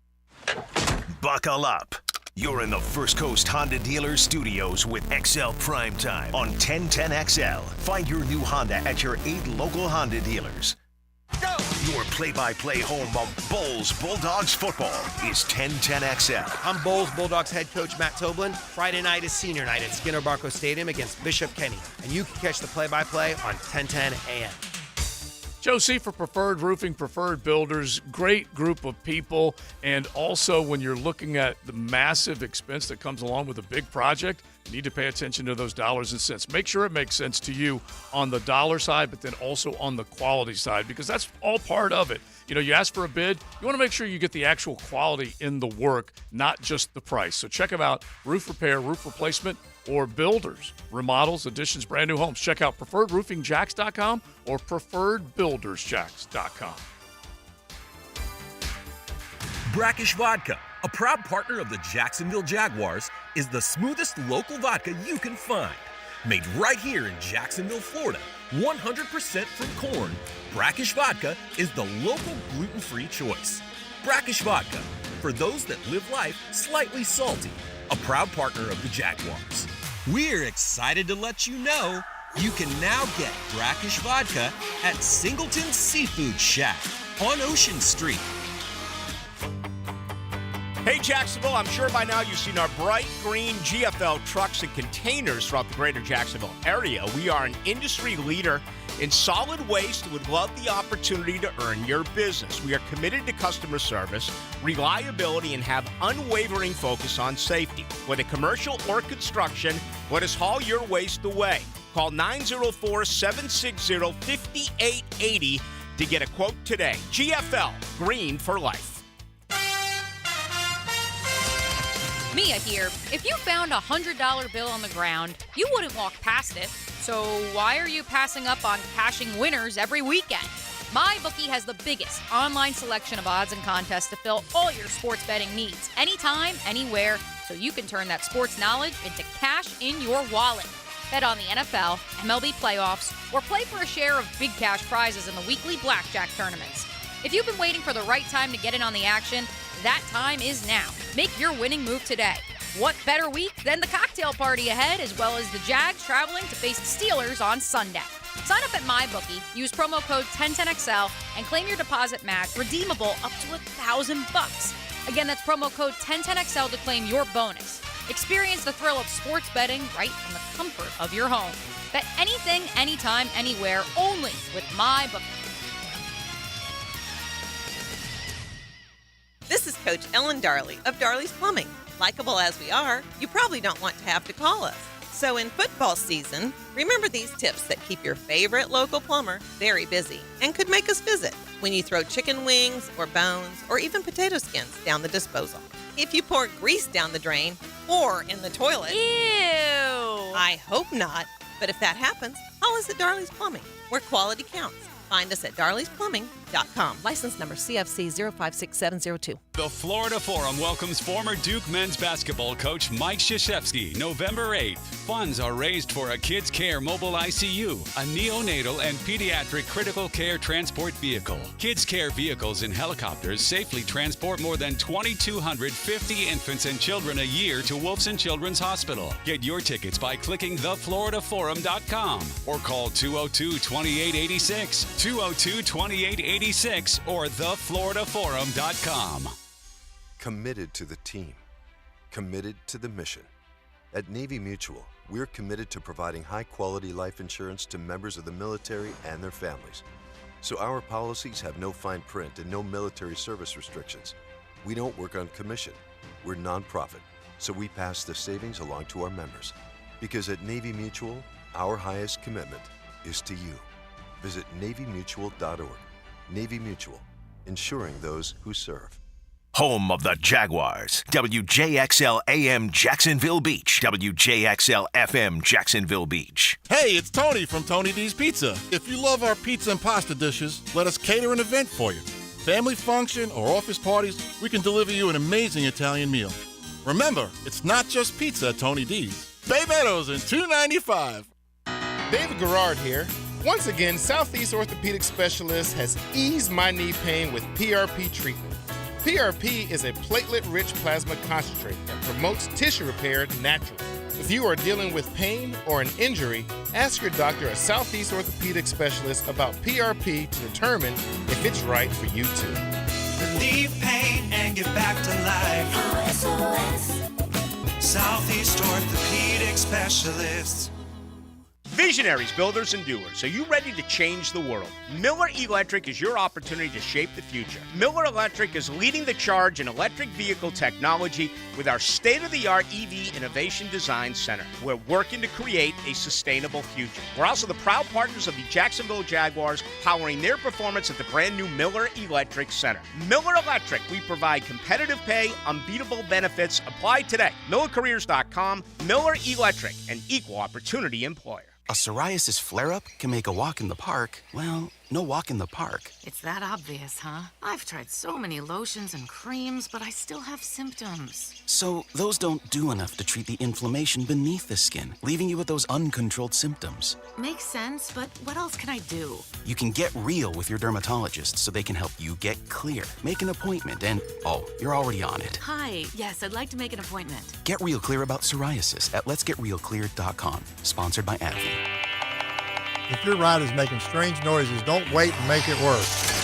[SPEAKER 2] Buckle up. You're in the First Coast Honda Dealer Studios with XL Primetime on 1010XL. Find your new Honda at your 8 local Honda dealers. Go! Your play-by-play home of Bulls Bulldogs football is 1010XL.
[SPEAKER 15] I'm Bulls Bulldogs head coach Matt Toblin. Friday night is senior night at Skinner Barco Stadium against Bishop Kenny. And you can catch the play-by-play on 1010 AM.
[SPEAKER 3] Joe C. for Preferred Roofing, Preferred Builders, great group of people. And also when you're looking at the massive expense that comes along with a big project, you need to pay attention to those dollars and cents. Make sure it makes sense to you on the dollar side, but then also on the quality side, because that's all part of it. You ask for a bid, you want to make sure you get the actual quality in the work, not just the price. So check them out, roof repair, roof replacement, or builders, remodels, additions, brand new homes. Check out preferredroofingjacks.com or preferredbuildersjacks.com.
[SPEAKER 7] Brackish Vodka, a proud partner of the Jacksonville Jaguars, is the smoothest local vodka you can find. Made right here in Jacksonville, Florida, 100% from corn, Brackish Vodka is the local gluten-free choice. Brackish Vodka, for those that live life slightly salty, a proud partner of the Jaguars. We're excited to let you know you can now get Brackish Vodka at Singleton Seafood Shack on Ocean Street.
[SPEAKER 8] Hey Jacksonville, I'm sure by now you've seen our bright green GFL trucks and containers throughout the greater Jacksonville area. We are an industry leader in solid waste and would love the opportunity to earn your business. We are committed to customer service, reliability, and have unwavering focus on safety. Whether commercial or construction, let us haul your waste away. Call 904-760-5880 to get a quote today. GFL, green for life.
[SPEAKER 6] Mia here. If you found a $100 bill on the ground, you wouldn't walk past it. So why are you passing up on cashing winners every weekend? MyBookie has the biggest online selection of odds and contests to fill all your sports betting needs, anytime, anywhere, so you can turn that sports knowledge into cash in your wallet. Bet on the NFL, MLB playoffs, or play for a share of big cash prizes in the weekly blackjack tournaments. If you've been waiting for the right time to get in on the action, that time is now. Make your winning move today. What better week than the cocktail party ahead, as well as the Jags traveling to face the Steelers on Sunday. Sign up at MyBookie, use promo code 1010XL, and claim your deposit match, redeemable up to $1,000. Again, that's promo code 1010XL to claim your bonus. Experience the thrill of sports betting right from the comfort of your home. Bet anything, anytime, anywhere, only with MyBookie.
[SPEAKER 10] This is Coach Ellen Darley of Darley's Plumbing. Likeable as we are, you probably don't want to have to call us. So in football season, remember these tips that keep your favorite local plumber very busy and could make us visit when you throw chicken wings or bones or even potato skins down the disposal. If you pour grease down the drain or in the toilet.
[SPEAKER 6] Ew!
[SPEAKER 10] I hope not, but if that happens, call us at Darley's Plumbing, where quality counts. Find us at darleysplumbing.com. FloridaForum.com. License number CFC 056702.
[SPEAKER 11] The Florida Forum welcomes former Duke men's basketball coach Mike Krzyzewski November 8th. Funds are raised for a kids' care mobile ICU, a neonatal and pediatric critical care transport vehicle. Kids' care vehicles and helicopters safely transport more than 2,250 infants and children a year to Wolfson Children's Hospital. Get your tickets by clicking thefloridaforum.com or call 202-2886, 202-2886, or thefloridaforum.com.
[SPEAKER 12] Committed to the team. Committed to the mission. At Navy Mutual, we're committed to providing high-quality life insurance to members of the military and their families. So our policies have no fine print and no military service restrictions. We don't work on commission. We're nonprofit, so we pass the savings along to our members. Because at Navy Mutual, our highest commitment is to you. Visit NavyMutual.org. Navy Mutual, insuring those who serve.
[SPEAKER 2] Home of the Jaguars. WJXL AM Jacksonville Beach. WJXL FM Jacksonville Beach.
[SPEAKER 13] Hey, it's Tony from Tony D's Pizza. If you love our pizza and pasta dishes, let us cater an event for you. Family function or office parties, we can deliver you an amazing Italian meal. Remember, it's not just pizza at Tony D's. Bay Meadows and $2.95.
[SPEAKER 14] David Garrard here. Once again, Southeast Orthopedic Specialist has eased my knee pain with PRP treatment. PRP is a platelet-rich plasma concentrate that promotes tissue repair naturally. If you are dealing with pain or an injury, ask your doctor, a Southeast Orthopedic Specialist, about PRP to determine if it's right for you too.
[SPEAKER 16] Relieve pain and get back to life. SOS. Southeast Orthopedic Specialists.
[SPEAKER 8] Visionaries, builders, and doers. Are you ready to change the world? Miller Electric is your opportunity to shape the future. Miller Electric is leading the charge in electric vehicle technology with our state-of-the-art EV Innovation Design Center. We're working to create a sustainable future. We're also the proud partners of the Jacksonville Jaguars, powering their performance at the brand new Miller Electric Center. Miller Electric, we provide competitive pay, unbeatable benefits. Apply today. MillerCareers.com. Miller Electric, an equal opportunity employer.
[SPEAKER 26] A psoriasis flare-up can make a walk in the park, well, no walk in the park.
[SPEAKER 27] It's that obvious, huh? I've tried so many lotions and creams, but I still have symptoms.
[SPEAKER 26] So those don't do enough to treat the inflammation beneath the skin, leaving you with those uncontrolled symptoms.
[SPEAKER 27] Makes sense, but what else can I do?
[SPEAKER 26] You can get real with your dermatologist so they can help you get clear. Make an appointment and, oh, you're already on it.
[SPEAKER 27] Hi, yes, I'd like to make an appointment.
[SPEAKER 26] Get real clear about psoriasis at letsgetrealclear.com. Sponsored by AbbVie.
[SPEAKER 28] If your ride is making strange noises, don't wait and make it worse.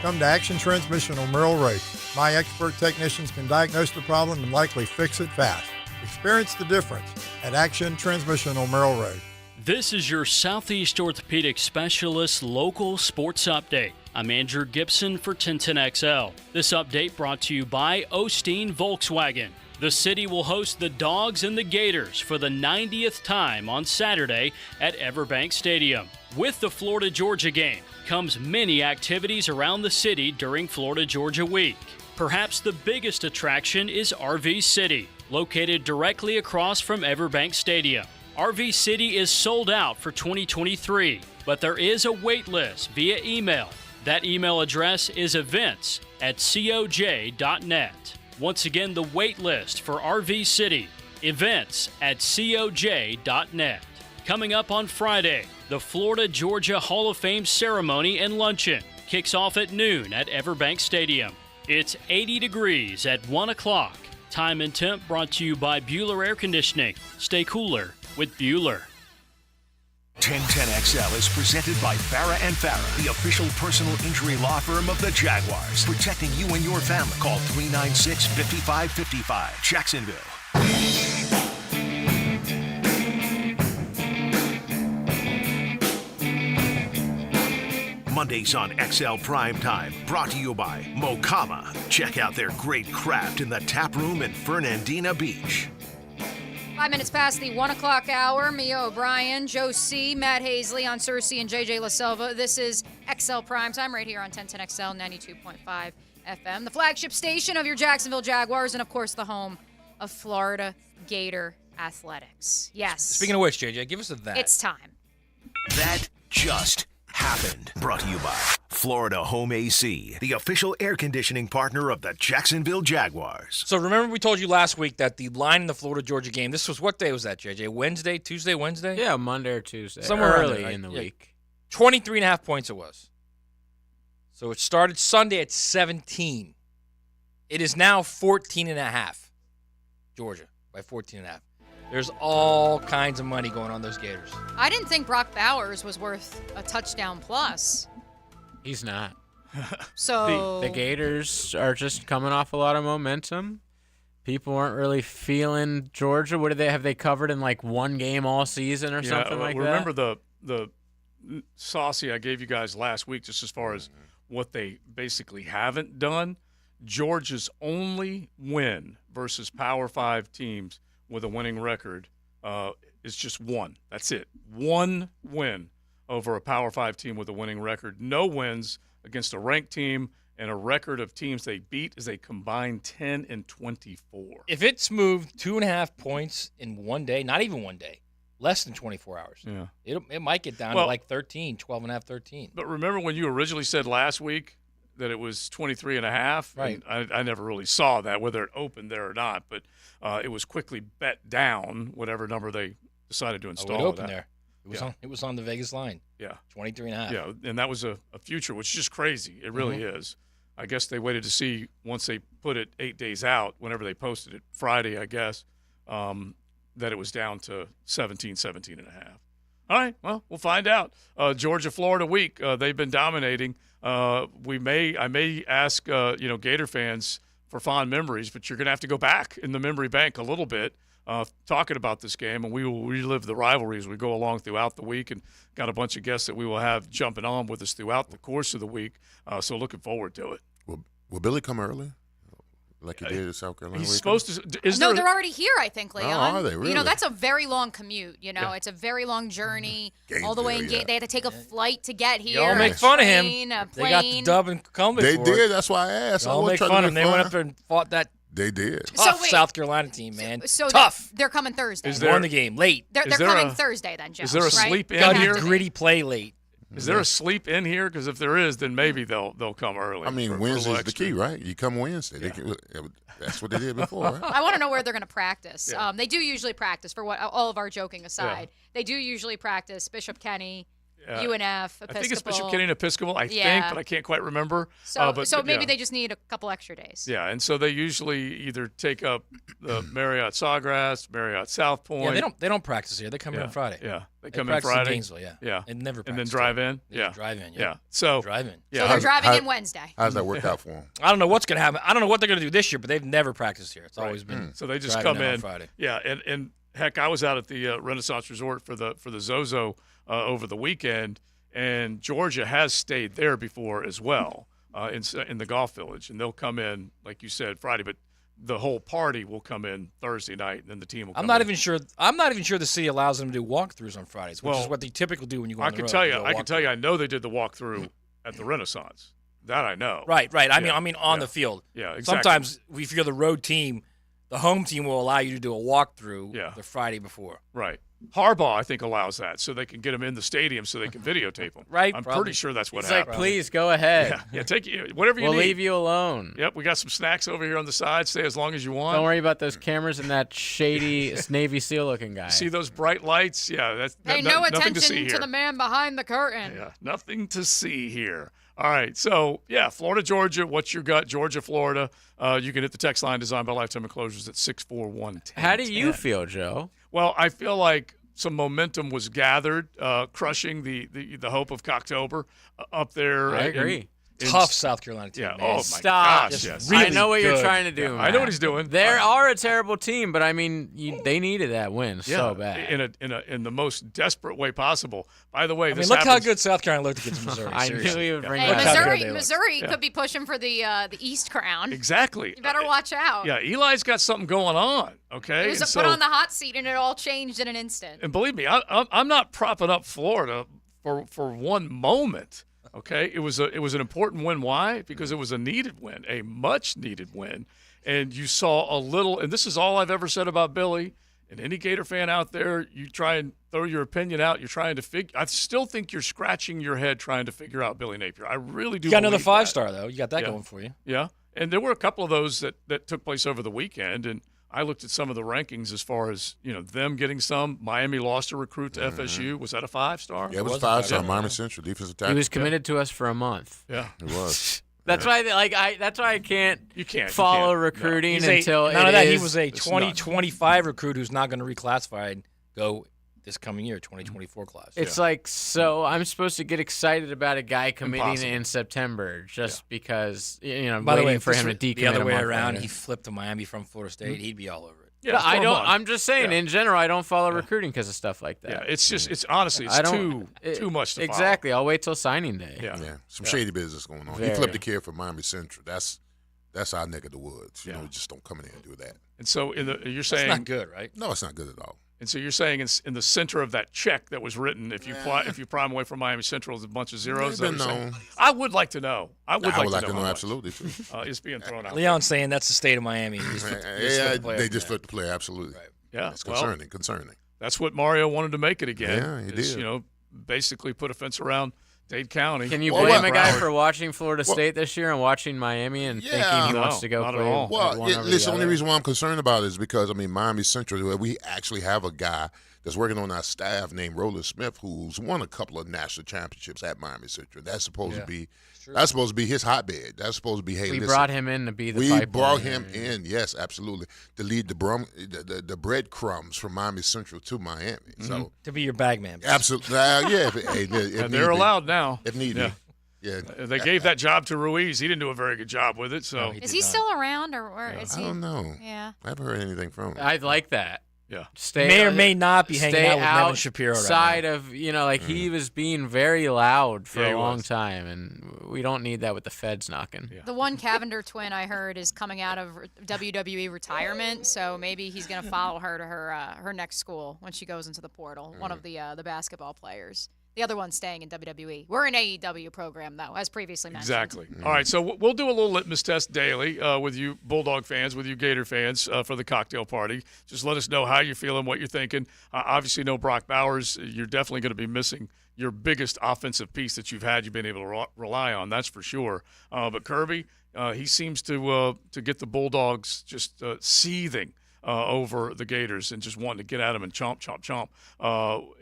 [SPEAKER 28] Come to Action Transmission on Merrill Road. My expert technicians can diagnose the problem and likely fix it fast. Experience the difference at Action Transmission on Merrill Road.
[SPEAKER 1] This is your Southeast Orthopedic Specialist local sports update. I'm Andrew Gibson for 1010XL. This update brought to you by Osteen Volkswagen. The city will host the Dogs and the Gators for the 90th time on Saturday at Everbank Stadium. With the Florida-Georgia game comes many activities around the city during Florida-Georgia Week. Perhaps the biggest attraction is RV City, located directly across from Everbank Stadium. RV City is sold out for 2023, but there is a wait list via email. That email address is events@coj.net. Once again, the wait list for RV City, events@coj.net. Coming up on Friday, the Florida-Georgia Hall of Fame ceremony and luncheon kicks off at noon at Everbank Stadium. It's 80 degrees at 1 o'clock. Time and temp brought to you by Bueller Air Conditioning. Stay cooler with Bueller.
[SPEAKER 2] 1010XL is presented by Farah & Farah, the official personal injury law firm of the Jaguars. Protecting you and your family. Call 396-5555. Jacksonville. Mondays on XL Primetime, brought to you by Mokama. Check out their great craft in the tap room in Fernandina Beach.
[SPEAKER 6] 5 minutes past the 1 o'clock hour. Mia O'Brien, Joe C., Matt Hazley on Cersei and JJ LaSelva. This is XL Primetime right here on 1010XL 92.5 FM, the flagship station of your Jacksonville Jaguars, and of course the home of Florida Gator Athletics. Yes.
[SPEAKER 9] Speaking of which, JJ, give us a that.
[SPEAKER 6] It's time.
[SPEAKER 2] That just happened. Brought to you by Florida Home AC, the official air conditioning partner of the Jacksonville Jaguars.
[SPEAKER 9] So remember we told you last week that the line in the Florida-Georgia game, this was, what day was that, JJ? Wednesday, Tuesday, Wednesday?
[SPEAKER 4] Yeah, Monday or Tuesday.
[SPEAKER 9] Somewhere
[SPEAKER 4] early
[SPEAKER 9] there, right?
[SPEAKER 4] in the week.
[SPEAKER 9] 23.5 points it was. So it started Sunday at 17. It is now 14.5. Georgia by 14.5. There's all kinds of money going on those Gators.
[SPEAKER 6] I didn't think Brock Bowers was worth a touchdown plus.
[SPEAKER 4] He's not.
[SPEAKER 6] So
[SPEAKER 4] the Gators are just coming off a lot of momentum. People aren't really feeling Georgia. What have they covered in like one game all season or something like that?
[SPEAKER 3] Remember the saucy I gave you guys last week, just as far as what they basically haven't done. Georgia's only win versus Power 5 teams with a winning record is just one. That's it. One win over a Power 5 team with a winning record. No wins against a ranked team, and a record of teams they beat is a combined 10-24.
[SPEAKER 9] If it's moved 2.5 points in one day, not even one day, less than 24 hours, it might get down to like 13, 12.5, 13.
[SPEAKER 3] But remember when you originally said last week that it was 23.5?
[SPEAKER 9] Right.
[SPEAKER 3] I never really saw that, whether it opened there or not, but it was quickly bet down, whatever number they decided to install.
[SPEAKER 9] It opened there. It was on the Vegas line.
[SPEAKER 3] Yeah.
[SPEAKER 9] 23.5.
[SPEAKER 3] Yeah, and that was a future, which is just crazy. It really is. I guess they waited to see once they put it 8 days out, whenever they posted it, Friday, I guess, that it was down to 17.5. All right, well, we'll find out. Georgia-Florida week, they've been dominating. I may ask, Gator fans for fond memories, but you're going to have to go back in the memory bank a little bit. Talking about this game, and we will relive the rivalry as we go along throughout the week, and got a bunch of guests that we will have jumping on with us throughout the course of the week, so looking forward to it.
[SPEAKER 5] Will Billy come early? Like he did at South Carolina?
[SPEAKER 3] He's supposed to.
[SPEAKER 6] No, they're already here, I think, Leon.
[SPEAKER 5] Oh, are they really?
[SPEAKER 6] That's a very long commute. It's a very long journey all the way in They had to take a flight to get here.
[SPEAKER 9] Y'all make fun of him.
[SPEAKER 6] A plane.
[SPEAKER 9] They got the dub and come
[SPEAKER 5] They
[SPEAKER 9] for
[SPEAKER 5] did.
[SPEAKER 9] it.
[SPEAKER 5] That's why I asked.
[SPEAKER 9] Y'all make fun of them. They went up there and fought that
[SPEAKER 5] They did.
[SPEAKER 9] tough South Carolina team, man.
[SPEAKER 6] So
[SPEAKER 9] tough.
[SPEAKER 6] They're coming Thursday.
[SPEAKER 9] Won the game late.
[SPEAKER 6] They're coming Thursday then, Joe.
[SPEAKER 3] Is there a
[SPEAKER 6] right?
[SPEAKER 3] sleep in
[SPEAKER 9] Got
[SPEAKER 3] here?
[SPEAKER 9] gritty play late.
[SPEAKER 3] Is there a sleep in here? Because if there is, then maybe they'll come early.
[SPEAKER 5] I mean, Wednesday's the key, right? You come Wednesday. That's what they did before, right?
[SPEAKER 6] I want to know where they're going to practice. Yeah. They do usually practice, for what all of our joking aside. Yeah. They do usually practice Bishop Kenny, UNF, Episcopal.
[SPEAKER 3] I think it's Bishop Kenny and Episcopal, I think, but I can't quite remember.
[SPEAKER 6] So maybe they just need a couple extra days.
[SPEAKER 3] Yeah, and so they usually either take up the Marriott Sawgrass, Marriott South Point.
[SPEAKER 9] Yeah, they don't practice here. They come in on Friday.
[SPEAKER 3] Yeah, they come in Friday.
[SPEAKER 9] In Gainesville, yeah. And never practice.
[SPEAKER 3] And then drive in.
[SPEAKER 9] Yeah, drive in.
[SPEAKER 3] Yeah. So
[SPEAKER 9] drive in.
[SPEAKER 3] Yeah.
[SPEAKER 6] So they're driving in Wednesday.
[SPEAKER 5] How's that work out for them?
[SPEAKER 9] I don't know what's going to happen. I don't know what they're going to do this year, but they've never practiced here. It's always been.
[SPEAKER 3] So they just come in
[SPEAKER 9] on Friday.
[SPEAKER 3] Yeah, and heck, I was out at the Renaissance Resort for the Zozo over the weekend. And Georgia has stayed there before as well in the Golf Village, and they'll come in, like you said, Friday. But the whole party will come in Thursday night, and then the team will.
[SPEAKER 9] I'm not even sure the city allows them to do walkthroughs on Fridays, which is what they typically do when you go on the road.
[SPEAKER 3] I can tell you, I know they did the walkthrough at the Renaissance. That I know.
[SPEAKER 9] Right. I mean, on the field.
[SPEAKER 3] Yeah, exactly.
[SPEAKER 9] Sometimes if you're the road team, the home team will allow you to do a walkthrough the Friday before.
[SPEAKER 3] Right. Harbaugh, I think, allows that so they can get them in the stadium so they can videotape them.
[SPEAKER 9] Right.
[SPEAKER 3] I'm pretty sure that's what
[SPEAKER 4] He's
[SPEAKER 3] happened.
[SPEAKER 4] like, please go ahead.
[SPEAKER 3] Yeah, take whatever you need.
[SPEAKER 4] We'll leave you alone.
[SPEAKER 3] Yep, we got some snacks over here on the side. Stay as long as you want.
[SPEAKER 4] Don't worry about those cameras and that shady Navy SEAL looking guy.
[SPEAKER 3] See those bright lights? Yeah, that's
[SPEAKER 6] Pay no
[SPEAKER 3] nothing
[SPEAKER 6] attention
[SPEAKER 3] to see here.
[SPEAKER 6] to the man behind the curtain.
[SPEAKER 3] Yeah, nothing to see here. All right, so, Florida, Georgia, what's your gut? Georgia, Florida. You can hit the text line designed by Lifetime Enclosures at 641-1010.
[SPEAKER 4] How do you feel, Joe?
[SPEAKER 3] Well, I feel like some momentum was gathered, crushing the hope of Cocktober up there.
[SPEAKER 4] I agree.
[SPEAKER 9] Tough South Carolina team.
[SPEAKER 3] Yeah.
[SPEAKER 9] Man.
[SPEAKER 3] Oh, my
[SPEAKER 4] Stop.
[SPEAKER 3] gosh. Yes.
[SPEAKER 4] Really I know what you're trying to do.
[SPEAKER 3] Yeah, I know what he's doing.
[SPEAKER 4] They are a terrible team, but I mean, they needed that win so bad.
[SPEAKER 3] In the most desperate way possible. By the way,
[SPEAKER 9] look how good South Carolina looked against Missouri.
[SPEAKER 4] I knew he would bring
[SPEAKER 6] that. Missouri could be pushing for the East crown.
[SPEAKER 3] Exactly.
[SPEAKER 6] You better watch out.
[SPEAKER 3] Yeah, Eli's got something going on. Okay.
[SPEAKER 6] He was put on the hot seat, and it all changed in an instant.
[SPEAKER 3] And believe me, I'm not propping up Florida for one moment. Okay, it was an important win. Why? Because it was a needed win, a much needed win, and you saw a little. And this is all I've ever said about Billy. And any Gator fan out there, you try and throw your opinion out. You're trying to figure. I still think you're scratching your head trying to figure out Billy Napier. I really do.
[SPEAKER 9] You got another
[SPEAKER 3] believe that.
[SPEAKER 9] 5-star though. You got that going for you.
[SPEAKER 3] Yeah, and there were a couple of those that took place over the weekend, and I looked at some of the rankings as far as them getting some. Miami lost a recruit to FSU. Was that a 5-star?
[SPEAKER 5] Yeah, it was 5-star. Miami Central defensive tackle.
[SPEAKER 4] He was committed to us for a month.
[SPEAKER 3] Yeah,
[SPEAKER 5] it was.
[SPEAKER 4] That's why, that's why I can't.
[SPEAKER 3] You can't
[SPEAKER 4] follow recruiting until
[SPEAKER 9] none of that. He
[SPEAKER 4] is-
[SPEAKER 9] was a 2025 recruit who's not going to reclassify and go this coming year, 2024 class.
[SPEAKER 4] It's like, so I'm supposed to get excited about a guy committing
[SPEAKER 9] Impossible.
[SPEAKER 4] in September just because
[SPEAKER 9] By the
[SPEAKER 4] waiting
[SPEAKER 9] way,
[SPEAKER 4] for
[SPEAKER 9] if
[SPEAKER 4] him to
[SPEAKER 9] this were
[SPEAKER 4] decommit
[SPEAKER 9] the other
[SPEAKER 4] a
[SPEAKER 9] way
[SPEAKER 4] month
[SPEAKER 9] around,
[SPEAKER 4] later.
[SPEAKER 9] he flipped to Miami from Florida State. He'd be all over it.
[SPEAKER 3] Yeah,
[SPEAKER 4] I
[SPEAKER 3] for a
[SPEAKER 4] don't.
[SPEAKER 3] month.
[SPEAKER 4] I'm just saying.
[SPEAKER 3] Yeah.
[SPEAKER 4] In general, I don't follow recruiting because of stuff like that.
[SPEAKER 3] Yeah, it's just it's honestly it's
[SPEAKER 4] I don't-
[SPEAKER 3] too much to follow.
[SPEAKER 4] Exactly. I'll wait till signing day.
[SPEAKER 3] Yeah.
[SPEAKER 5] Some shady business going on.
[SPEAKER 4] Very.
[SPEAKER 5] He flipped the kid from Miami Central. That's our neck of the woods. You know, just don't come in here and do that.
[SPEAKER 3] And so you're saying
[SPEAKER 9] not good, right?
[SPEAKER 5] No, it's not good at all.
[SPEAKER 3] And so you're saying in the center of that check that was written, if you prime away from Miami Central, is a bunch of zeros.
[SPEAKER 5] They've
[SPEAKER 3] Is that what
[SPEAKER 5] been
[SPEAKER 3] you're saying?
[SPEAKER 5] known.
[SPEAKER 3] I would like to know. I would like to know. how much,
[SPEAKER 5] absolutely. Too.
[SPEAKER 3] It's being thrown out.
[SPEAKER 9] Leon's saying that's the state of Miami. He just flipped the player.
[SPEAKER 5] They just flipped the player. Absolutely.
[SPEAKER 3] Yeah,
[SPEAKER 5] it's
[SPEAKER 3] well,
[SPEAKER 5] concerning.
[SPEAKER 3] That's what Mario wanted to make it again.
[SPEAKER 5] Yeah, he
[SPEAKER 3] is,
[SPEAKER 5] did.
[SPEAKER 3] Basically put a fence around Dade County.
[SPEAKER 4] Can you blame a guy for watching Florida State this year and watching Miami and thinking he wants to go play?
[SPEAKER 5] Well, the only reason why I'm concerned about it is because Miami Central, we actually have a guy that's working on our staff named Roland Smith, who's won a couple of national championships at Miami Central. That's supposed to be his hotbed. That's supposed to be. Hey,
[SPEAKER 4] we
[SPEAKER 5] listen,
[SPEAKER 4] brought him in to be the.
[SPEAKER 5] We brought him in, yes, absolutely, to lead the breadcrumbs from Miami Central to Miami. So
[SPEAKER 9] to be your bag man.
[SPEAKER 5] absolutely, if
[SPEAKER 3] And
[SPEAKER 5] need
[SPEAKER 3] they're
[SPEAKER 5] be.
[SPEAKER 3] allowed now.
[SPEAKER 5] If needed. Yeah.
[SPEAKER 3] They gave that job to Ruiz. He didn't do a very good job with it. So
[SPEAKER 6] Is he still around, or is he?
[SPEAKER 5] I don't know.
[SPEAKER 6] Yeah.
[SPEAKER 5] I haven't heard anything from him.
[SPEAKER 4] I'd like that.
[SPEAKER 3] Yeah.
[SPEAKER 9] May or may not be hanging out with Nevin Shapiro right
[SPEAKER 4] Outside of he was being very loud for
[SPEAKER 3] Yeah, he
[SPEAKER 4] a long
[SPEAKER 3] was.
[SPEAKER 4] time, and we don't need that with the feds knocking.
[SPEAKER 6] The one Cavender twin I heard is coming out of WWE retirement, so maybe he's going to follow her to her next school when she goes into the portal. One of the basketball players. The other one's staying in WWE. We're an AEW program, though, as previously mentioned.
[SPEAKER 3] Exactly. All right, so we'll do a little litmus test daily with you Bulldog fans, with you Gator fans for the cocktail party. Just let us know how you're feeling, what you're thinking. Obviously, no Brock Bowers. You're definitely going to be missing your biggest offensive piece that you've been able to rely on. That's for sure. But Kirby, he seems to get the Bulldogs just seething over the Gators and just wanting to get at them and chomp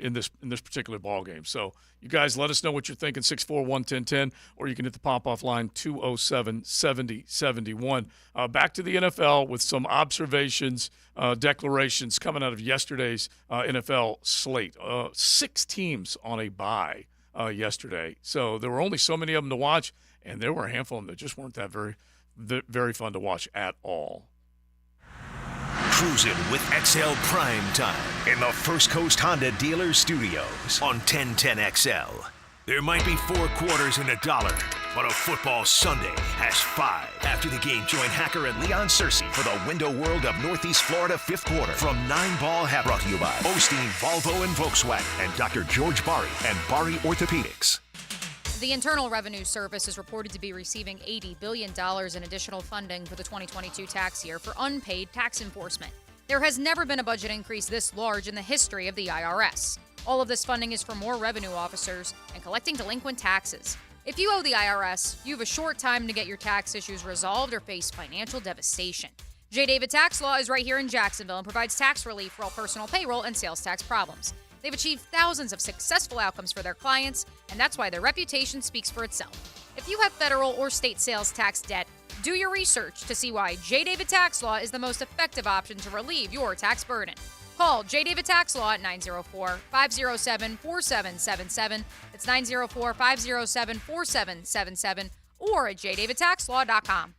[SPEAKER 3] in this particular ball game. So you guys let us know what you're thinking, 641-1010, or you can hit the pop-off line 207-7071. Back to the NFL with some observations, declarations coming out of yesterday's NFL slate. 6 teams on a bye yesterday. So there were only so many of them to watch, and there were a handful of them that just weren't that very fun to watch at all.
[SPEAKER 2] Cruising with XL Primetime in the First Coast Honda Dealer Studios on 1010XL. There might be 4 quarters in a dollar, but a football Sunday has 5. After the game, join Hacker and Leon Searcy for the Window World of Northeast Florida 5th quarter from 9 Ball Half, brought to you by Osteen, Volvo, and Volkswagen, and Dr. George Bari and Bari Orthopedics.
[SPEAKER 6] The Internal Revenue Service is reported to be receiving $80 billion in additional funding for the 2022 tax year for unpaid tax enforcement. There has never been a budget increase this large in the history of the IRS. All of this funding is for more revenue officers and collecting delinquent taxes. If you owe the IRS, you have a short time to get your tax issues resolved or face financial devastation. J. David Tax Law is right here in Jacksonville and provides tax relief for all personal payroll and sales tax problems. They've achieved thousands of successful outcomes for their clients, and that's why their reputation speaks for itself. If you have federal or state sales tax debt, do your research to see why J. David Tax Law is the most effective option to relieve your tax burden. Call J. David Tax Law at 904-507-4777. That's 904-507-4777 or at jdavidtaxlaw.com.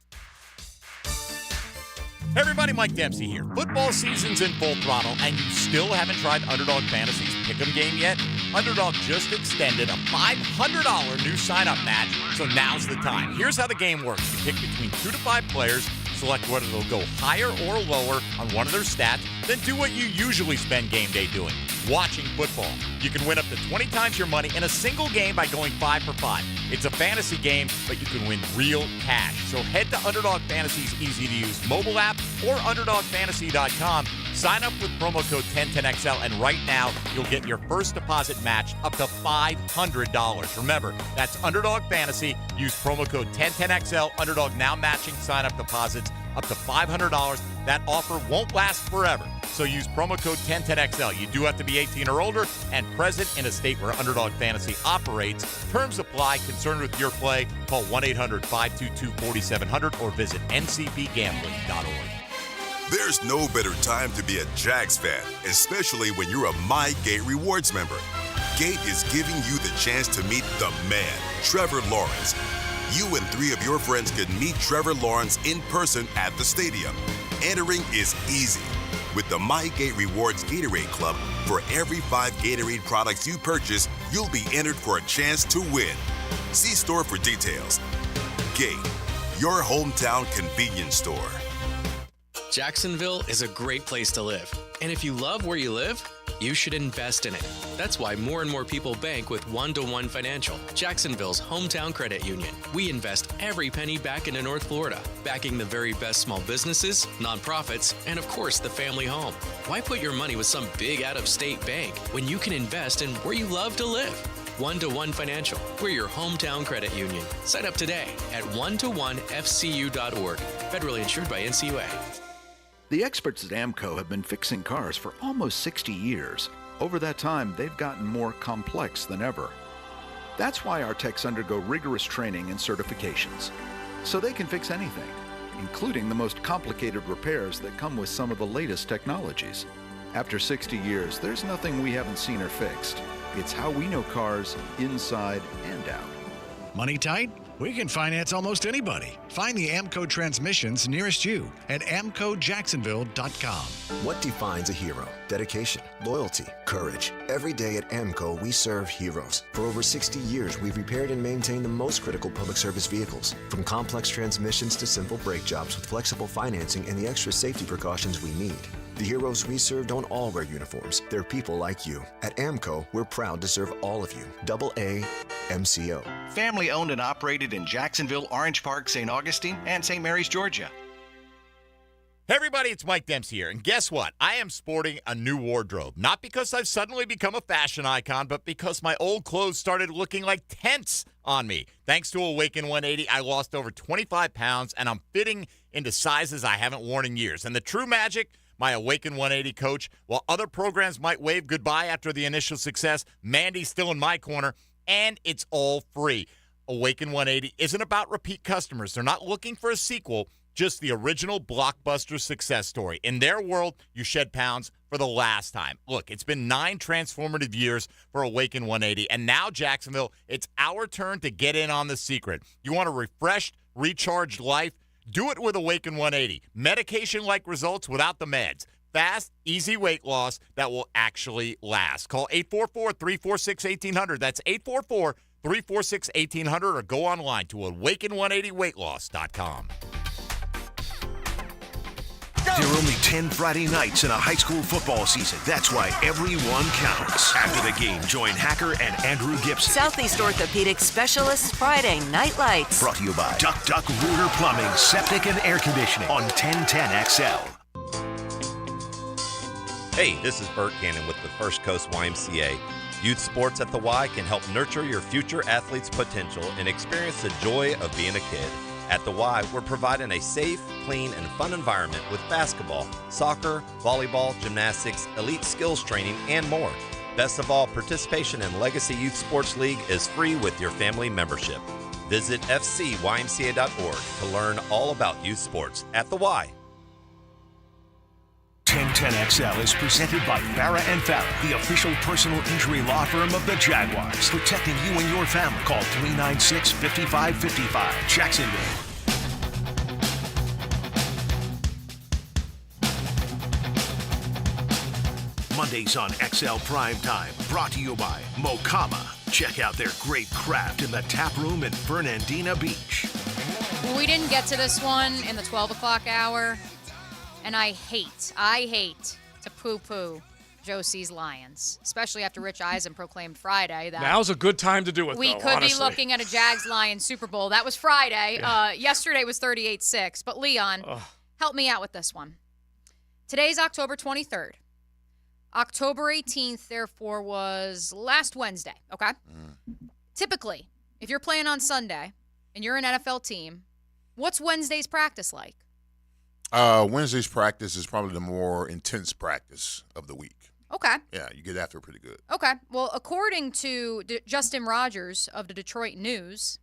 [SPEAKER 17] Hey everybody, Mike Dempsey here. Football season's in full throttle, and you still haven't tried Underdog Fantasy's Pick'em game yet? Underdog just extended a $500 new sign-up match, so now's the time. Here's how the game works. You pick between 2 to 5 players, select whether they'll go higher or lower on one of their stats, then do what you usually spend game day doing, watching football. You can win up to 20 times your money in a single game by going 5 for 5. It's a fantasy game, but you can win real cash. So head to Underdog Fantasy's easy-to-use mobile app or UnderdogFantasy.com Sign up with promo code 1010XL, and right now you'll get your first deposit matched up to $500. Remember, that's Underdog Fantasy. Use promo code 1010XL. Underdog now matching sign-up deposits up to $500. That offer won't last forever, so use promo code 1010XL. You do have to be 18 or older and present in a state where Underdog Fantasy operates. Terms apply. Concerned with your play? Call 1-800-522-4700 or visit ncbgambling.org.
[SPEAKER 18] There's no better time to be a Jags fan, especially when you're a My Gate Rewards member. Gate is giving you the chance to meet the man, Trevor Lawrence. You and 3 of your friends can meet Trevor Lawrence in person at the stadium. Entering is easy. With the My Gate Rewards Gatorade Club, for every 5 Gatorade products you purchase, you'll be entered for a chance to win. See store for details. Gate, your hometown convenience store.
[SPEAKER 19] Jacksonville is a great place to live. And if you love where you live, you should invest in it. That's why more and more people bank with One-to-One Financial, Jacksonville's hometown credit union. We invest every penny back into North Florida, backing the very best small businesses, nonprofits, and of course the family home. Why put your money with some big out-of-state bank when you can invest in where you love to live? One-to-One Financial, we're your hometown credit union. Sign up today at one-to-one-fcu.org. Federally insured by NCUA.
[SPEAKER 20] The experts at AMCO have been fixing cars for almost 60 years. Over that time, they've gotten more complex than ever. That's why our techs undergo rigorous training and certifications, so they can fix anything, including the most complicated repairs that come with some of the latest technologies. After 60 years, there's nothing we haven't seen or fixed. It's how we know cars inside and out.
[SPEAKER 21] Money tight? We can finance almost anybody. Find the AMCO transmissions nearest you at amcojacksonville.com.
[SPEAKER 22] What defines a hero? Dedication, loyalty, courage. Every day at AMCO, we serve heroes. For over 60 years, we've repaired and maintained the most critical public service vehicles. From complex transmissions to simple brake jobs with flexible financing and the extra safety precautions we need. The heroes we serve don't all wear uniforms. They're people like you. At AMCO, we're proud to serve all of you. AA MCO.
[SPEAKER 23] Family owned and operated in Jacksonville, Orange Park, St. Augustine, and St. Mary's, Georgia.
[SPEAKER 17] Hey everybody, it's Mike Dempsey here, and guess what? I am sporting a new wardrobe. Not because I've suddenly become a fashion icon, but because my old clothes started looking like tents on me. Thanks to Awaken 180, I lost over 25 pounds, and I'm fitting into sizes I haven't worn in years. And the true magic? My Awaken 180 coach, while other programs might wave goodbye after the initial success, Mandy's still in my corner, and it's all free. Awaken 180 isn't about repeat customers. They're not looking for a sequel, just the original blockbuster success story. In their world, you shed pounds for the last time. Look, it's been 9 transformative years for Awaken 180, and now, Jacksonville, it's our turn to get in on the secret. You want a refreshed, recharged life? Do it with Awaken 180. Medication-like results without the meds. Fast, easy weight loss that will actually last. Call 844-346-1800. That's 844-346-1800, or go online to awaken180weightloss.com.
[SPEAKER 2] There are only 10 Friday nights in a high school football season. That's why every one counts. After the game, join Hacker and Andrew Gibson.
[SPEAKER 24] Southeast Orthopedic Specialists Friday Night Lights.
[SPEAKER 2] Brought to you by Duck Duck Rooter Plumbing, Septic and Air Conditioning on 1010XL.
[SPEAKER 25] Hey, this is Bert Cannon with the First Coast YMCA. Youth sports at the Y can help nurture your future athlete's potential and experience the joy of being a kid. At the Y, we're providing a safe, clean, and fun environment with basketball, soccer, volleyball, gymnastics, elite skills training, and more. Best of all, participation in Legacy Youth Sports League is free with your family membership. Visit fcymca.org to learn all about youth sports at the Y.
[SPEAKER 2] 1010XL is presented by Farah & Farah, the official personal injury law firm of the Jaguars. Protecting you and your family. Call 396-5555. Jacksonville. Mondays on XL Primetime. Brought to you by Mokama. Check out their great craft in the tap room in Fernandina Beach.
[SPEAKER 6] We didn't get to this one in the 12 o'clock hour. And I hate to poo-poo Josie's Lions, especially after Rich Eisen proclaimed Friday that
[SPEAKER 3] now's a good time to do it.
[SPEAKER 6] We could be looking at a Jags-Lions Super Bowl. That was Friday. Yeah. Yesterday was 38-6. But Leon, help me out with this one. Today's October 23rd. October 18th, therefore, was last Wednesday, okay? Typically, if you're playing on Sunday and you're an NFL team, what's Wednesday's practice like?
[SPEAKER 5] Wednesday's practice is probably the more intense practice of the week.
[SPEAKER 6] Okay.
[SPEAKER 5] Yeah, you get after it pretty good.
[SPEAKER 6] Okay. Well, according to Justin Rogers of the Detroit News,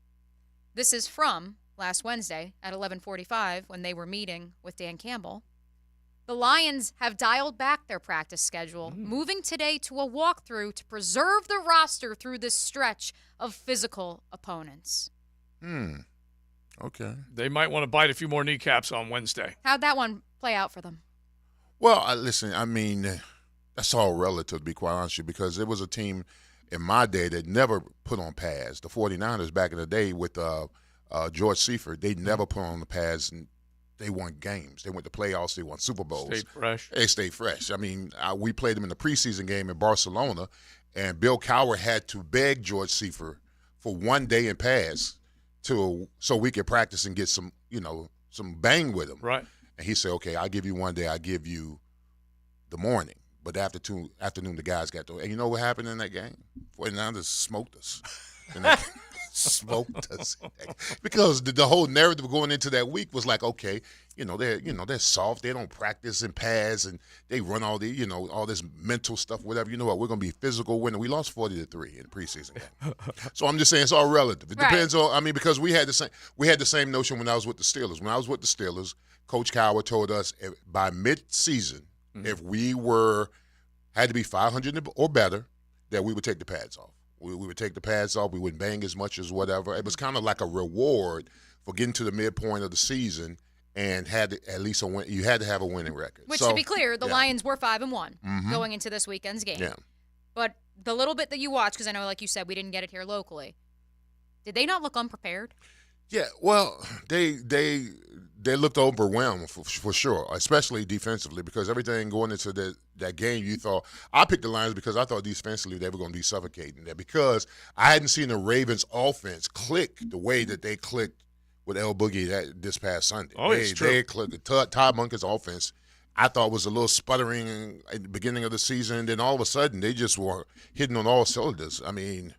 [SPEAKER 6] this is from last Wednesday at 11:45 when they were meeting with Dan Campbell. The Lions have dialed back their practice schedule, moving today to a walkthrough to preserve the roster through this stretch of physical opponents.
[SPEAKER 5] Okay.
[SPEAKER 3] They might want to bite a few more kneecaps on Wednesday.
[SPEAKER 6] How'd that one play out for them?
[SPEAKER 5] Well, listen, I mean, that's all relative, to be quite honest with you, because it was a team in my day that never put on pads. The 49ers back in the day with George Seifert, they never put on the pads, and they won games. They went to playoffs. They won Super Bowls.
[SPEAKER 3] Stayed fresh.
[SPEAKER 5] They stayed fresh. I mean, we played them in the preseason game in Barcelona, and Bill Cowher had to beg George Seifert for one day in pads so we could practice and get some bang with him.
[SPEAKER 3] Right.
[SPEAKER 5] And he said, okay, I'll give you one day. I'll give you the morning. But afternoon, the guys got to. And you know what happened in that game? 49ers smoked us. Smoked us. Because the whole narrative going into that week was like, okay, they're soft. They don't practice in pads, and they run all all this mental stuff, whatever. You know what? We're going to be physical winner. We lost 40-3 in the preseason game. So I'm just saying it's all relative. It depends on. because we had the same notion when I was with the Steelers. When I was with the Steelers, Coach Cowher told us by mid-season, if we had to be 500 or better, that we would take the pads off. We would take the pads off. We wouldn't bang as much as whatever. It was kind of like a reward for getting to the midpoint of the season and had at least you had to have a winning record.
[SPEAKER 6] Which, to be clear, the Lions were 5-1 going into this weekend's game.
[SPEAKER 5] Yeah.
[SPEAKER 6] But the little bit that you watched, because I know, like you said, we didn't get it here locally, did they not look unprepared?
[SPEAKER 5] Yeah, well, they looked overwhelmed for sure, especially defensively, because everything going into that game, you thought – I picked the Lions because I thought defensively they were going to be suffocating there, because I hadn't seen the Ravens' offense click the way that they clicked with El Boogie this past Sunday.
[SPEAKER 3] Oh, it's true.
[SPEAKER 5] They clicked. Todd Monken's offense, I thought, was a little sputtering at the beginning of the season, and then all of a sudden they just were hitting on all cylinders. I mean,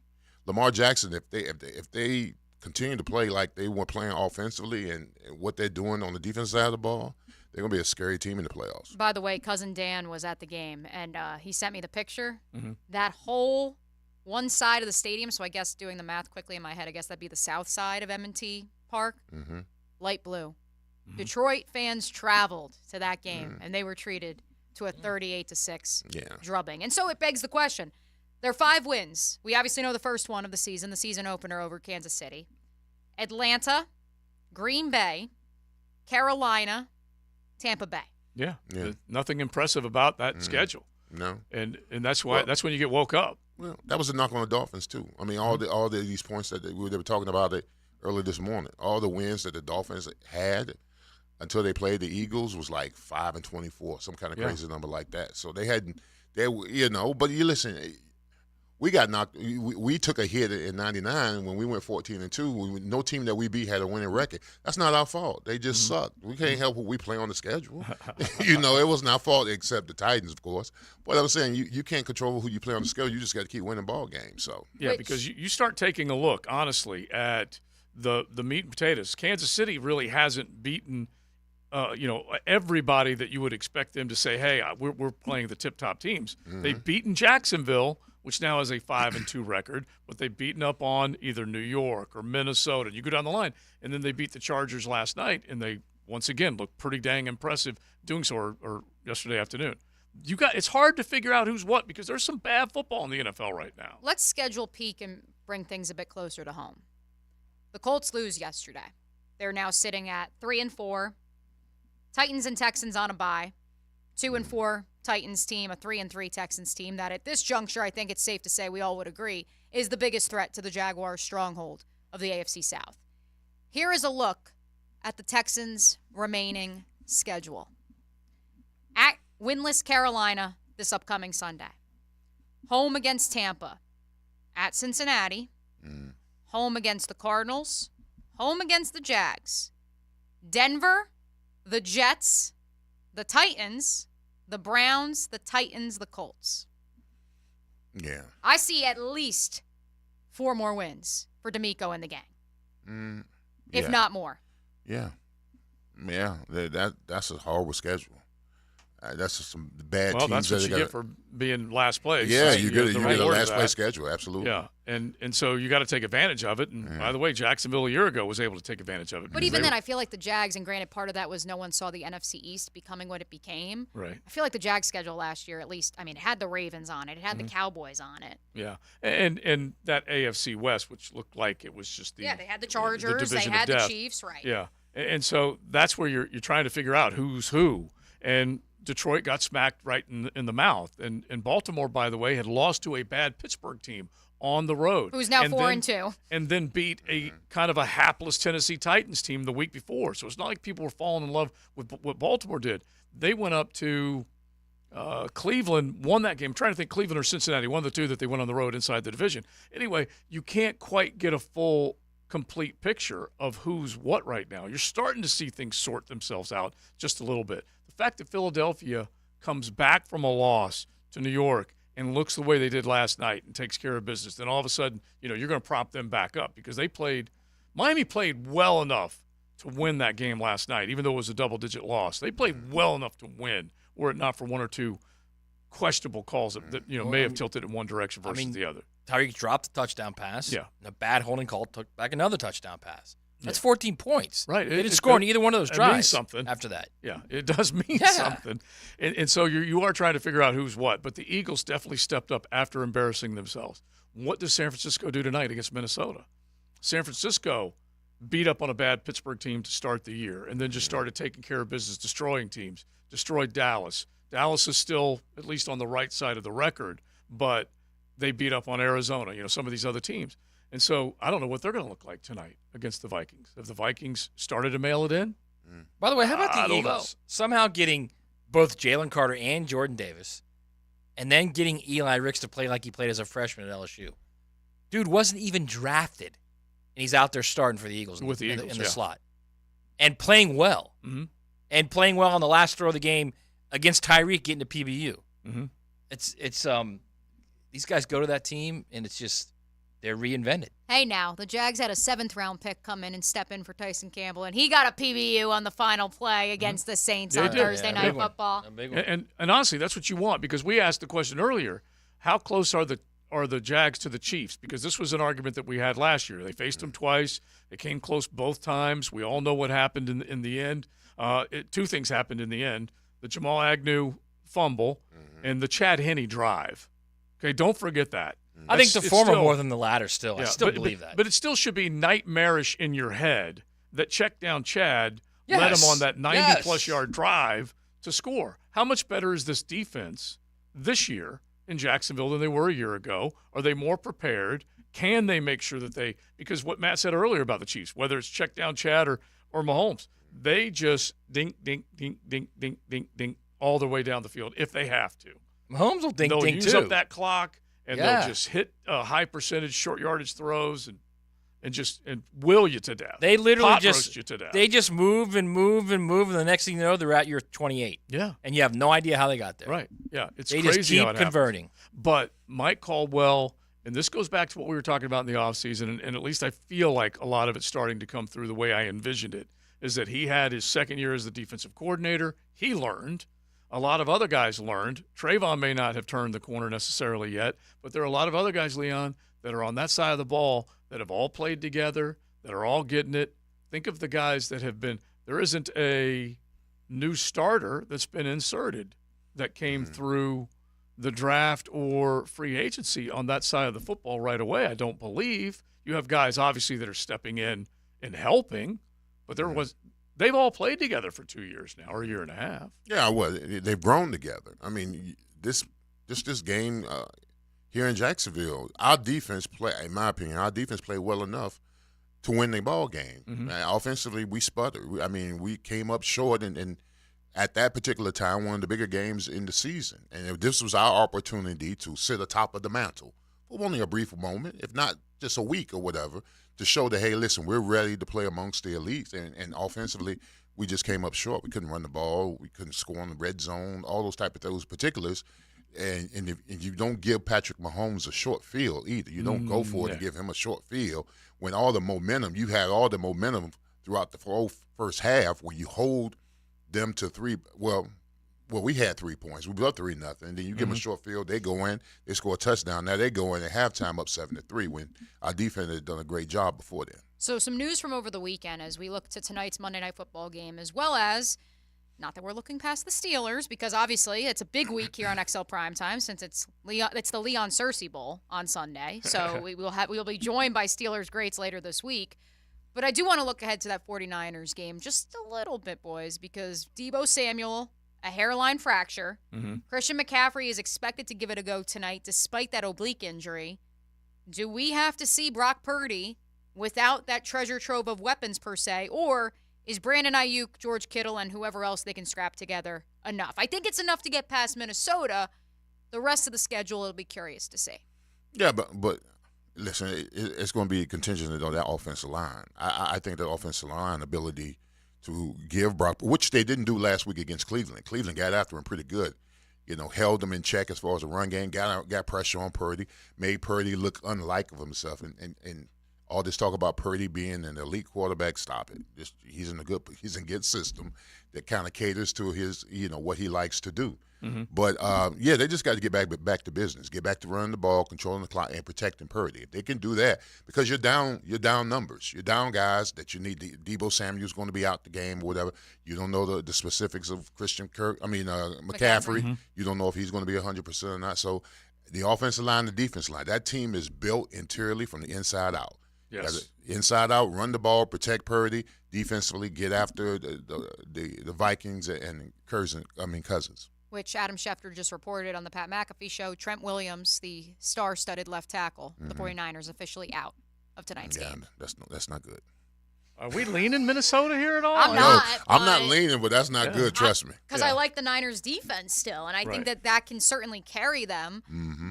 [SPEAKER 5] Lamar Jackson, if they continue to play like they were playing offensively and what they're doing on the defense side of the ball, they're going to be a scary team in the playoffs.
[SPEAKER 6] By the way, Cousin Dan was at the game, and he sent me the picture.
[SPEAKER 3] Mm-hmm.
[SPEAKER 6] That whole one side of the stadium, so I guess doing the math quickly in my head, I guess that'd be the south side of M&T Park, light blue. Detroit fans traveled to that game, and they were treated to a 38-6 drubbing. And so it begs the question. There are 5 wins. We obviously know the first one of the season opener over Kansas City. Atlanta, Green Bay, Carolina, Tampa Bay.
[SPEAKER 3] Yeah. Nothing impressive about that schedule.
[SPEAKER 5] No.
[SPEAKER 3] And that's why that's when you get woke up.
[SPEAKER 5] Well, that was a knock on the Dolphins too. I mean, all these points that they were talking about it earlier this morning. All the wins that the Dolphins had until they played the Eagles was like 5-24, some kind of crazy number like that. So they hadn't. But you listen. We got knocked. We took a hit in '99 when we went 14-2. No team that we beat had a winning record. That's not our fault. They just sucked. We can't help what we play on the schedule. It wasn't our fault, except the Titans, of course. But I'm saying you can't control who you play on the schedule. You just got to keep winning ball games. So
[SPEAKER 3] because you start taking a look honestly at the meat and potatoes. Kansas City really hasn't beaten. Everybody that you would expect them to say, hey, we're playing the tip-top teams. They've beaten Jacksonville, which now has a 5-2 record, but they've beaten up on either New York or Minnesota. You go down the line, and then they beat the Chargers last night, and they once again looked pretty dang impressive doing so, or yesterday afternoon. It's hard to figure out who's what because there's some bad football in the NFL right now.
[SPEAKER 6] Let's schedule peak and bring things a bit closer to home. The Colts lose yesterday. They're now sitting at 3-4. Titans and Texans on a bye. 2-4 Titans team, a 3-3 Texans team that at this juncture, I think it's safe to say we all would agree, is the biggest threat to the Jaguars' stronghold of the AFC South. Here is a look at the Texans' remaining schedule. At winless Carolina this upcoming Sunday. Home against Tampa. At Cincinnati. Home against the Cardinals. Home against the Jags. Denver, the Jets, the Titans, the Browns, the Titans, the Colts.
[SPEAKER 5] Yeah.
[SPEAKER 6] I see at least 4 more wins for D'Amico and the gang, if not more.
[SPEAKER 5] Yeah. Yeah. That's a horrible schedule. That's just some bad teams.
[SPEAKER 3] Well, that's what you get for being last place.
[SPEAKER 5] Yeah,
[SPEAKER 3] right?
[SPEAKER 5] you get a last
[SPEAKER 3] of
[SPEAKER 5] place schedule, absolutely.
[SPEAKER 3] Yeah, and so you got to take advantage of it. And by the way, Jacksonville a year ago was able to take advantage of it.
[SPEAKER 6] But even then, I feel like the Jags, and granted, part of that was no one saw the NFC East becoming what it became.
[SPEAKER 3] Right.
[SPEAKER 6] I feel like the Jags schedule last year, at least, I mean, it had the Ravens on it. It had the Cowboys on it.
[SPEAKER 3] Yeah, and that AFC West, which looked like it was just the
[SPEAKER 6] they had the Chargers, they
[SPEAKER 3] division
[SPEAKER 6] had
[SPEAKER 3] of death.
[SPEAKER 6] the Chiefs, right?
[SPEAKER 3] Yeah, and so that's where you're trying to figure out who's who. And Detroit got smacked right in the mouth. And Baltimore, by the way, had lost to a bad Pittsburgh team on the road.
[SPEAKER 6] Who's now 4-2.
[SPEAKER 3] And then beat a kind of a hapless Tennessee Titans team the week before. So it's not like people were falling in love with what Baltimore did. They went up to Cleveland, won that game. I'm trying to think Cleveland or Cincinnati, one of the two that they went on the road inside the division. Anyway, you can't quite get a full, complete picture of who's what right now. You're starting to see things sort themselves out just a little bit. The fact that Philadelphia comes back from a loss to New York and looks the way they did last night and takes care of business, then all of a sudden, you're going to prop them back up because Miami played well enough to win that game last night, even though it was a double-digit loss. They played well enough to win, were it not for one or two questionable calls that may have tilted in one direction versus the other.
[SPEAKER 9] Tyreek dropped a touchdown pass.
[SPEAKER 3] Yeah.
[SPEAKER 9] And a bad holding call took back another touchdown pass. That's 14 points.
[SPEAKER 3] Right.
[SPEAKER 9] They didn't score on either one of those drives.
[SPEAKER 3] It means something.
[SPEAKER 9] After that.
[SPEAKER 3] Yeah, it does mean something. And so you are trying to figure out who's what. But the Eagles definitely stepped up after embarrassing themselves. What does San Francisco do tonight against Minnesota? San Francisco beat up on a bad Pittsburgh team to start the year and then just started taking care of business, destroying teams, destroyed Dallas. Dallas is still at least on the right side of the record, but they beat up on Arizona, some of these other teams. And so I don't know what they're going to look like tonight against the Vikings. Have the Vikings started to mail it in?
[SPEAKER 9] By the way, how about the Eagles somehow getting both Jalen Carter and Jordan Davis and then getting Eli Ricks to play like he played as a freshman at LSU? Dude wasn't even drafted, and he's out there starting for the Eagles in the slot and playing well.
[SPEAKER 3] Mm-hmm.
[SPEAKER 9] And playing well on the last throw of the game against Tyreek getting to PBU.
[SPEAKER 3] Mm-hmm.
[SPEAKER 9] It's these guys go to that team, and it's just they're reinvented.
[SPEAKER 6] Hey, now, the Jags had a 7th-round pick come in and step in for Tyson Campbell, and he got a PBU on the final play against the Saints on Thursday Night Football.
[SPEAKER 3] And honestly, that's what you want because we asked the question earlier, how close are the Jags to the Chiefs? Because this was an argument that we had last year. They faced them twice. They came close both times. We all know what happened in the end. Two things happened in the end. The Jamal Agnew fumble and the Chad Henne drive. Okay, don't forget that.
[SPEAKER 9] I think the former more than the latter still. I still believe that.
[SPEAKER 3] But it still should be nightmarish in your head that check down Chad led him on that 90-plus yard drive to score. How much better is this defense this year in Jacksonville than they were a year ago? Are they more prepared? Can they make sure that because what Matt said earlier about the Chiefs, whether it's check down Chad or Mahomes, they just dink, dink, dink, dink, dink, dink, dink all the way down the field if they have to.
[SPEAKER 9] Mahomes will dink,
[SPEAKER 3] they'll
[SPEAKER 9] dink,
[SPEAKER 3] use
[SPEAKER 9] too.
[SPEAKER 3] up that clock. And they'll just hit high percentage short yardage throws and will you to death.
[SPEAKER 9] They literally
[SPEAKER 3] roast you to death.
[SPEAKER 9] They just move and move and move, and the next thing you know, they're at your 28.
[SPEAKER 3] Yeah,
[SPEAKER 9] and you have no idea how they got there.
[SPEAKER 3] Right? Yeah,
[SPEAKER 9] they
[SPEAKER 3] crazy
[SPEAKER 9] just keep
[SPEAKER 3] how it
[SPEAKER 9] converting.
[SPEAKER 3] Happens. But Mike Caldwell, and this goes back to what we were talking about in the offseason, and at least I feel like a lot of it's starting to come through the way I envisioned it. Is that he had his second year as the defensive coordinator? He learned. A lot of other guys learned. Trayvon may not have turned the corner necessarily yet, but there are a lot of other guys, Leon, that are on that side of the ball that have all played together, that are all getting it. Think of the guys that have been – there isn't a new starter that's been inserted that came through the draft or free agency on that side of the football right away, I don't believe. You have guys, obviously, that are stepping in and helping, but they've all played together for 2 years now, or a year and a half.
[SPEAKER 5] Yeah, well, they've grown together. I mean, this game here in Jacksonville, our defense in my opinion, played well enough to win the ball game.
[SPEAKER 3] Mm-hmm.
[SPEAKER 5] Offensively, we sputtered. We came up short, and at that particular time, one of the bigger games in the season. And this was our opportunity to sit atop of the mantle for only a brief moment, if not just a week or whatever, to show that, hey, listen, we're ready to play amongst the elites. And offensively, we just came up short. We couldn't run the ball. We couldn't score on the red zone, all those type of those particulars. And if you don't give Patrick Mahomes a short field either. You don't go for it to give him a short field when all the momentum, you had all the momentum throughout the whole first half when you hold them to 3. Well, we had 3 points. We blew up 3-0. Then you give them a short field, they go in, they score a touchdown. Now they go in at halftime up 7-3 when our defense had done a great job before then.
[SPEAKER 6] So some news from over the weekend as we look to tonight's Monday Night Football game, as well as, not that we're looking past the Steelers, because obviously it's a big week here on XL Primetime since it's the Leon Cersei Bowl on Sunday. So we'll be joined by Steelers greats later this week. But I do want to look ahead to that 49ers game just a little bit, boys, because Deebo Samuel, a hairline fracture. Christian McCaffrey is expected to give it a go tonight despite that oblique injury. Do we have to see Brock Purdy without that treasure trove of weapons per se, or is Brandon Ayuk, George Kittle, and whoever else they can scrap together enough? I think it's enough to get past Minnesota. The rest of the schedule, it'll be curious to see.
[SPEAKER 5] Yeah, but listen, it's going to be contingent on that offensive line. I think that offensive line ability to give Brock, which they didn't do last week against Cleveland. Cleveland got after him pretty good. Held them in check as far as the run game, got pressure on Purdy, made Purdy look unlike of himself, and all this talk about Purdy being an elite quarterback, stop it. He's in a good system that kind of caters to his, what he likes to do. But they just got to get back to business, get back to running the ball, controlling the clock, and protecting Purdy. If they can do that, because you're down numbers, you're down guys that you need. Deebo Samuel's going to be out the game or whatever. You don't know the specifics of McCaffrey. You don't know if he's going to be 100% or not. So the offensive line, the defensive line, that team is built interiorly from the inside out.
[SPEAKER 3] Yes.
[SPEAKER 5] Inside out, run the ball, protect Purdy. Defensively, get after the Vikings and Cousins.
[SPEAKER 6] Which Adam Schefter just reported on the Pat McAfee show. Trent Williams, the star-studded left tackle, the 49ers officially out of tonight's game.
[SPEAKER 5] That's not good.
[SPEAKER 3] Are we leaning Minnesota here at all?
[SPEAKER 6] I'm not.
[SPEAKER 5] I'm not leaning, but that's not good. Trust me.
[SPEAKER 6] Because I like the Niners' defense still, and I think that can certainly carry them.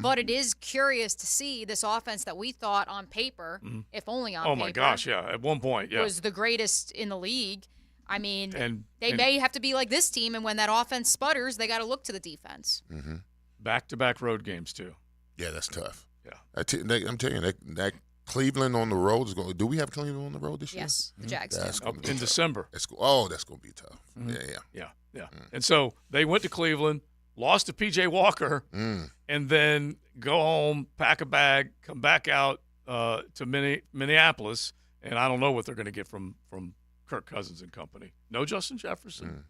[SPEAKER 6] But it is curious to see this offense that we thought on paper, if only on paper.
[SPEAKER 3] Oh, my gosh, yeah. At one point, yeah.
[SPEAKER 6] Was the greatest in the league. I mean, they may have to be like this team, and when that offense sputters, they got to look to the defense.
[SPEAKER 3] Back-to-back road games, too.
[SPEAKER 5] Yeah, that's tough.
[SPEAKER 3] Yeah.
[SPEAKER 5] I'm telling you, that Cleveland on the road is going. Do we have Cleveland on the road this year?
[SPEAKER 6] Yes, the Jags
[SPEAKER 3] do. In December.
[SPEAKER 5] That's going to be tough. Yeah.
[SPEAKER 3] And so they went to Cleveland, lost to P.J. Walker, and then go home, pack a bag, come back out to Minneapolis, and I don't know what they're going to get from Kirk Cousins and company. No Justin Jefferson.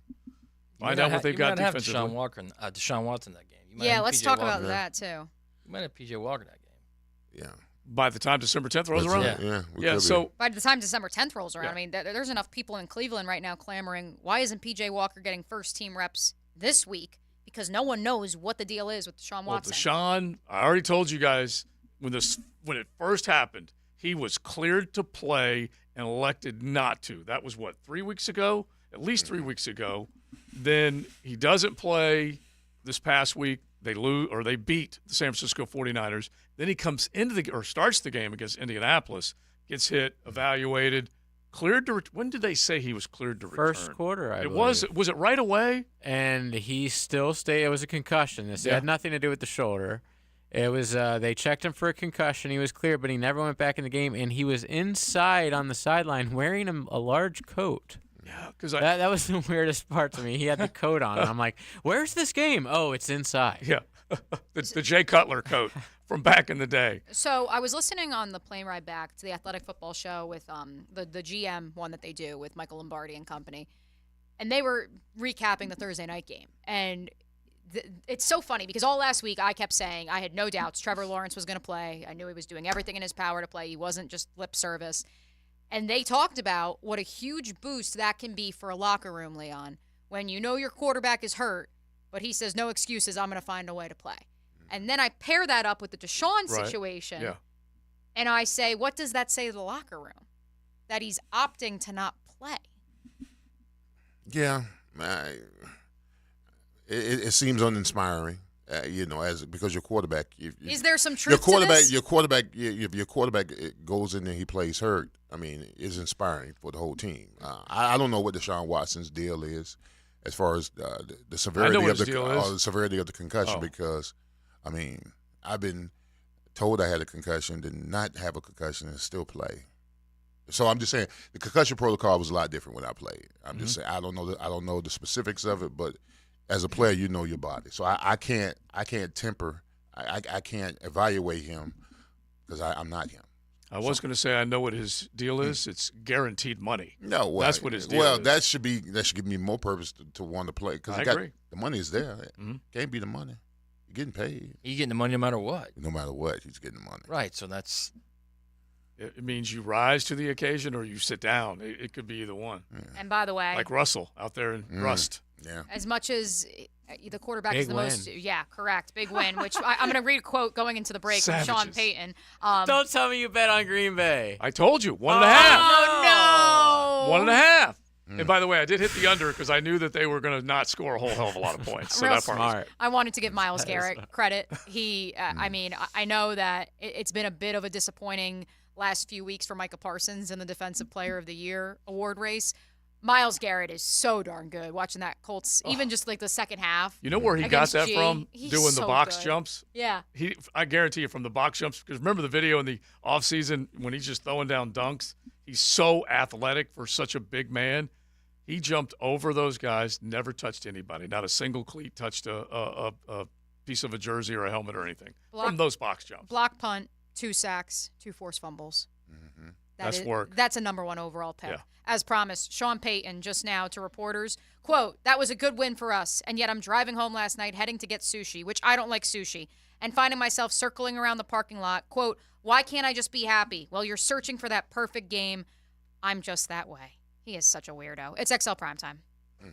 [SPEAKER 3] Find out what they've got defensively.
[SPEAKER 9] Deshaun Watson that game.
[SPEAKER 6] Let's talk about that too.
[SPEAKER 9] You might have P.J. Walker that game.
[SPEAKER 5] Yeah.
[SPEAKER 3] By the time December 10th rolls around?
[SPEAKER 5] Yeah.
[SPEAKER 3] So
[SPEAKER 6] by the time December 10th rolls around, I mean, there's enough people in Cleveland right now clamoring, why isn't P.J. Walker getting first-team reps this week? Because no one knows what the deal is with Deshaun Watson.
[SPEAKER 3] Deshaun, I already told you guys, when it first happened, he was cleared to play and elected not to. That was, 3 weeks ago? At least 3 weeks ago. Then he doesn't play this past week. They lose or they beat the San Francisco 49ers. Then he comes starts the game against Indianapolis, gets hit, evaluated, cleared to when did they say he was cleared to return?
[SPEAKER 4] First quarter, I believe.
[SPEAKER 3] Was it right away?
[SPEAKER 4] And he still stayed. It was a concussion. It had nothing to do with the shoulder. It was they checked him for a concussion. He was clear, but he never went back in the game, and he was inside on the sideline wearing a large coat.
[SPEAKER 3] Yeah, because
[SPEAKER 4] that was the weirdest part to me. He had the coat on, and I'm like, "Where's this game?" Oh, it's inside.
[SPEAKER 3] Yeah, the Jay Cutler coat from back in the day.
[SPEAKER 6] So I was listening on the plane ride back to the Athletic Football Show with the GM one that they do with Michael Lombardi and company, and they were recapping the Thursday night game. And it's so funny because all last week I kept saying I had no doubts Trevor Lawrence was going to play. I knew he was doing everything in his power to play. He wasn't just lip service. And they talked about what a huge boost that can be for a locker room, Leon, when you know your quarterback is hurt, but he says, no excuses, I'm going to find a way to play. And then I pair that up with the Deshaun situation, and I say, what does that say to the locker room? That he's opting to not play.
[SPEAKER 5] Yeah, it seems uninspiring. Because your quarterback.
[SPEAKER 6] Is there some truth to this?
[SPEAKER 5] Your quarterback goes in there, he plays hurt. I mean, is inspiring for the whole team. I don't know what Deshaun Watson's deal is, as far as the severity of the concussion. Because, I mean, I've been told I had a concussion, did not have a concussion, and still play. So I'm just saying the concussion protocol was a lot different when I played. I'm just saying I don't know the specifics of it, but as a player, you know your body. So I can't temper. I can't evaluate him because I'm not him.
[SPEAKER 3] I was going to say I know what his deal is. It's guaranteed money.
[SPEAKER 5] No, well,
[SPEAKER 3] that's what his deal is.
[SPEAKER 5] Well, that should give me more purpose to want to play because
[SPEAKER 3] I agree.
[SPEAKER 5] The money is there. Can't be the money. You're getting paid.
[SPEAKER 9] You're getting the money no matter what.
[SPEAKER 5] No matter what, he's getting the money.
[SPEAKER 9] Right. So that's.
[SPEAKER 3] It means you rise to the occasion or you sit down. It could be either one.
[SPEAKER 5] Yeah.
[SPEAKER 6] And by the way,
[SPEAKER 3] like Russell out there in Rust.
[SPEAKER 5] Yeah.
[SPEAKER 6] As much as the quarterback
[SPEAKER 4] Big
[SPEAKER 6] is the
[SPEAKER 4] win.
[SPEAKER 6] most, correct, big win. Which I'm going to read a quote going into the break from Sean Payton.
[SPEAKER 4] Don't tell me you bet on Green Bay.
[SPEAKER 3] I told you 1.5.
[SPEAKER 6] Oh no!
[SPEAKER 3] 1.5. And by the way, I did hit the under because I knew that they were going to not score a whole hell of a lot of points. So
[SPEAKER 6] Real
[SPEAKER 3] that part was
[SPEAKER 4] smart.
[SPEAKER 6] I wanted to give Myles Garrett credit. He, I mean, I know that it's been a bit of a disappointing last few weeks for Micah Parsons in the Defensive Player of the Year award race. Myles Garrett is so darn good. Watching that Colts, even just like the second half.
[SPEAKER 3] You know where he got that from?
[SPEAKER 6] He's
[SPEAKER 3] Doing
[SPEAKER 6] so
[SPEAKER 3] the box
[SPEAKER 6] good.
[SPEAKER 3] jumps.
[SPEAKER 6] Yeah.
[SPEAKER 3] I guarantee you from the box jumps, because remember the video in the offseason when he's just throwing down dunks? He's so athletic for such a big man. He jumped over those guys, never touched anybody. Not a single cleat touched a piece of a jersey or a helmet or anything from those box jumps.
[SPEAKER 6] Block punt, 2 sacks, 2 forced fumbles.
[SPEAKER 3] Mm-hmm. That's work.
[SPEAKER 6] That's a number 1 overall pick.
[SPEAKER 3] Yeah.
[SPEAKER 6] As promised, Sean Payton just now to reporters, quote, "That was a good win for us, and yet I'm driving home last night heading to get sushi, which I don't like sushi, and finding myself circling around the parking lot, quote, why can't I just be happy? Well, you're searching for that perfect game. I'm just that way." He is such a weirdo. It's XL Primetime.
[SPEAKER 2] You're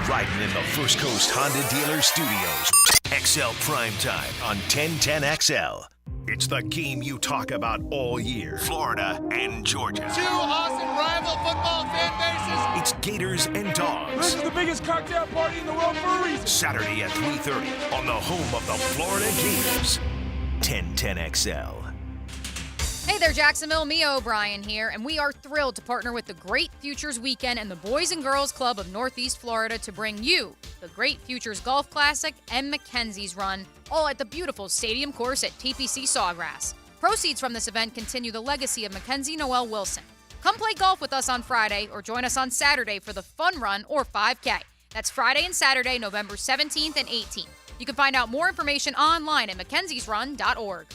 [SPEAKER 2] riding in the First Coast Honda Dealer Studios. XL Primetime on 1010XL. It's the game you talk about all year. Florida and Georgia.
[SPEAKER 7] 2 awesome rival football fan bases.
[SPEAKER 2] It's Gators and Dogs.
[SPEAKER 7] This is the biggest cocktail party in the world for a reason.
[SPEAKER 2] Saturday at 3:30 on the home of the Florida Gators. 1010XL.
[SPEAKER 6] Hey there, Jacksonville. Mia O'Brien here, and we are thrilled to partner with the Great Futures Weekend and the Boys and Girls Club of Northeast Florida to bring you the Great Futures Golf Classic and Mackenzie's Run, all at the beautiful stadium course at TPC Sawgrass. Proceeds from this event continue the legacy of Mackenzie Noel Wilson. Come play golf with us on Friday or join us on Saturday for the Fun Run or 5K. That's Friday and Saturday, November 17th and 18th. You can find out more information online at mackenziesrun.org.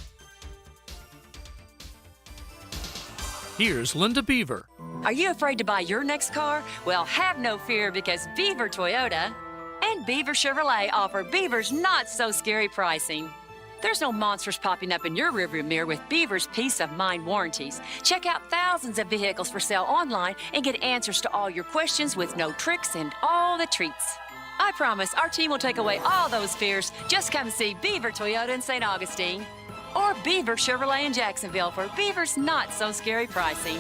[SPEAKER 1] Here's Linda Beaver.
[SPEAKER 10] Are you afraid to buy your next car? Well, have no fear because Beaver Toyota and Beaver Chevrolet offer Beaver's not-so-scary pricing. There's no monsters popping up in your rearview mirror with Beaver's peace of mind warranties. Check out thousands of vehicles for sale online and get answers to all your questions with no tricks and all the treats. I promise our team will take away all those fears. Just come see Beaver Toyota in St. Augustine or Beaver Chevrolet in Jacksonville for Beaver's not-so-scary pricing.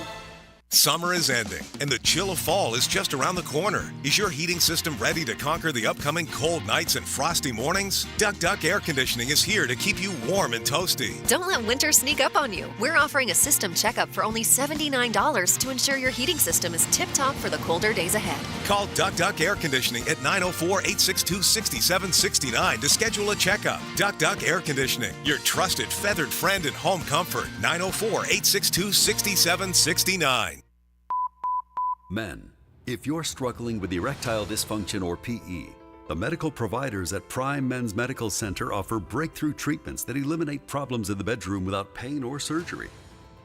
[SPEAKER 11] Summer is ending, and the chill of fall is just around the corner. Is your heating system ready to conquer the upcoming cold nights and frosty mornings? Duck Duck Air Conditioning is here to keep you warm and toasty.
[SPEAKER 12] Don't let winter sneak up on you. We're offering a system checkup for only $79 to ensure your heating system is tip-top for the colder days ahead.
[SPEAKER 11] Call Duck Duck Air Conditioning at 904-862-6769 to schedule a checkup. Duck Duck Air Conditioning, your trusted feathered friend in home comfort. 904-862-6769.
[SPEAKER 13] Men, if you're struggling with erectile dysfunction or PE, the medical providers at Prime Men's Medical Center offer breakthrough treatments that eliminate problems in the bedroom without pain or surgery.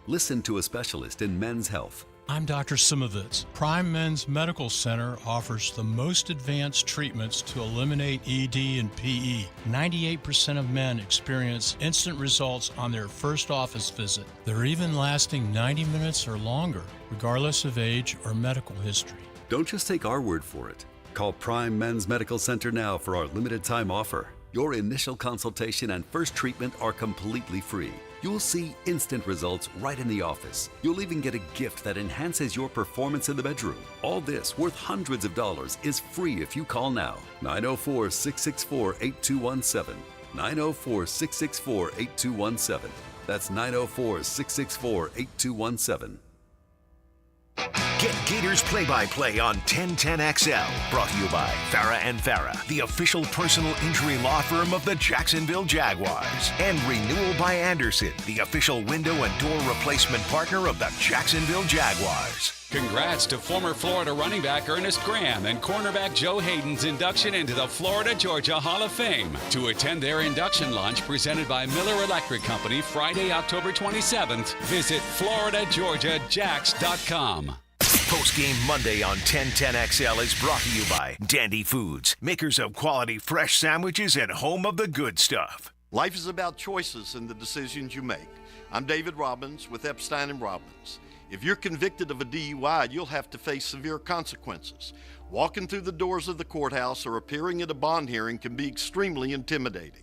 [SPEAKER 13] Listen to a specialist in men's health.
[SPEAKER 14] I'm Dr. Simovitz. Prime Men's Medical Center offers the most advanced treatments to eliminate ED and PE. 98% of men experience instant results on their first office visit. They're even lasting 90 minutes or longer, regardless of age or medical history.
[SPEAKER 13] Don't just take our word for it. Call Prime Men's Medical Center now for our limited time offer. Your initial consultation and first treatment are completely free. You'll see instant results right in the office. You'll even get a gift that enhances your performance in the bedroom. All this, worth hundreds of dollars, is free if you call now. 904-664-8217. 904-664-8217. That's 904-664-8217.
[SPEAKER 2] Get Gators play-by-play on 1010XL. Brought to you by Farah & Farah, the official personal injury law firm of the Jacksonville Jaguars. And Renewal by Anderson, the official window and door replacement partner of the Jacksonville Jaguars.
[SPEAKER 8] Congrats to former Florida running back Ernest Graham and cornerback Joe Hayden's induction into the Florida-Georgia Hall of Fame. To attend their induction lunch presented by Miller Electric Company Friday, October 27th, visit FloridaGeorgiaJax.com.
[SPEAKER 2] Post-game Monday on 1010XL is brought to you by Dandy Foods, makers of quality fresh sandwiches and home of the good stuff.
[SPEAKER 15] Life is about choices and the decisions you make. I'm David Robbins with Epstein & Robbins. If you're convicted of a DUI, you'll have to face severe consequences. Walking through the doors of the courthouse or appearing at a bond hearing can be extremely intimidating.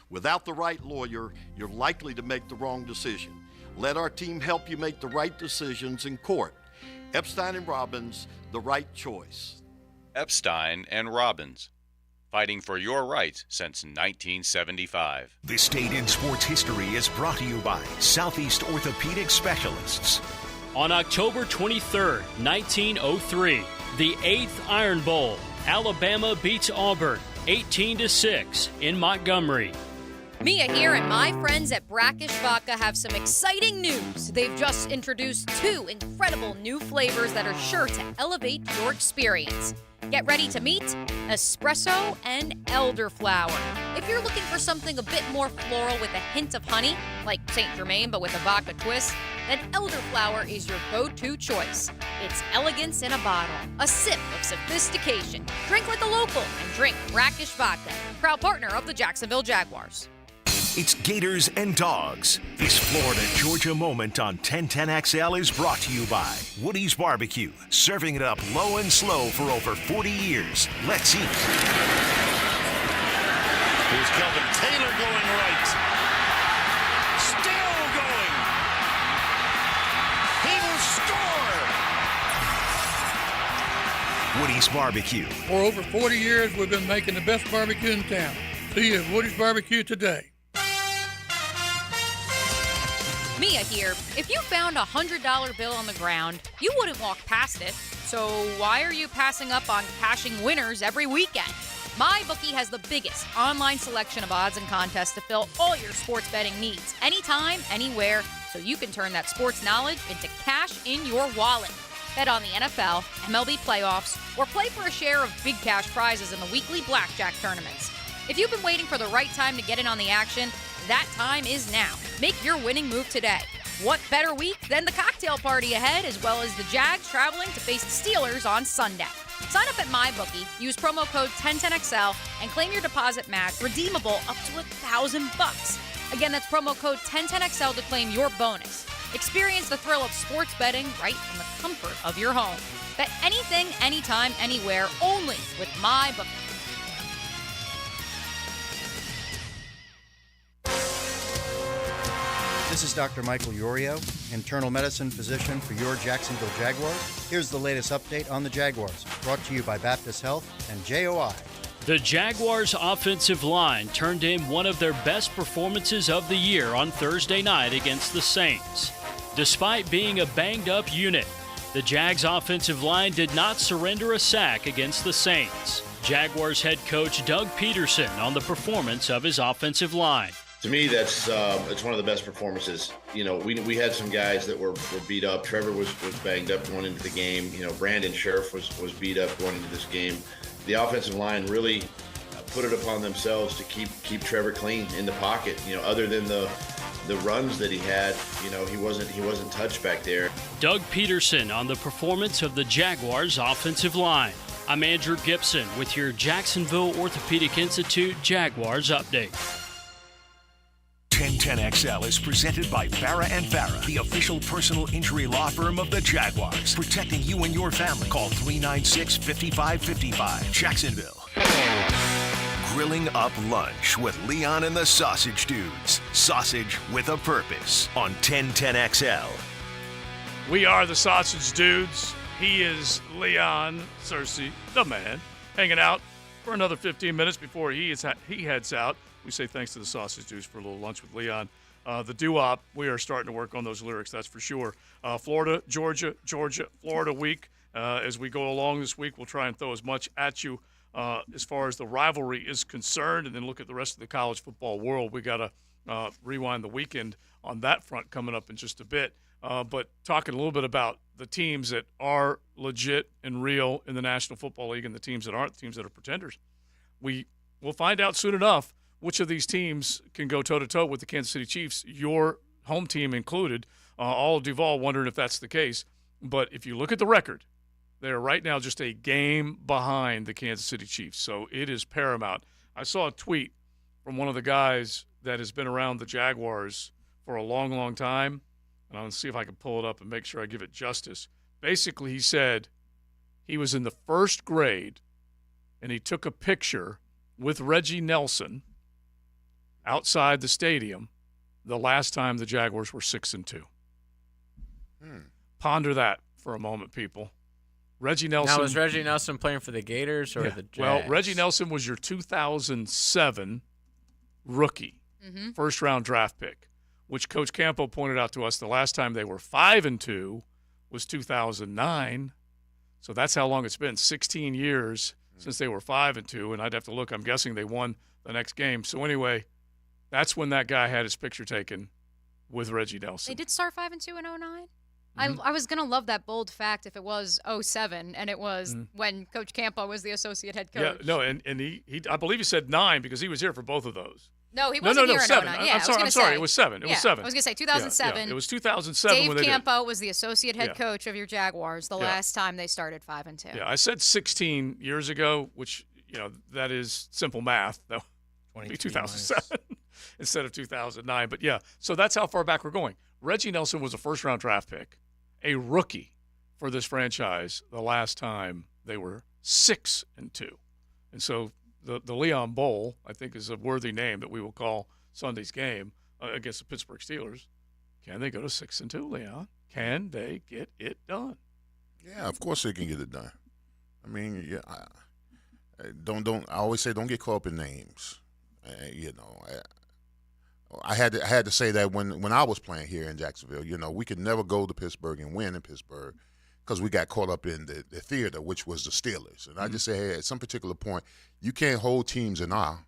[SPEAKER 15] Without the right lawyer, you're likely to make the wrong decision. Let our team help you make the right decisions in court. Epstein & Robbins, the right choice.
[SPEAKER 16] Epstein & Robbins, fighting for your rights since 1975.
[SPEAKER 2] This date in sports history is brought to you by Southeast Orthopedic Specialists.
[SPEAKER 1] On October 23, 1903, the 8th Iron Bowl, Alabama beats Auburn 18-6 in Montgomery.
[SPEAKER 6] Mia here, and my friends at Brackish Vodka have some exciting news. They've just introduced 2 incredible new flavors that are sure to elevate your experience. Get ready to meet espresso and elderflower. If you're looking for something a bit more floral with a hint of honey, like St. Germain but with a vodka twist, then elderflower is your go-to choice. It's elegance in a bottle, a sip of sophistication. Drink like a local and drink Brackish Vodka, proud partner of the Jacksonville Jaguars.
[SPEAKER 2] It's Gators and Dogs. This Florida-Georgia moment on 1010XL is brought to you by Woody's Barbecue, serving it up low and slow for over 40 years. Let's eat.
[SPEAKER 18] Here's Kelvin Taylor going right. Still going. He will score.
[SPEAKER 2] Woody's Barbecue.
[SPEAKER 19] For over 40 years, we've been making the best barbecue in town. See you at Woody's Barbecue today.
[SPEAKER 6] Mia here. If you found a $100 bill on the ground, you wouldn't walk past it. So why are you passing up on cashing winners every weekend? MyBookie has the biggest online selection of odds and contests to fill all your sports betting needs, anytime, anywhere, so you can turn that sports knowledge into cash in your wallet. Bet on the NFL, MLB playoffs, or play for a share of big cash prizes in the weekly blackjack tournaments. If you've been waiting for the right time to get in on the action, that time is now. Make your winning move today. What better week than the cocktail party ahead, as well as the Jags traveling to face the Steelers on Sunday. Sign up at MyBookie, use promo code 1010XL, and claim your deposit match, redeemable up to $1,000. Again, that's promo code 1010XL to claim your bonus. Experience the thrill of sports betting right from the comfort of your home. Bet anything, anytime, anywhere, only with MyBookie.
[SPEAKER 26] This is Dr. Michael Iorio, internal medicine physician for your Jacksonville Jaguars. Here's the latest update on the Jaguars, brought to you by Baptist Health and JOI.
[SPEAKER 1] The Jaguars' offensive line turned in one of their best performances of the year on Thursday night against the Saints. Despite being a banged-up unit, the Jags' offensive line did not surrender a sack against the Saints. Jaguars head coach Doug Peterson on the performance of his offensive line.
[SPEAKER 27] To me, that's it's one of the best performances. You know, we had some guys that were beat up. Trevor was banged up going into the game. You know, Brandon Scherf was beat up going into this game. The offensive line really put it upon themselves to keep Trevor clean in the pocket. You know, other than the runs that he had, you know, he wasn't touched back there.
[SPEAKER 1] Doug Peterson on the performance of the Jaguars' offensive line. I'm Andrew Gibson with your Jacksonville Orthopedic Institute Jaguars update.
[SPEAKER 2] 1010XL is presented by Farah & Farah, the official personal injury law firm of the Jaguars. Protecting you and your family. Call 396-5555. Jacksonville. Grilling Up Lunch with Leon and the Sausage Dudes. Sausage with a purpose on 1010XL.
[SPEAKER 3] We are the Sausage Dudes. He is Leon Searcy, the man, hanging out for another 15 minutes before he heads out. We say thanks to the Sausage Dudes for a little lunch with Leon. The doo-wop, we are starting to work on those lyrics, that's for sure. Florida, Georgia, Florida week. As we go along this week, we'll try and throw as much at you as far as the rivalry is concerned, and then look at the rest of the college football world. We got to rewind the weekend on that front coming up in just a bit. But talking a little bit about the teams that are legit and real in the National Football League and the teams that aren't, the teams that are pretenders. We'll find out soon enough which of these teams can go toe-to-toe with the Kansas City Chiefs, your home team included. All of Duval wondering if that's the case. But if you look at the record, they are right now just a game behind the Kansas City Chiefs. So it is paramount. I saw a tweet from one of the guys that has been around the Jaguars for a long, long time. And I'm going to see if I can pull it up and make sure I give it justice. Basically, he said he was in the first grade and he took a picture with Reggie Nelson outside the stadium the last time the Jaguars were 6-2. Ponder that for a moment, people. Reggie Nelson.
[SPEAKER 4] Now, was Reggie Nelson playing for the Gators or the Jags?
[SPEAKER 3] Well, Reggie Nelson was your 2007 rookie, first-round draft pick, which Coach Campo pointed out to us the last time they were 5-2 was 2009. So that's how long it's been, 16 years since they were 5-2, and I'd have to look. I'm guessing they won the next game. So anyway, that's when that guy had his picture taken with Reggie Nelson.
[SPEAKER 6] They did start 5-2 in 2009? I was going to love that bold fact if it was 2007, and it was when Coach Campo was the associate head coach.
[SPEAKER 3] Yeah, no, and he I believe he said 9 because he was here for both of those.
[SPEAKER 6] No, he wasn't here in
[SPEAKER 3] 7.
[SPEAKER 6] 2009. Yeah,
[SPEAKER 3] I'm sorry, it was 7. It was 7.
[SPEAKER 6] I was going to say 2007.
[SPEAKER 3] Yeah, it was 2007
[SPEAKER 6] Dave
[SPEAKER 3] when they
[SPEAKER 6] Campo was the associate head coach of your Jaguars the last time they started 5-2.
[SPEAKER 3] Yeah, I said 16 years ago, which, that is simple math, though. 2007 instead of 2009. But, yeah, so that's how far back we're going. Reggie Nelson was a first-round draft pick, a rookie for this franchise the last time they were 6-2. And so the Leon Bowl, I think, is a worthy name that we will call Sunday's game against the Pittsburgh Steelers. Can they go to 6-2, Leon? Can they get it done?
[SPEAKER 5] Yeah, of course they can get it done. I mean, yeah, I always say don't get caught up in names. I had to say that when I was playing here in Jacksonville, we could never go to Pittsburgh and win in Pittsburgh because we got caught up in the theater, which was the Steelers. And I just say, hey, at some particular point, you can't hold teams in awe.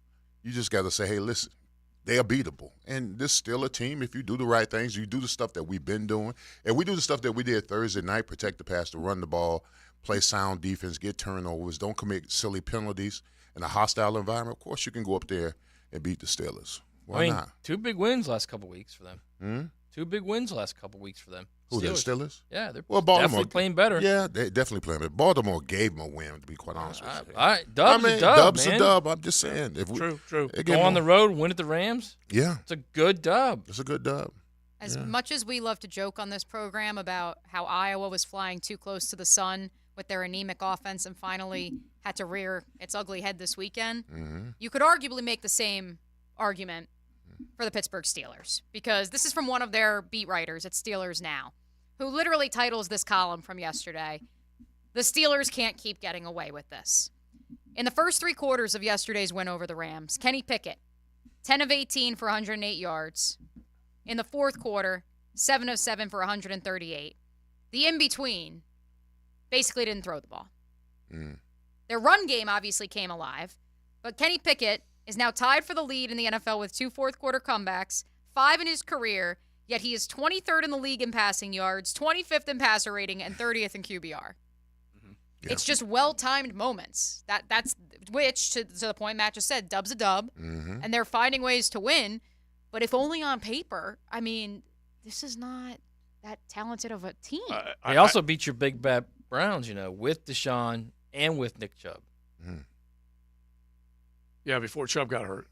[SPEAKER 5] You just got to say, hey, listen, they are beatable. And this is still a team. If you do the right things, you do the stuff that we've been doing. And we do the stuff that we did Thursday night, protect the pass, to run the ball, play sound defense, get turnovers, don't commit silly penalties in a hostile environment. Of course, you can go up there and beat the Steelers. Why not?
[SPEAKER 9] 2 big wins last couple weeks for them. 2 big wins last couple weeks for them.
[SPEAKER 5] Who, the Steelers?
[SPEAKER 9] Yeah, they're
[SPEAKER 5] Baltimore,
[SPEAKER 9] definitely playing better.
[SPEAKER 5] Yeah, they're definitely playing better. Baltimore gave them a win, to be quite honest with you.
[SPEAKER 9] All right, Dub's a dub,
[SPEAKER 5] Dub's
[SPEAKER 9] man.
[SPEAKER 5] a dub. I'm just saying.
[SPEAKER 3] True.
[SPEAKER 9] Go on the road, win at the Rams.
[SPEAKER 5] Yeah.
[SPEAKER 9] It's a good dub.
[SPEAKER 5] It's a good dub.
[SPEAKER 6] As much as we love to joke on this program about how Iowa was flying too close to the sun with their anemic offense and finally had to rear its ugly head this weekend, you could arguably make the same argument for the Pittsburgh Steelers, because this is from one of their beat writers at Steelers Now, who literally titles this column from yesterday, "The Steelers can't keep getting away with this." In the first 3 quarters of yesterday's win over the Rams, Kenny Pickett, 10 of 18 for 108 yards. In the fourth quarter, 7 of 7 for 138. The in-between basically didn't throw the ball. Their run game obviously came alive, but Kenny Pickett is now tied for the lead in the NFL with 2 fourth-quarter comebacks, 5 in his career, yet he is 23rd in the league in passing yards, 25th in passer rating, and 30th in QBR. Yeah. It's just well-timed moments. That's which, to the point Matt just said, dub's a dub, and they're finding ways to win, but if only on paper, I mean, this is not that talented of a team.
[SPEAKER 9] They also beat your big bad Browns, with Deshaun and with Nick Chubb.
[SPEAKER 3] Yeah, before Chubb got hurt.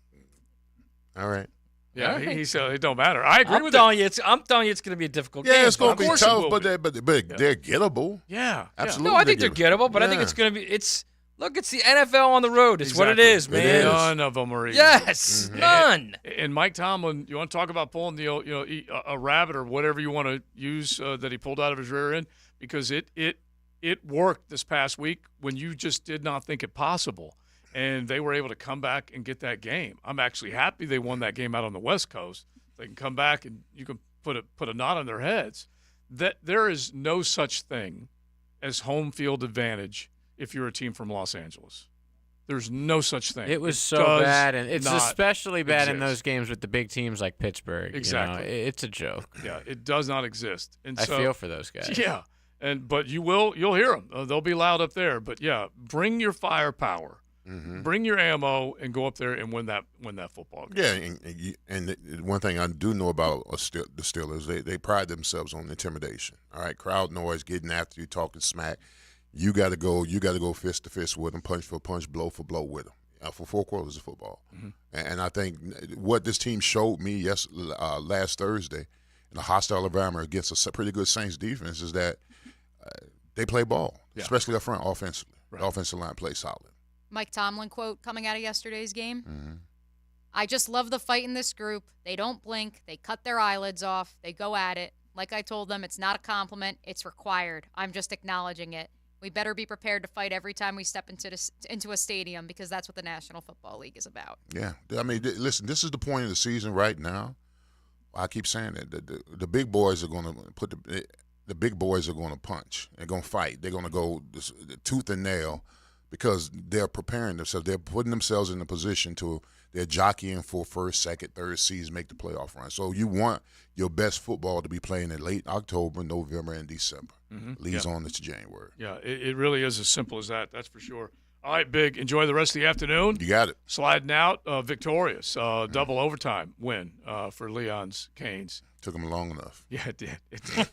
[SPEAKER 5] All right.
[SPEAKER 3] Yeah, he said it don't matter. I agree with
[SPEAKER 9] it. I'm telling you, it's going to be a difficult game.
[SPEAKER 5] Yeah, it's going to be tough, but they're gettable.
[SPEAKER 3] Yeah,
[SPEAKER 5] absolutely.
[SPEAKER 9] No, I think they're gettable, but I think it's going to be. Look, it's the NFL on the road. It's what it is, man.
[SPEAKER 5] It is.
[SPEAKER 3] None of them are easy.
[SPEAKER 9] Yes, none.
[SPEAKER 3] And Mike Tomlin, you want to talk about pulling a rabbit or whatever you want to use that he pulled out of his rear end, because it worked this past week when you just did not think it possible, and they were able to come back and get that game. I'm actually happy they won that game out on the West Coast. They can come back and you can put a knot on their heads. That there is no such thing as home field advantage if you're a team from Los Angeles. There's no such thing.
[SPEAKER 4] It was so bad, and it's especially bad in those games with the big teams like Pittsburgh.
[SPEAKER 3] Exactly.
[SPEAKER 4] It's a joke.
[SPEAKER 3] Yeah, it does not exist. And
[SPEAKER 4] I feel for those guys.
[SPEAKER 3] Yeah, but you'll hear them. They'll be loud up there. But yeah, bring your firepower, bring your ammo, and go up there and win that football game.
[SPEAKER 5] Yeah, and one thing I do know about the Steelers, they pride themselves on intimidation. All right, crowd noise, getting after you, talking smack. You got to go fist to fist with them, punch for punch, blow for blow with them for 4 quarters of football. And I think what this team showed me last Thursday in a hostile environment against a pretty good Saints defense is that they play ball, especially up front offensively. Right. The offensive line plays solid.
[SPEAKER 6] Mike Tomlin quote coming out of yesterday's game. I just love the fight in this group. They don't blink. They cut their eyelids off. They go at it. Like I told them, it's not a compliment. It's required. I'm just acknowledging it. We better be prepared to fight every time we step into a stadium, because that's what the National Football League is about.
[SPEAKER 5] Yeah. I mean, listen, this is the point of the season right now. I keep saying that the big boys are going to the big boys are going to punch. They're going to fight. They're going to go tooth and nail because they're preparing themselves. They're putting themselves in a position to they're jockeying for first, second, third seeds, make the playoff run. So you want your best football to be playing in late October, November, and December. Leads on to January.
[SPEAKER 3] Yeah, it really is as simple as that. That's for sure. All right, Big. Enjoy the rest of the afternoon.
[SPEAKER 5] You got it.
[SPEAKER 3] Sliding out, victorious. Double overtime win for Leon's Canes.
[SPEAKER 5] Took them long enough.
[SPEAKER 3] Yeah, it did. It did.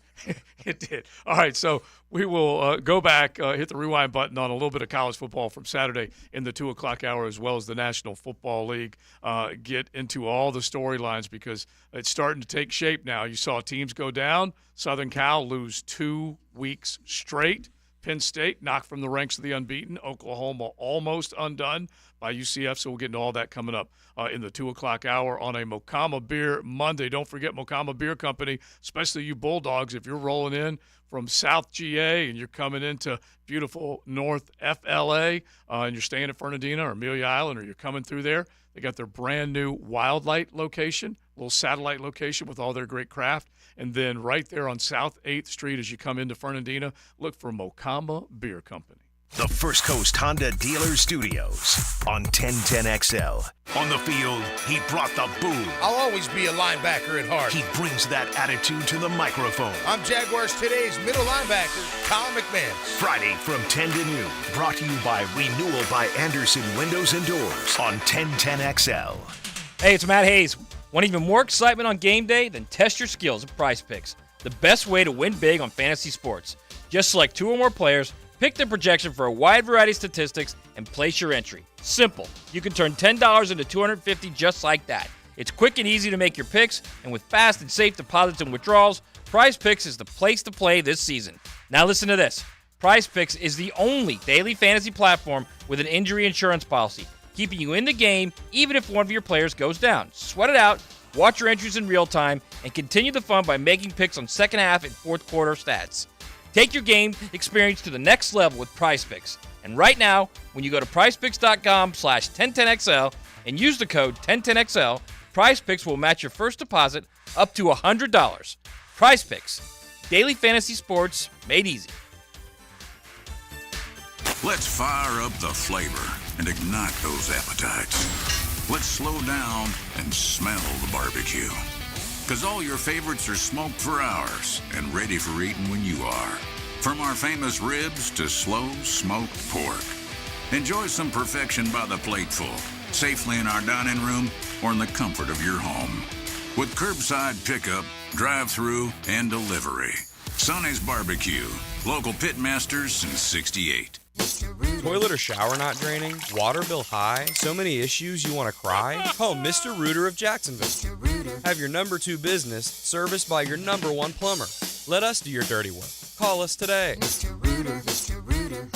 [SPEAKER 3] It did. All right, so we will go back, hit the rewind button on a little bit of college football from Saturday in the 2 o'clock hour, as well as the National Football League. Get into all the storylines because it's starting to take shape now. You saw teams go down. Southern Cal lose 2 weeks straight. Penn State knocked from the ranks of the unbeaten. Oklahoma almost undone by UCF, so we'll get into all that coming up in the 2 o'clock hour on a Mocama Beer Monday. Don't forget Mocama Beer Company, especially you Bulldogs. If you're rolling in from South GA and you're coming into beautiful North FLA and you're staying at Fernandina or Amelia Island, or you're coming through there, they got their brand new Wildlight location, little satellite location with all their great craft. And then right there on South 8th Street as you come into Fernandina, look for Mocama Beer Company.
[SPEAKER 2] The First Coast Honda Dealer Studios on 1010XL. On the field, he brought the boom.
[SPEAKER 18] I'll always be a linebacker at heart.
[SPEAKER 2] He brings that attitude to the microphone.
[SPEAKER 18] I'm Jaguars Today's middle linebacker, Kyle McMahon.
[SPEAKER 2] Friday from 10 to noon. Brought to you by Renewal by Anderson Windows and Doors on 1010XL.
[SPEAKER 9] Hey, it's Matt Hayes. Want even more excitement on game day? Then test your skills at Prize Picks, the best way to win big on fantasy sports. Just select 2 or more players, pick the projection for a wide variety of statistics, and place your entry. Simple. You can turn $10 into $250 just like that. It's quick and easy to make your picks, and with fast and safe deposits and withdrawals, Prize Picks is the place to play this season. Now listen to this. Prize Picks is the only daily fantasy platform with an injury insurance policy, keeping you in the game even if one of your players goes down. Sweat it out, watch your entries in real time, and continue the fun by making picks on second half and fourth quarter stats. Take your game experience to the next level with Prize Picks. And right now, when you go to prizepicks.com/1010XL and use the code 1010XL, Prize Picks will match your first deposit up to $100. Prize Picks, daily fantasy sports made easy.
[SPEAKER 17] Let's fire up the flavor and ignite those appetites. Let's slow down and smell the barbecue. Because all your favorites are smoked for hours and ready for eating when you are. From our famous ribs to slow smoked pork. Enjoy some perfection by the plateful, safely in our dining room or in the comfort of your home. With curbside pickup, drive-through, and delivery. Sonny's Barbecue, local pitmasters since '68.
[SPEAKER 20] Toilet or shower not draining? Water bill high? So many issues you want to cry? Call Mr. Rooter of Jacksonville. Have your number 2 business serviced by your number 1 plumber. Let us do your dirty work. Call us today.
[SPEAKER 21] Mr. Rooter, Mr. Rooter.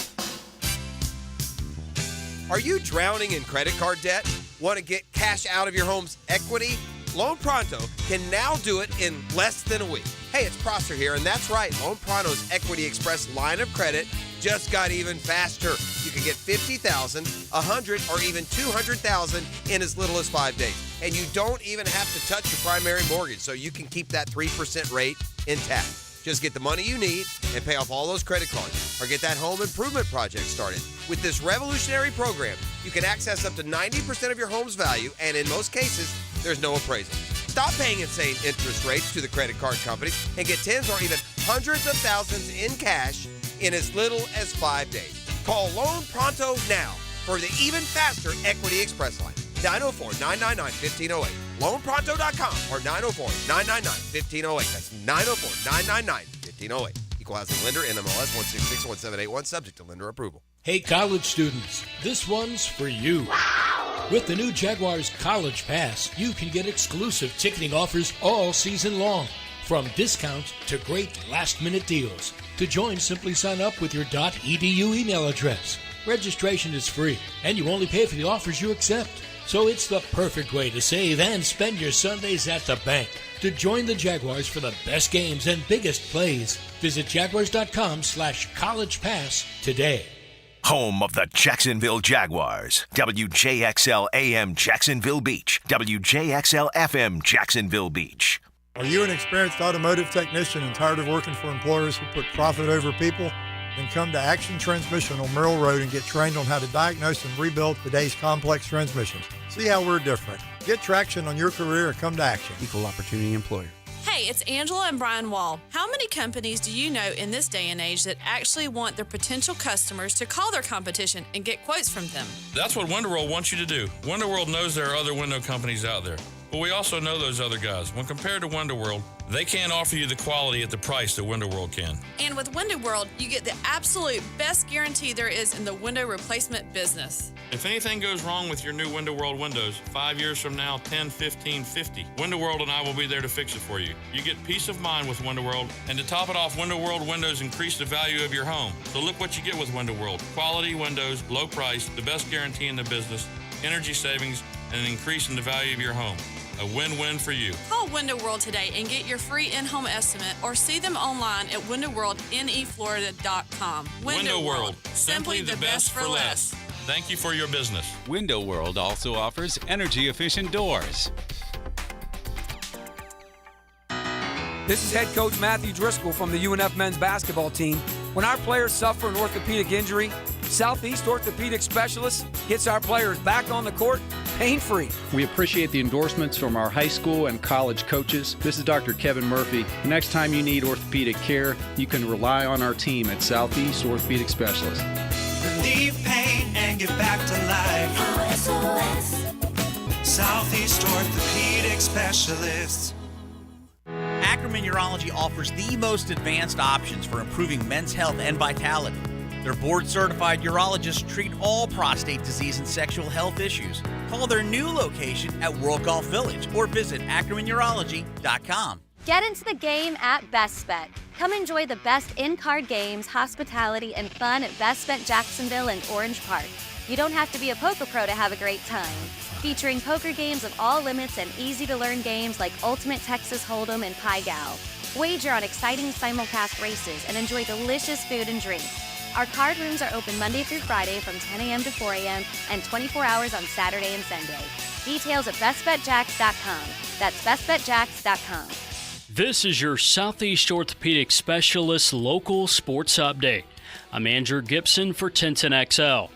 [SPEAKER 18] Are you drowning in credit card debt? Want to get cash out of your home's equity? Loan Pronto can now do it in less than a week. Hey, it's Prosser here, and that's right. Loan Pronto's Equity Express line of credit just got even faster. You can get $50,000, $100,000, or even $200,000 in as little as 5 days. And you don't even have to touch your primary mortgage, so you can keep that 3% rate intact. Just get the money you need and pay off all those credit cards, or get that home improvement project started. With this revolutionary program, you can access up to 90% of your home's value, and in most cases, there's no appraisal. Stop paying insane interest rates to the credit card companies and get tens or even hundreds of thousands in cash in as little as 5 days. Call Loan Pronto now for the even faster Equity Express line. 904-999-1508. LoanPronto.com or 904-999-1508. That's 904-999-1508. Equal housing lender, NMLS 1661781, subject to lender approval.
[SPEAKER 7] Hey, college students, this one's for you. With the new Jaguars College Pass, you can get exclusive ticketing offers all season long, from discounts to great last-minute deals. To join, simply sign up with your .edu email address. Registration is free, and you only pay for the offers you accept. So it's the perfect way to save and spend your Sundays at the bank. To join the Jaguars for the best games and biggest plays, visit jaguars.com/college pass today.
[SPEAKER 2] Home of the Jacksonville Jaguars. WJXL AM Jacksonville Beach. WJXL FM Jacksonville Beach.
[SPEAKER 10] Are you an experienced automotive technician and tired of working for employers who put profit over people? Then come to Action Transmission on Merrill Road and get trained on how to diagnose and rebuild today's complex transmissions. See how we're different. Get traction on your career and come to Action.
[SPEAKER 21] Equal Opportunity Employer.
[SPEAKER 22] Hey, it's Angela and Brian Wall. How many companies do you know in this day and age that actually want their potential customers to call their competition and get quotes from them?
[SPEAKER 23] That's what WindoWorld wants you to do. WindoWorld knows there are other window companies out there, but we also know those other guys. When compared to WindoWorld, they can't offer you the quality at the price that WindoWorld can.
[SPEAKER 22] And with WindoWorld, you get the absolute best guarantee there is in the window replacement business.
[SPEAKER 23] If anything goes wrong with your new WindoWorld windows, 5 years from now, 10, 15, 50, WindoWorld and I will be there to fix it for you. You get peace of mind with WindoWorld, and to top it off, WindoWorld windows increase the value of your home. So look what you get with WindoWorld. Quality windows, low price, the best guarantee in the business, energy savings, and an increase in the value of your home. A win-win for you.
[SPEAKER 22] Call Window World today and get your free in-home estimate, or see them online at windowworldneflorida.com.
[SPEAKER 23] Window World, simply the best for less. Thank you for your business.
[SPEAKER 8] Window World also offers energy-efficient doors.
[SPEAKER 24] This is head coach Matthew Driscoll from the UNF men's basketball team. When our players suffer an orthopedic injury, Southeast Orthopedic Specialists gets our players back on the court pain-free.
[SPEAKER 25] We appreciate the endorsements from our high school and college coaches. This is Dr. Kevin Murphy. The next time you need orthopedic care, you can rely on our team at Southeast Orthopedic Specialists.
[SPEAKER 28] Relieve pain and get back to life. Southeast Orthopedic Specialists.
[SPEAKER 29] Ackerman Urology offers the most advanced options for improving men's health and vitality. Their board-certified urologists treat all prostate disease and sexual health issues. Call their new location at World Golf Village or visit AckermanUrology.com.
[SPEAKER 30] Get into the game at Best Bet. Come enjoy the best in-card games, hospitality, and fun at Best Bet Jacksonville and Orange Park. You don't have to be a poker pro to have a great time. Featuring poker games of all limits and easy-to-learn games like Ultimate Texas Hold'em and Pai Gow. Wager on exciting simulcast races and enjoy delicious food and drink. Our card rooms are open Monday through Friday from 10 a.m. to 4 a.m. and 24 hours on Saturday and Sunday. Details at bestbetjacks.com. That's bestbetjacks.com.
[SPEAKER 1] This is your Southeast Orthopedic Specialist local sports update. I'm Andrew Gibson for 1010XL.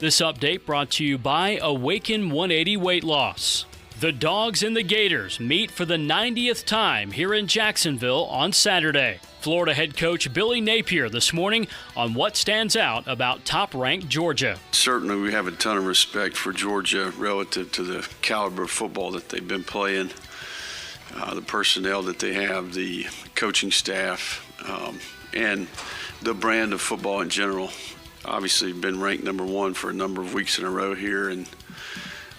[SPEAKER 1] This update brought to you by Awaken 180 Weight Loss. The Dogs and the Gators meet for the 90th time here in Jacksonville on Saturday. Florida head coach Billy Napier this morning on what stands out about top-ranked Georgia.
[SPEAKER 31] Certainly we have a ton of respect for Georgia relative to the caliber of football that they've been playing, the personnel that they have, the coaching staff, and the brand of football in general. Obviously been ranked number one for a number of weeks in a row here and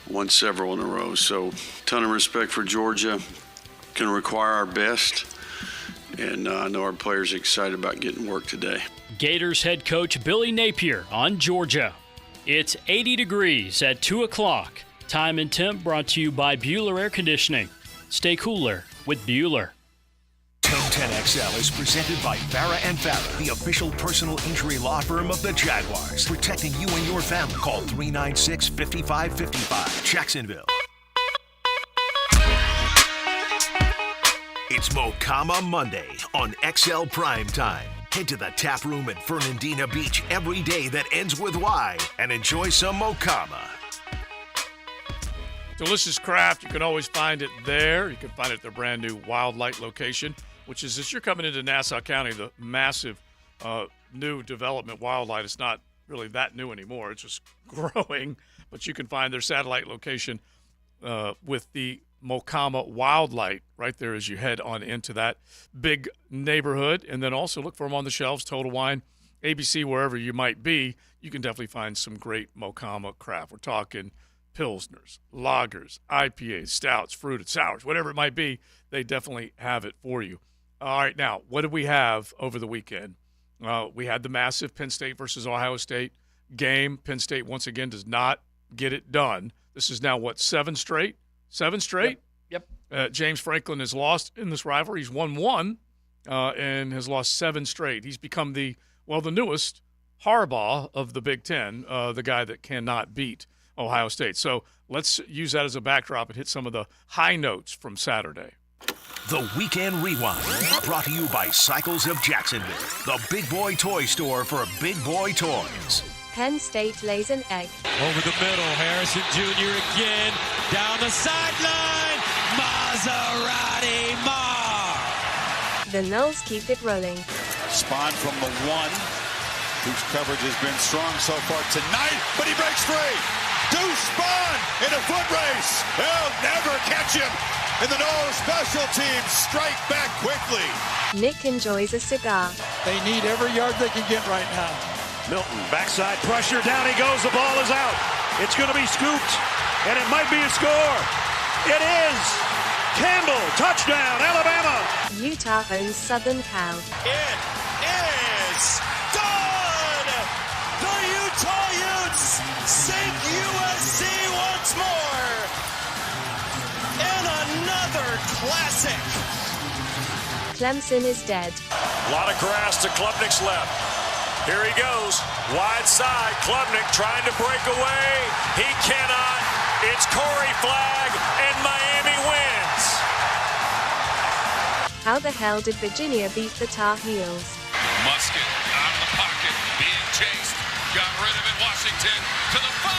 [SPEAKER 31] won several in a row. So ton of respect for Georgia. Can require our best. And I know our players are excited about getting work today.
[SPEAKER 1] Gators head coach Billy Napier on Georgia. It's 80 degrees at 2 o'clock. Time and temp brought to you by Bueller Air Conditioning. Stay cooler with Bueller.
[SPEAKER 2] 1010XL is presented by Farah and Farah, the official personal injury law firm of the Jaguars. Protecting you and your family. Call 396-5555. Jacksonville. It's Mocama Monday on XL Primetime. Head to the tap room at Fernandina Beach every day that ends with Y and enjoy some Mocama.
[SPEAKER 3] Delicious craft, you can always find it there. You can find it at their brand new Wildlight location, which is, as you're coming into Nassau County, the massive new development Wildlight. It's not really that new anymore. It's just growing. But you can find their satellite location with the Mocama Wildlight right there as you head on into that big neighborhood. And then also look for them on the shelves, Total Wine, ABC, wherever you might be. You can definitely find some great Mocama craft. We're talking Pilsners, lagers, IPAs, stouts, fruited, sours, whatever it might be. They definitely have it for you. All right, now, what did we have over the weekend? We had the massive Penn State versus Ohio State game. Penn State, once again, does not get it done. This is now, what, 7 straight? 7 straight?
[SPEAKER 9] Yep.
[SPEAKER 3] James Franklin has lost in this rivalry. He's won 1 and has lost 7 straight. He's become the newest Harbaugh of the Big Ten, the guy that cannot beat Ohio State. So let's use that as a backdrop and hit some of the high notes from Saturday.
[SPEAKER 2] The Weekend Rewind, brought to you by Cycles of Jacksonville, the big boy toy store for big boy toys.
[SPEAKER 4] Penn State lays an egg.
[SPEAKER 11] Over the middle, Harrison Jr. again, down the sideline, Maserati Mar.
[SPEAKER 4] The Noles keep it rolling.
[SPEAKER 12] Spawn from the 1, whose coverage has been strong so far tonight, but he breaks free. Deuce Spawn in a foot race. They'll never catch him. And the Noles special teams strike back quickly.
[SPEAKER 4] Nick enjoys a cigar.
[SPEAKER 11] They need every yard they can get right now.
[SPEAKER 13] Milton, backside pressure, down he goes, the ball is out. It's going to be scooped, and it might be a score. It is! Campbell, touchdown, Alabama!
[SPEAKER 4] Utah owns Southern Cal.
[SPEAKER 11] It is done! The Utah Utes sink USC once more! And another classic!
[SPEAKER 4] Clemson is dead.
[SPEAKER 13] A lot of grass to Klubnik's left. Here he goes, wide side, Klubnik trying to break away. He cannot. It's Corey Flagg, and Miami wins.
[SPEAKER 4] How the hell did Virginia beat the Tar Heels?
[SPEAKER 11] Musket out of the pocket, being chased. Got rid of it, Washington to the 5.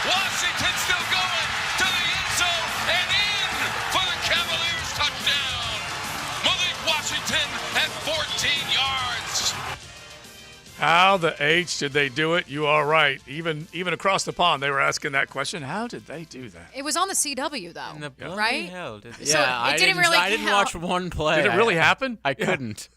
[SPEAKER 11] Washington still going to the end zone and in for the Cavaliers touchdown. Malik Washington at 14 yards.
[SPEAKER 3] How the H did they do it? You are right. Even across the pond, they were asking that question. How did they do that?
[SPEAKER 6] It was on the CW, though, right?
[SPEAKER 14] Hell, did they?
[SPEAKER 6] So it didn't really
[SPEAKER 14] I didn't watch one play.
[SPEAKER 3] Did it really happen?
[SPEAKER 14] I couldn't.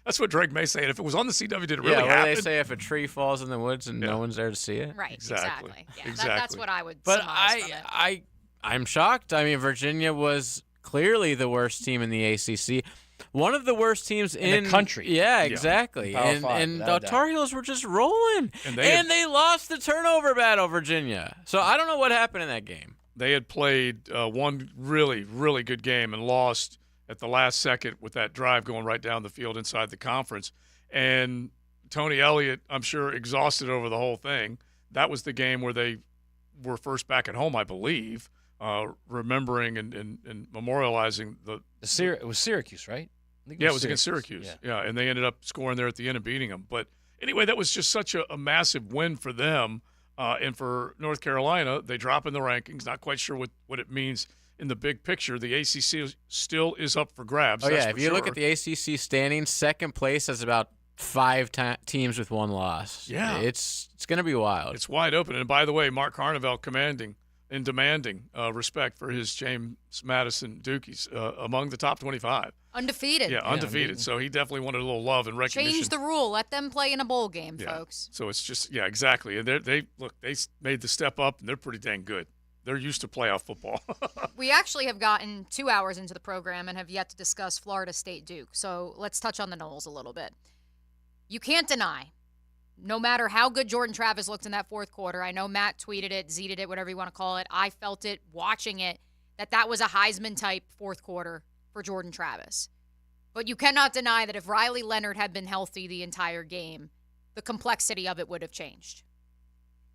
[SPEAKER 3] That's what Drake May saying. If it was on the CW, did it really
[SPEAKER 14] happen?
[SPEAKER 3] happen?
[SPEAKER 14] Yeah, they say if a tree falls in the woods and no one's there to see it.
[SPEAKER 6] Right, exactly. Yeah,
[SPEAKER 3] exactly.
[SPEAKER 6] That's what I would
[SPEAKER 14] But
[SPEAKER 6] surmise from it.
[SPEAKER 14] I'm shocked. I mean, Virginia was clearly the worst team in the ACC. One of the worst teams in
[SPEAKER 9] the country.
[SPEAKER 14] Yeah, exactly.
[SPEAKER 9] Power
[SPEAKER 14] And,
[SPEAKER 9] five,
[SPEAKER 14] and
[SPEAKER 9] without
[SPEAKER 14] the
[SPEAKER 9] a
[SPEAKER 14] Tar
[SPEAKER 9] doubt.
[SPEAKER 14] Heels were just rolling.
[SPEAKER 3] And
[SPEAKER 14] they lost the turnover battle, Virginia. So I don't know what happened in that game.
[SPEAKER 3] They had played one really, really good game and lost at the last second with that drive going right down the field inside the conference. And Tony Elliott, I'm sure, exhausted over the whole thing. That was the game where they were first back at home, I believe, remembering and memorializing
[SPEAKER 9] It was Syracuse, right? I think
[SPEAKER 3] it was against Syracuse.
[SPEAKER 9] Yeah.
[SPEAKER 3] And they ended up scoring there at the end and beating them. But anyway, that was just such a massive win for them. And for North Carolina, they drop in the rankings. Not quite sure what it means in the big picture. The ACC still is up for grabs.
[SPEAKER 14] Oh,
[SPEAKER 3] that's
[SPEAKER 14] yeah.
[SPEAKER 3] for
[SPEAKER 14] If you
[SPEAKER 3] sure.
[SPEAKER 14] look at the ACC standings, second place has about 5 teams with 1 loss.
[SPEAKER 3] Yeah.
[SPEAKER 14] It's going to be wild.
[SPEAKER 3] It's wide open. And by the way, Mark Carnevale demanding respect for his James Madison Dukies among the top 25.
[SPEAKER 6] Undefeated.
[SPEAKER 3] Yeah, undefeated. So he definitely wanted a little love and recognition.
[SPEAKER 6] Change the rule. Let them play in a bowl game, folks.
[SPEAKER 3] So it's just, exactly. And they made the step up, and they're pretty dang good. They're used to playoff football.
[SPEAKER 6] We actually have gotten 2 hours into the program and have yet to discuss Florida State Duke. So let's touch on the Noles a little bit. You can't deny no matter how good Jordan Travis looked in that fourth quarter, I know Matt tweeted it, zeeted it, whatever you want to call it. I felt it watching it, that was a Heisman-type fourth quarter for Jordan Travis. But you cannot deny that if Riley Leonard had been healthy the entire game, the complexity of it would have changed.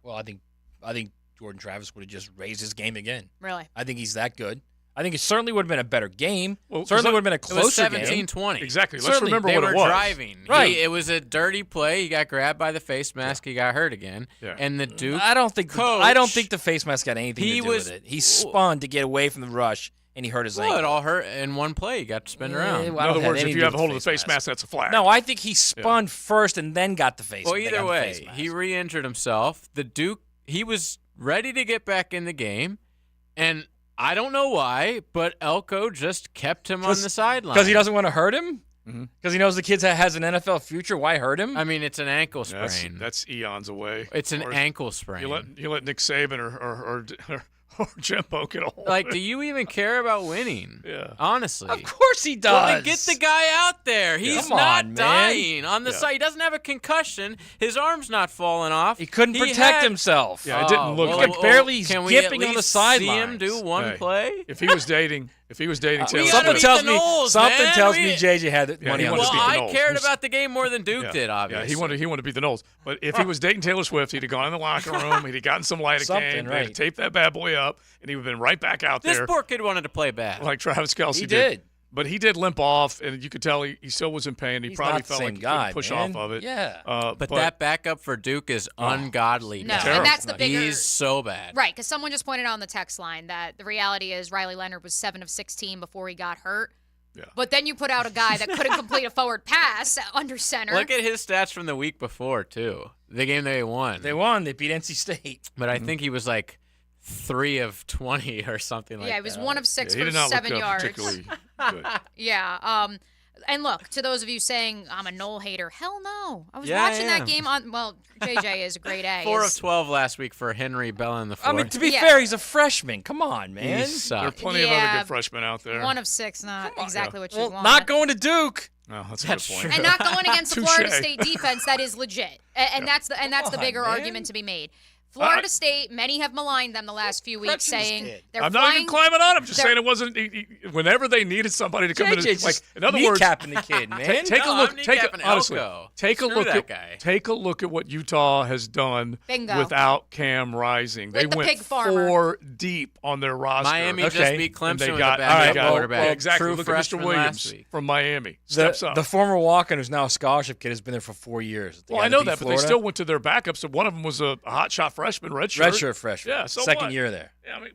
[SPEAKER 9] Well, I think Jordan Travis would have just raised his game again.
[SPEAKER 6] Really?
[SPEAKER 9] I think he's that good. I think it certainly would have been a better game.
[SPEAKER 3] Well,
[SPEAKER 9] certainly would have been a closer
[SPEAKER 14] game. It was 17-20.
[SPEAKER 3] Exactly. Let's
[SPEAKER 14] Certainly,
[SPEAKER 3] remember
[SPEAKER 14] they
[SPEAKER 3] what
[SPEAKER 14] were
[SPEAKER 3] it was.
[SPEAKER 14] Driving.
[SPEAKER 9] Right.
[SPEAKER 14] It was a dirty play. He got grabbed by the face mask. He got hurt again.
[SPEAKER 3] Yeah.
[SPEAKER 14] And the Duke
[SPEAKER 9] I don't think the face mask had anything to do
[SPEAKER 14] was-
[SPEAKER 9] with it. He spun to get away from the rush, and he hurt his ankle.
[SPEAKER 14] Well, it all hurt in one play. He got to spin around.
[SPEAKER 3] In other words, if you have a hold of the face mask, that's a flag.
[SPEAKER 9] No, I think he spun first and then got the face.
[SPEAKER 14] Well,
[SPEAKER 9] they
[SPEAKER 14] either
[SPEAKER 9] got the face
[SPEAKER 14] way,
[SPEAKER 9] mask.
[SPEAKER 14] he re-injured himself. The Duke, he was ready to get back in the game, and I don't know why, but Elko just kept him on the sideline.
[SPEAKER 9] Because he doesn't want to hurt him? Because he knows the kid has an NFL future. Why hurt him?
[SPEAKER 14] I mean, it's an ankle sprain.
[SPEAKER 3] That's eons away.
[SPEAKER 14] It's an ankle sprain.
[SPEAKER 3] You let Nick Saban or Jimbo get a hold
[SPEAKER 14] Like,
[SPEAKER 3] of
[SPEAKER 14] do
[SPEAKER 3] it.
[SPEAKER 14] you even care about winning?
[SPEAKER 3] Yeah.
[SPEAKER 14] Honestly.
[SPEAKER 9] Of course he does.
[SPEAKER 14] Well, then get the guy out there. He's
[SPEAKER 9] Come
[SPEAKER 14] not
[SPEAKER 9] on, man.
[SPEAKER 14] dying on the
[SPEAKER 3] Yeah.
[SPEAKER 14] side. He doesn't have a concussion. His arm's not falling off.
[SPEAKER 9] He couldn't protect himself.
[SPEAKER 3] Yeah, it didn't look
[SPEAKER 9] like barely
[SPEAKER 14] can we at
[SPEAKER 9] skipping on the
[SPEAKER 14] least
[SPEAKER 9] sidelines.
[SPEAKER 14] see him do one
[SPEAKER 3] Hey,
[SPEAKER 14] play?
[SPEAKER 3] If he was dating Taylor
[SPEAKER 14] gotta
[SPEAKER 9] Something
[SPEAKER 14] beat
[SPEAKER 9] tells
[SPEAKER 14] the
[SPEAKER 9] me
[SPEAKER 14] Knowles,
[SPEAKER 9] something
[SPEAKER 14] man.
[SPEAKER 9] tells
[SPEAKER 14] We-
[SPEAKER 9] me JJ had
[SPEAKER 3] Yeah,
[SPEAKER 9] money
[SPEAKER 3] he
[SPEAKER 9] on
[SPEAKER 3] wanted
[SPEAKER 9] the
[SPEAKER 3] to
[SPEAKER 14] Well,
[SPEAKER 3] beat the
[SPEAKER 14] I
[SPEAKER 3] Knowles.
[SPEAKER 14] cared about the game more than Duke
[SPEAKER 3] Yeah.
[SPEAKER 14] did, obviously.
[SPEAKER 3] Yeah, he wanted to beat the Knowles. But if he was dating Taylor Swift, he'd have gone in the locker room, he'd have gotten some lidocaine,
[SPEAKER 9] Something,
[SPEAKER 3] they'd
[SPEAKER 9] right.
[SPEAKER 3] have taped that bad boy up, and he would have been right back out
[SPEAKER 14] This
[SPEAKER 3] there
[SPEAKER 14] poor kid wanted to play bad.
[SPEAKER 3] like Travis Kelce
[SPEAKER 9] He
[SPEAKER 3] did.
[SPEAKER 9] did.
[SPEAKER 3] But he did limp off, and you could tell he still was in pain. He
[SPEAKER 9] He's
[SPEAKER 3] probably
[SPEAKER 9] not the
[SPEAKER 3] felt
[SPEAKER 9] same
[SPEAKER 3] like he
[SPEAKER 9] guy,
[SPEAKER 3] couldn't push
[SPEAKER 9] man.
[SPEAKER 3] off of it.
[SPEAKER 9] Yeah.
[SPEAKER 14] But that backup for Duke is ungodly.
[SPEAKER 6] No,
[SPEAKER 14] bad.
[SPEAKER 6] and that's the bigger.
[SPEAKER 14] He's so bad.
[SPEAKER 6] Right, because someone just pointed out on the text line that the reality is Riley Leonard was 7 of 16 before he got hurt.
[SPEAKER 3] Yeah.
[SPEAKER 6] But then you put out a guy that couldn't complete a forward pass under center.
[SPEAKER 14] Look at his stats from the week before, too. The game they won.
[SPEAKER 9] They won. They beat NC State.
[SPEAKER 14] But I think he was like 3 of 20 or something like that.
[SPEAKER 6] Yeah, it was 1 of 6
[SPEAKER 3] he
[SPEAKER 6] for
[SPEAKER 3] did not
[SPEAKER 6] 7
[SPEAKER 3] look
[SPEAKER 6] yards.
[SPEAKER 3] particularly good.
[SPEAKER 6] Yeah. And look, to those of you saying I'm a Knoll hater, hell no. I was
[SPEAKER 14] Yeah,
[SPEAKER 6] watching
[SPEAKER 14] I
[SPEAKER 6] that
[SPEAKER 14] am.
[SPEAKER 6] game on. Well, JJ is a grade A.
[SPEAKER 14] 4 of
[SPEAKER 6] Is-
[SPEAKER 14] 12 last week for Henry Bell in the fourth.
[SPEAKER 9] I mean, to be
[SPEAKER 6] Yeah.
[SPEAKER 9] fair, he's a freshman. Come on, man.
[SPEAKER 14] He
[SPEAKER 3] There are
[SPEAKER 14] sucked.
[SPEAKER 3] plenty of
[SPEAKER 6] Yeah.
[SPEAKER 3] other good freshmen out there.
[SPEAKER 6] 1 of 6, not exactly what you
[SPEAKER 9] Well,
[SPEAKER 6] want.
[SPEAKER 9] not going to Duke.
[SPEAKER 3] Oh, that's a
[SPEAKER 14] That's
[SPEAKER 3] good point.
[SPEAKER 14] true.
[SPEAKER 6] and not going against the
[SPEAKER 3] Touche.
[SPEAKER 6] Florida State defense that is legit. And that's the
[SPEAKER 9] Come
[SPEAKER 6] bigger
[SPEAKER 9] on, man.
[SPEAKER 6] argument to be made. Florida State, many have maligned them the last few weeks,
[SPEAKER 9] Crutching this
[SPEAKER 6] saying
[SPEAKER 9] kid.
[SPEAKER 6] they're
[SPEAKER 3] I'm
[SPEAKER 6] flying.
[SPEAKER 3] not even climbing on him. Just
[SPEAKER 6] they're-
[SPEAKER 3] saying it wasn't. Whenever they needed somebody to come in,
[SPEAKER 9] JJ
[SPEAKER 3] and, like
[SPEAKER 9] just
[SPEAKER 3] in other words,
[SPEAKER 9] kneecapping the kid, man.
[SPEAKER 3] take
[SPEAKER 14] No,
[SPEAKER 3] a look.
[SPEAKER 14] I'm
[SPEAKER 3] Take
[SPEAKER 14] kneecapping
[SPEAKER 3] a, honestly,
[SPEAKER 14] Elko.
[SPEAKER 3] take a
[SPEAKER 14] Screw
[SPEAKER 3] look
[SPEAKER 14] that
[SPEAKER 3] at
[SPEAKER 14] guy.
[SPEAKER 3] take a look at what Utah has done
[SPEAKER 6] Bingo.
[SPEAKER 3] without Cam Rising.
[SPEAKER 6] Like
[SPEAKER 3] They
[SPEAKER 6] the
[SPEAKER 3] went
[SPEAKER 6] pig farmer.
[SPEAKER 3] 4 deep on their roster.
[SPEAKER 14] Miami
[SPEAKER 9] Okay.
[SPEAKER 14] just beat
[SPEAKER 3] And they
[SPEAKER 14] Clemson with
[SPEAKER 3] got,
[SPEAKER 14] a
[SPEAKER 3] all right,
[SPEAKER 14] backup
[SPEAKER 3] got-
[SPEAKER 14] quarterback.
[SPEAKER 3] exactly.
[SPEAKER 14] True
[SPEAKER 3] Look at Mr.
[SPEAKER 14] freshman
[SPEAKER 3] Williams
[SPEAKER 14] last week.
[SPEAKER 3] from Miami. Steps up.
[SPEAKER 9] The former walk-in who's now a scholarship kid has been there for 4 years. The
[SPEAKER 3] Well,
[SPEAKER 9] guy
[SPEAKER 3] I know
[SPEAKER 9] beat
[SPEAKER 3] that, but they
[SPEAKER 9] Florida.
[SPEAKER 3] still went to their backups. So one of them was a hotshot freshman, redshirt
[SPEAKER 9] freshman.
[SPEAKER 3] Yeah, so
[SPEAKER 9] second
[SPEAKER 3] what?
[SPEAKER 9] year there.
[SPEAKER 3] Yeah, I mean,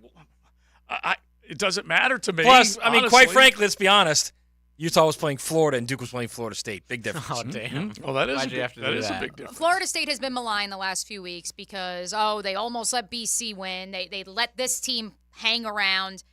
[SPEAKER 3] it doesn't matter to me.
[SPEAKER 9] Plus, I mean, quite
[SPEAKER 3] honestly.
[SPEAKER 9] frankly, let's be honest. Utah was playing Florida and Duke was playing Florida State. Big difference.
[SPEAKER 14] Oh, damn.
[SPEAKER 3] Well, that is
[SPEAKER 14] Why'd
[SPEAKER 3] a
[SPEAKER 14] you
[SPEAKER 3] big,
[SPEAKER 14] have to
[SPEAKER 3] that
[SPEAKER 14] do
[SPEAKER 3] is a
[SPEAKER 14] that?
[SPEAKER 3] big difference.
[SPEAKER 6] Florida State has been maligned the last few weeks because, they almost let BC win. They let this team hang around.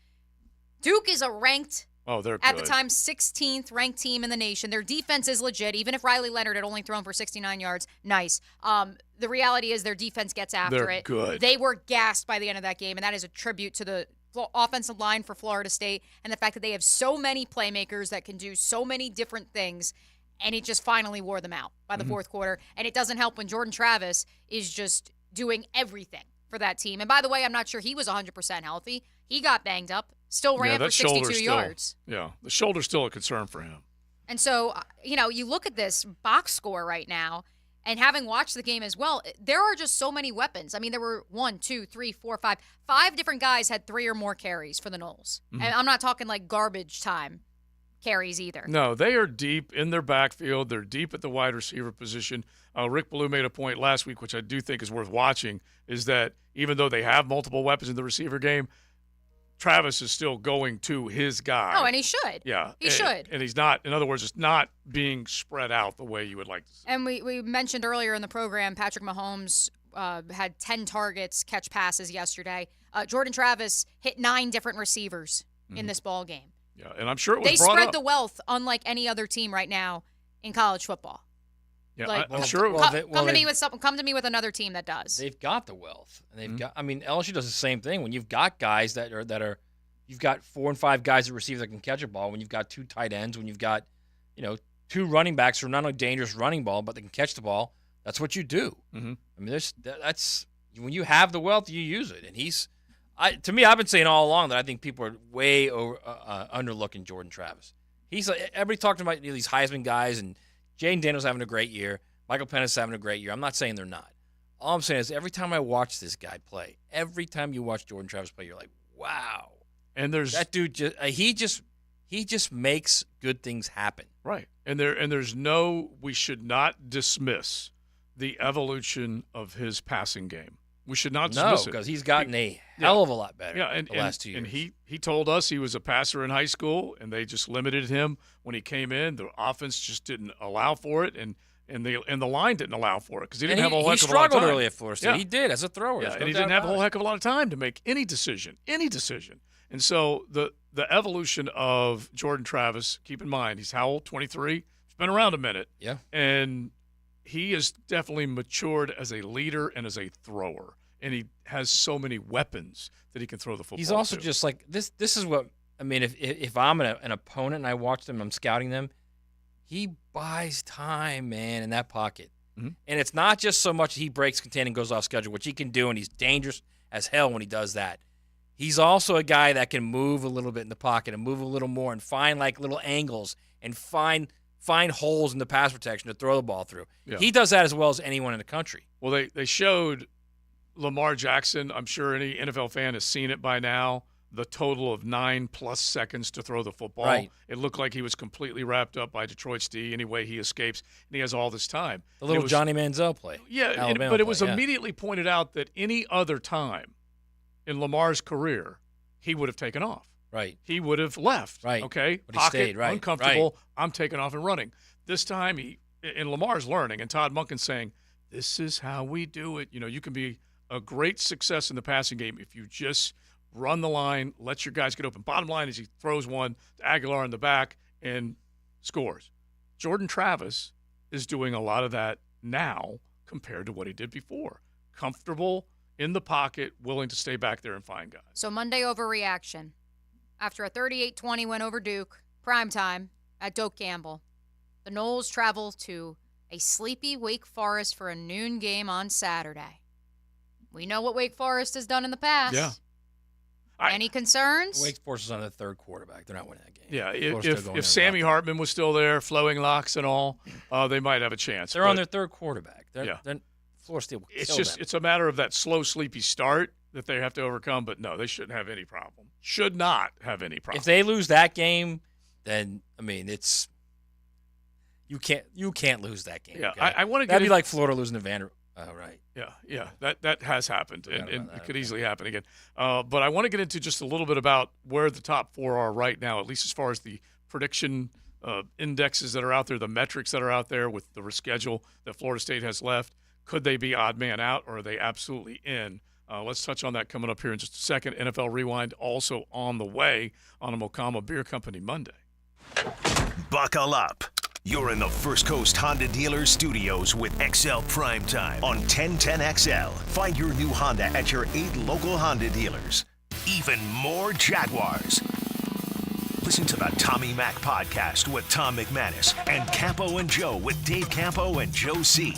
[SPEAKER 6] Duke is a ranked,
[SPEAKER 3] Oh, they're
[SPEAKER 6] at
[SPEAKER 3] good.
[SPEAKER 6] the time, 16th ranked team in the nation. Their defense is legit. Even if Riley Leonard had only thrown for 69 yards, nice. The reality is their defense gets after
[SPEAKER 3] They're
[SPEAKER 6] it.
[SPEAKER 3] good.
[SPEAKER 6] They were gassed by the end of that game, and that is a tribute to the offensive line for Florida State and the fact that they have so many playmakers that can do so many different things, and it just finally wore them out by the fourth quarter. And it doesn't help when Jordan Travis is just doing everything for that team. And by the way, I'm not sure he was 100% healthy. He got banged up, still ran for
[SPEAKER 3] that
[SPEAKER 6] 62
[SPEAKER 3] shoulder's
[SPEAKER 6] yards.
[SPEAKER 3] Yeah, the shoulder's still a concern for him.
[SPEAKER 6] And so, you look at this box score right now, and having watched the game as well, there are just so many weapons. I mean, there were 1, 2, 3, 4, 5. 5 different guys had 3 or more carries for the Noles. And I'm not talking like garbage time carries either.
[SPEAKER 3] No, they are deep in their backfield. They're deep at the wide receiver position. Rick Ballou made a point last week, which I do think is worth watching, is that even though they have multiple weapons in the receiver game, Travis is still going to his guy.
[SPEAKER 6] Oh, and he should.
[SPEAKER 3] Yeah.
[SPEAKER 6] He should.
[SPEAKER 3] And he's not, in other words, it's not being spread out the way you would like to see.
[SPEAKER 6] And we mentioned earlier in the program, Patrick Mahomes had 10 targets, catch passes yesterday. Jordan Travis hit 9 different receivers in this ball game.
[SPEAKER 3] Yeah, and I'm sure it was
[SPEAKER 6] They
[SPEAKER 3] brought
[SPEAKER 6] spread
[SPEAKER 3] up.
[SPEAKER 6] the wealth unlike any other team right now in college football.
[SPEAKER 3] Yeah,
[SPEAKER 6] Like,
[SPEAKER 3] I'm sure it was.
[SPEAKER 6] Come to me with another team that does.
[SPEAKER 9] They've got the wealth, and they've got. I mean, LSU does the same thing. When you've got guys that are, you've got 4 and 5 guys at receiver that can catch a ball. When you've got 2 tight ends, when you've got, 2 running backs who are not only dangerous running ball, but they can catch the ball. That's what you do.
[SPEAKER 3] Mm-hmm.
[SPEAKER 9] I mean, that's when you have the wealth, you use it. And to me, I've been saying all along that I think people are way underlooking Jordan Travis. Everybody talking about these Heisman guys, and Jaden Daniels having a great year. Michael Penix having a great year. I'm not saying they're not. All I'm saying is every time I watch this guy play, every time you watch Jordan Travis play, you're like, wow.
[SPEAKER 3] And there's
[SPEAKER 9] that dude. He just makes good things happen.
[SPEAKER 3] Right. And we should not dismiss the evolution of his passing game. We should not dismiss it.
[SPEAKER 9] No, because he's gotten a hell of a lot better the last 2 years.
[SPEAKER 3] And he told us he was a passer in high school, and they just limited him when he came in. The offense just didn't allow for it, and the line didn't allow for it because he didn't have a whole heck of a lot of time.
[SPEAKER 9] He struggled early at Florida State. Yeah. He did as a thrower.
[SPEAKER 3] Yeah, and he didn't have a whole heck of a lot of time to make any decision. And so the evolution of Jordan Travis, keep in mind, he's how old? 23? He's been around a minute.
[SPEAKER 9] Yeah. And
[SPEAKER 3] he has definitely matured as a leader and as a thrower. And he has so many weapons that he can throw the football.
[SPEAKER 9] He's also just like this. This is what I mean. If I'm an opponent and I watch them, I'm scouting them. He buys time, man, in that pocket.
[SPEAKER 3] Mm-hmm.
[SPEAKER 9] And it's not just so much he breaks contain and goes off schedule, which he can do, and he's dangerous as hell when he does that. He's also a guy that can move a little bit in the pocket and move a little more and find like little angles and find holes in the pass protection to throw the ball through.
[SPEAKER 3] Yeah.
[SPEAKER 9] He does that as well as anyone in the country.
[SPEAKER 3] Well, they showed Lamar Jackson. I'm sure any NFL fan has seen it by now. The total of 9+ seconds to throw the football.
[SPEAKER 9] Right.
[SPEAKER 3] It looked like he was completely wrapped up by Detroit's D. Anyway, he escapes, and he has all this time.
[SPEAKER 9] The little Johnny Manziel play.
[SPEAKER 3] Yeah, but it was immediately pointed out that any other time in Lamar's career, he would have taken off.
[SPEAKER 9] Right.
[SPEAKER 3] He would have left.
[SPEAKER 9] Right.
[SPEAKER 3] Okay.
[SPEAKER 9] But he
[SPEAKER 3] Pocket,
[SPEAKER 9] stayed. Right.
[SPEAKER 3] Uncomfortable.
[SPEAKER 9] Right.
[SPEAKER 3] I'm taking off and running. This time, and Lamar's learning, and Todd Monken's saying, this is how we do it. You can be a great success in the passing game if you just run the line, let your guys get open. Bottom line is he throws one to Aguilar in the back and scores. Jordan Travis is doing a lot of that now compared to what he did before. Comfortable in the pocket, willing to stay back there and find guys.
[SPEAKER 6] So Monday overreaction. After a 38-20 win over Duke, primetime at Doak Campbell, the Noles travel to a sleepy Wake Forest for a noon game on Saturday. We know what Wake Forest has done in the past.
[SPEAKER 3] Yeah.
[SPEAKER 6] Any concerns?
[SPEAKER 9] Wake Forest is on the third quarterback. They're not winning that game.
[SPEAKER 3] Yeah, if Sammy Hartman was still there, flowing locks and all, they might have a chance.
[SPEAKER 9] They're on their third quarterback.
[SPEAKER 3] Yeah.
[SPEAKER 9] Then Florida State will
[SPEAKER 3] kill
[SPEAKER 9] them.
[SPEAKER 3] It's a matter of that slow, sleepy start that they have to overcome. But no, they shouldn't have any problem. Should not have any problem.
[SPEAKER 9] If they lose that game, then it's you can't lose that game.
[SPEAKER 3] Yeah,
[SPEAKER 9] okay?
[SPEAKER 3] I want to get
[SPEAKER 9] that'd be like Florida losing to Vanderbilt. Right.
[SPEAKER 3] Yeah, that has happened, and it could easily happen again. But I want to get into just a little bit about where the top four are right now, at least as far as the prediction indexes that are out there, the metrics that are out there with the reschedule that Florida State has left. Could they be odd man out, or are they absolutely in? Let's touch on that coming up here in just a second. NFL Rewind also on the way on a Mokama Beer Company Monday.
[SPEAKER 2] Buckle up. You're in the First Coast Honda Dealer Studios with XL Primetime on 1010XL. Find your new Honda at your 8 local Honda dealers. Even more Jaguars. Listen to the Tommy Mac Podcast with Tom McManus and Campo and Joe with Dave Campo and Joe C.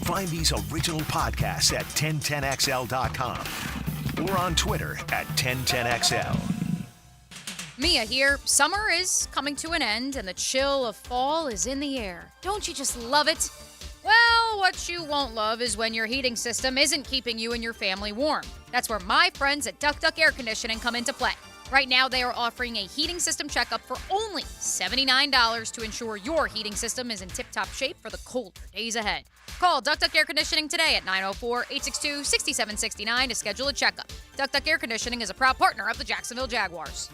[SPEAKER 2] Find these original podcasts at 1010XL.com or on Twitter at 1010XL.
[SPEAKER 6] Mia here. Summer is coming to an end and the chill of fall is in the air. Don't you just love it? Well, what you won't love is when your heating system isn't keeping you and your family warm. That's where my friends at Duck Duck Air Conditioning come into play. Right now, they are offering a heating system checkup for only $79 to ensure your heating system is in tip-top shape for the colder days ahead. Call Duck Duck Air Conditioning today at 904-862-6769 to schedule a checkup. Duck Duck Air Conditioning is a proud partner of the Jacksonville Jaguars.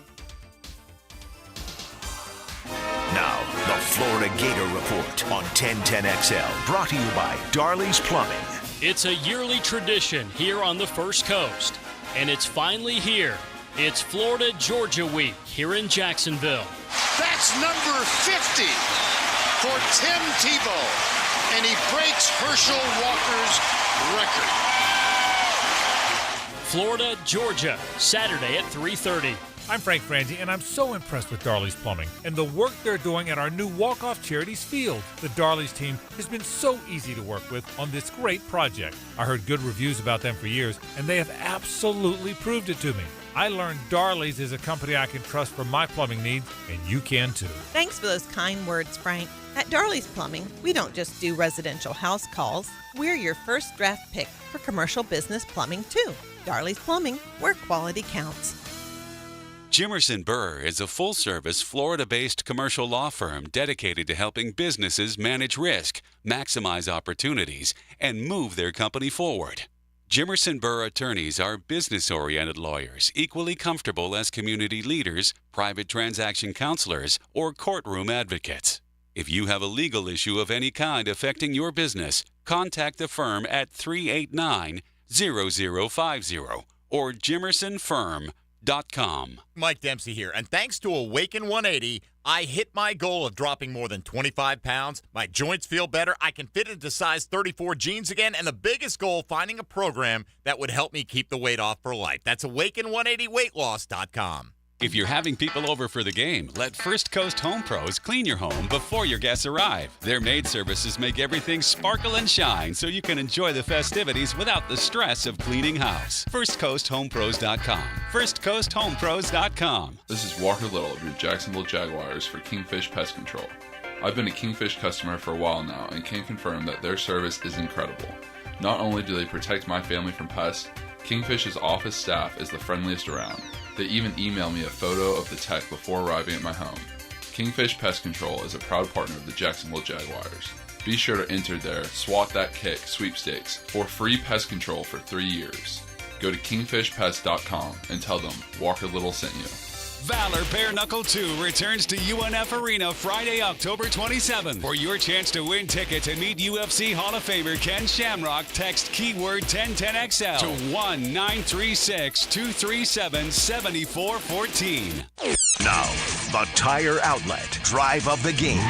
[SPEAKER 2] Now, the Florida Gator Report on 1010XL, brought to you by Darley's Plumbing.
[SPEAKER 1] It's a yearly tradition here on the First Coast, and it's finally here. It's Florida Georgia Week here in Jacksonville.
[SPEAKER 5] That's number 50 for Tim Tebow, and he breaks Herschel Walker's record.
[SPEAKER 1] Florida, Georgia, Saturday at 3:30.
[SPEAKER 7] I'm Frank Frangie, and I'm so impressed with Darley's Plumbing and the work they're doing at our new Walk-Off Charities field. The Darley's team has been so easy to work with on this great project. I heard good reviews about them for years, and they have absolutely proved it to me. I learned Darley's is a company I can trust for my plumbing needs, and you can too.
[SPEAKER 10] Thanks for those kind words, Frank. At Darley's Plumbing, we don't just do residential house calls. We're your first draft pick for commercial business plumbing, too. Darley's Plumbing, where quality counts.
[SPEAKER 8] Jimerson Burr is a full-service, Florida-based commercial law firm dedicated to helping businesses manage risk, maximize opportunities, and move their company forward. Jimerson Burr attorneys are business-oriented lawyers, equally comfortable as community leaders, private transaction counselors, or courtroom advocates. If you have a legal issue of any kind affecting your business, contact the firm at 389-0050 or jimersonfirm.com.
[SPEAKER 15] Mike Dempsey here, and thanks to Awaken 180, I hit my goal of dropping more than 25 pounds. My joints feel better. I can fit into size 34 jeans again, and the biggest goal, finding a program that would help me keep the weight off for life. That's Awaken180weightloss.com.
[SPEAKER 8] If you're having people over for the game, let First Coast Home Pros clean your home before your guests arrive. Their maid services make everything sparkle and shine so you can enjoy the festivities without the stress of cleaning house. FirstCoastHomePros.com. FirstCoastHomePros.com.
[SPEAKER 16] This is Walker Little of your Jacksonville Jaguars for Kingfish Pest Control. I've been a Kingfish customer for a while now and can confirm that their service is incredible. Not only do they protect my family from pests, Kingfish's office staff is the friendliest around. They even email me a photo of the tech before arriving at my home. Kingfish Pest Control is a proud partner of the Jacksonville Jaguars. Be sure to enter their Swat That Kick sweepstakes for free pest control for 3 years. Go to kingfishpest.com and tell them Walker Little sent you.
[SPEAKER 8] Valor Bare Knuckle 2 returns to UNF Arena Friday, October 27th. For your chance to win tickets and meet UFC Hall of Famer Ken Shamrock, text keyword 1010XL to 1-936-237-7414.
[SPEAKER 2] Now, the Tire Outlet Drive of the Game.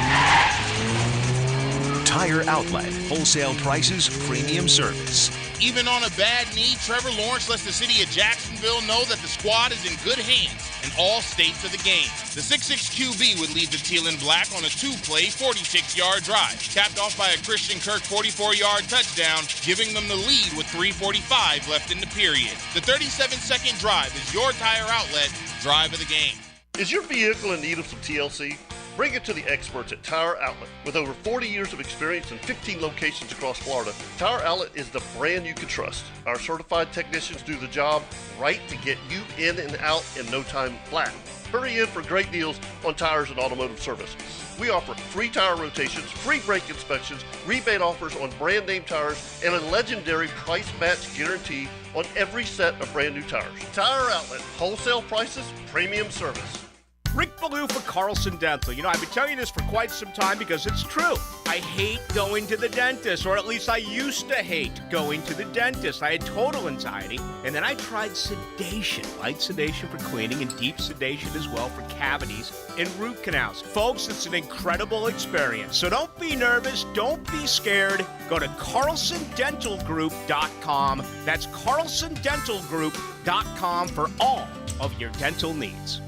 [SPEAKER 2] Tire Outlet, wholesale prices, premium service.
[SPEAKER 17] Even on a bad knee, Trevor Lawrence lets the city of Jacksonville know that the squad is in good hands in all states of the game. The 6'6 QB would lead the teal and black on a two-play, 46-yard drive, capped off by a Christian Kirk 44-yard touchdown, giving them the lead with 3:45 left in the period. The 37-second drive is your Tire Outlet Drive of the Game.
[SPEAKER 18] Is your vehicle in need of some TLC? Bring it to the experts at Tire Outlet. With over 40 years of experience and 15 locations across Florida, Tire Outlet is the brand you can trust. Our certified technicians do the job right to get you in and out in no time flat. Hurry in for great deals on tires and automotive service. We offer free tire rotations, free brake inspections, rebate offers on brand name tires, and a legendary price match guarantee on every set of brand new tires. Tire Outlet, wholesale prices, premium service.
[SPEAKER 19] Rick Ballou for Carlson Dental. You know, I've been telling you this for quite some time because it's true. I hate going to the dentist, or at least I used to hate going to the dentist. I had total anxiety, and then I tried sedation. Light sedation for cleaning and deep sedation as well for cavities and root canals. Folks, it's an incredible experience. So don't be nervous. Don't be scared. Go to carlsondentalgroup.com. That's carlsondentalgroup.com for all of your dental needs.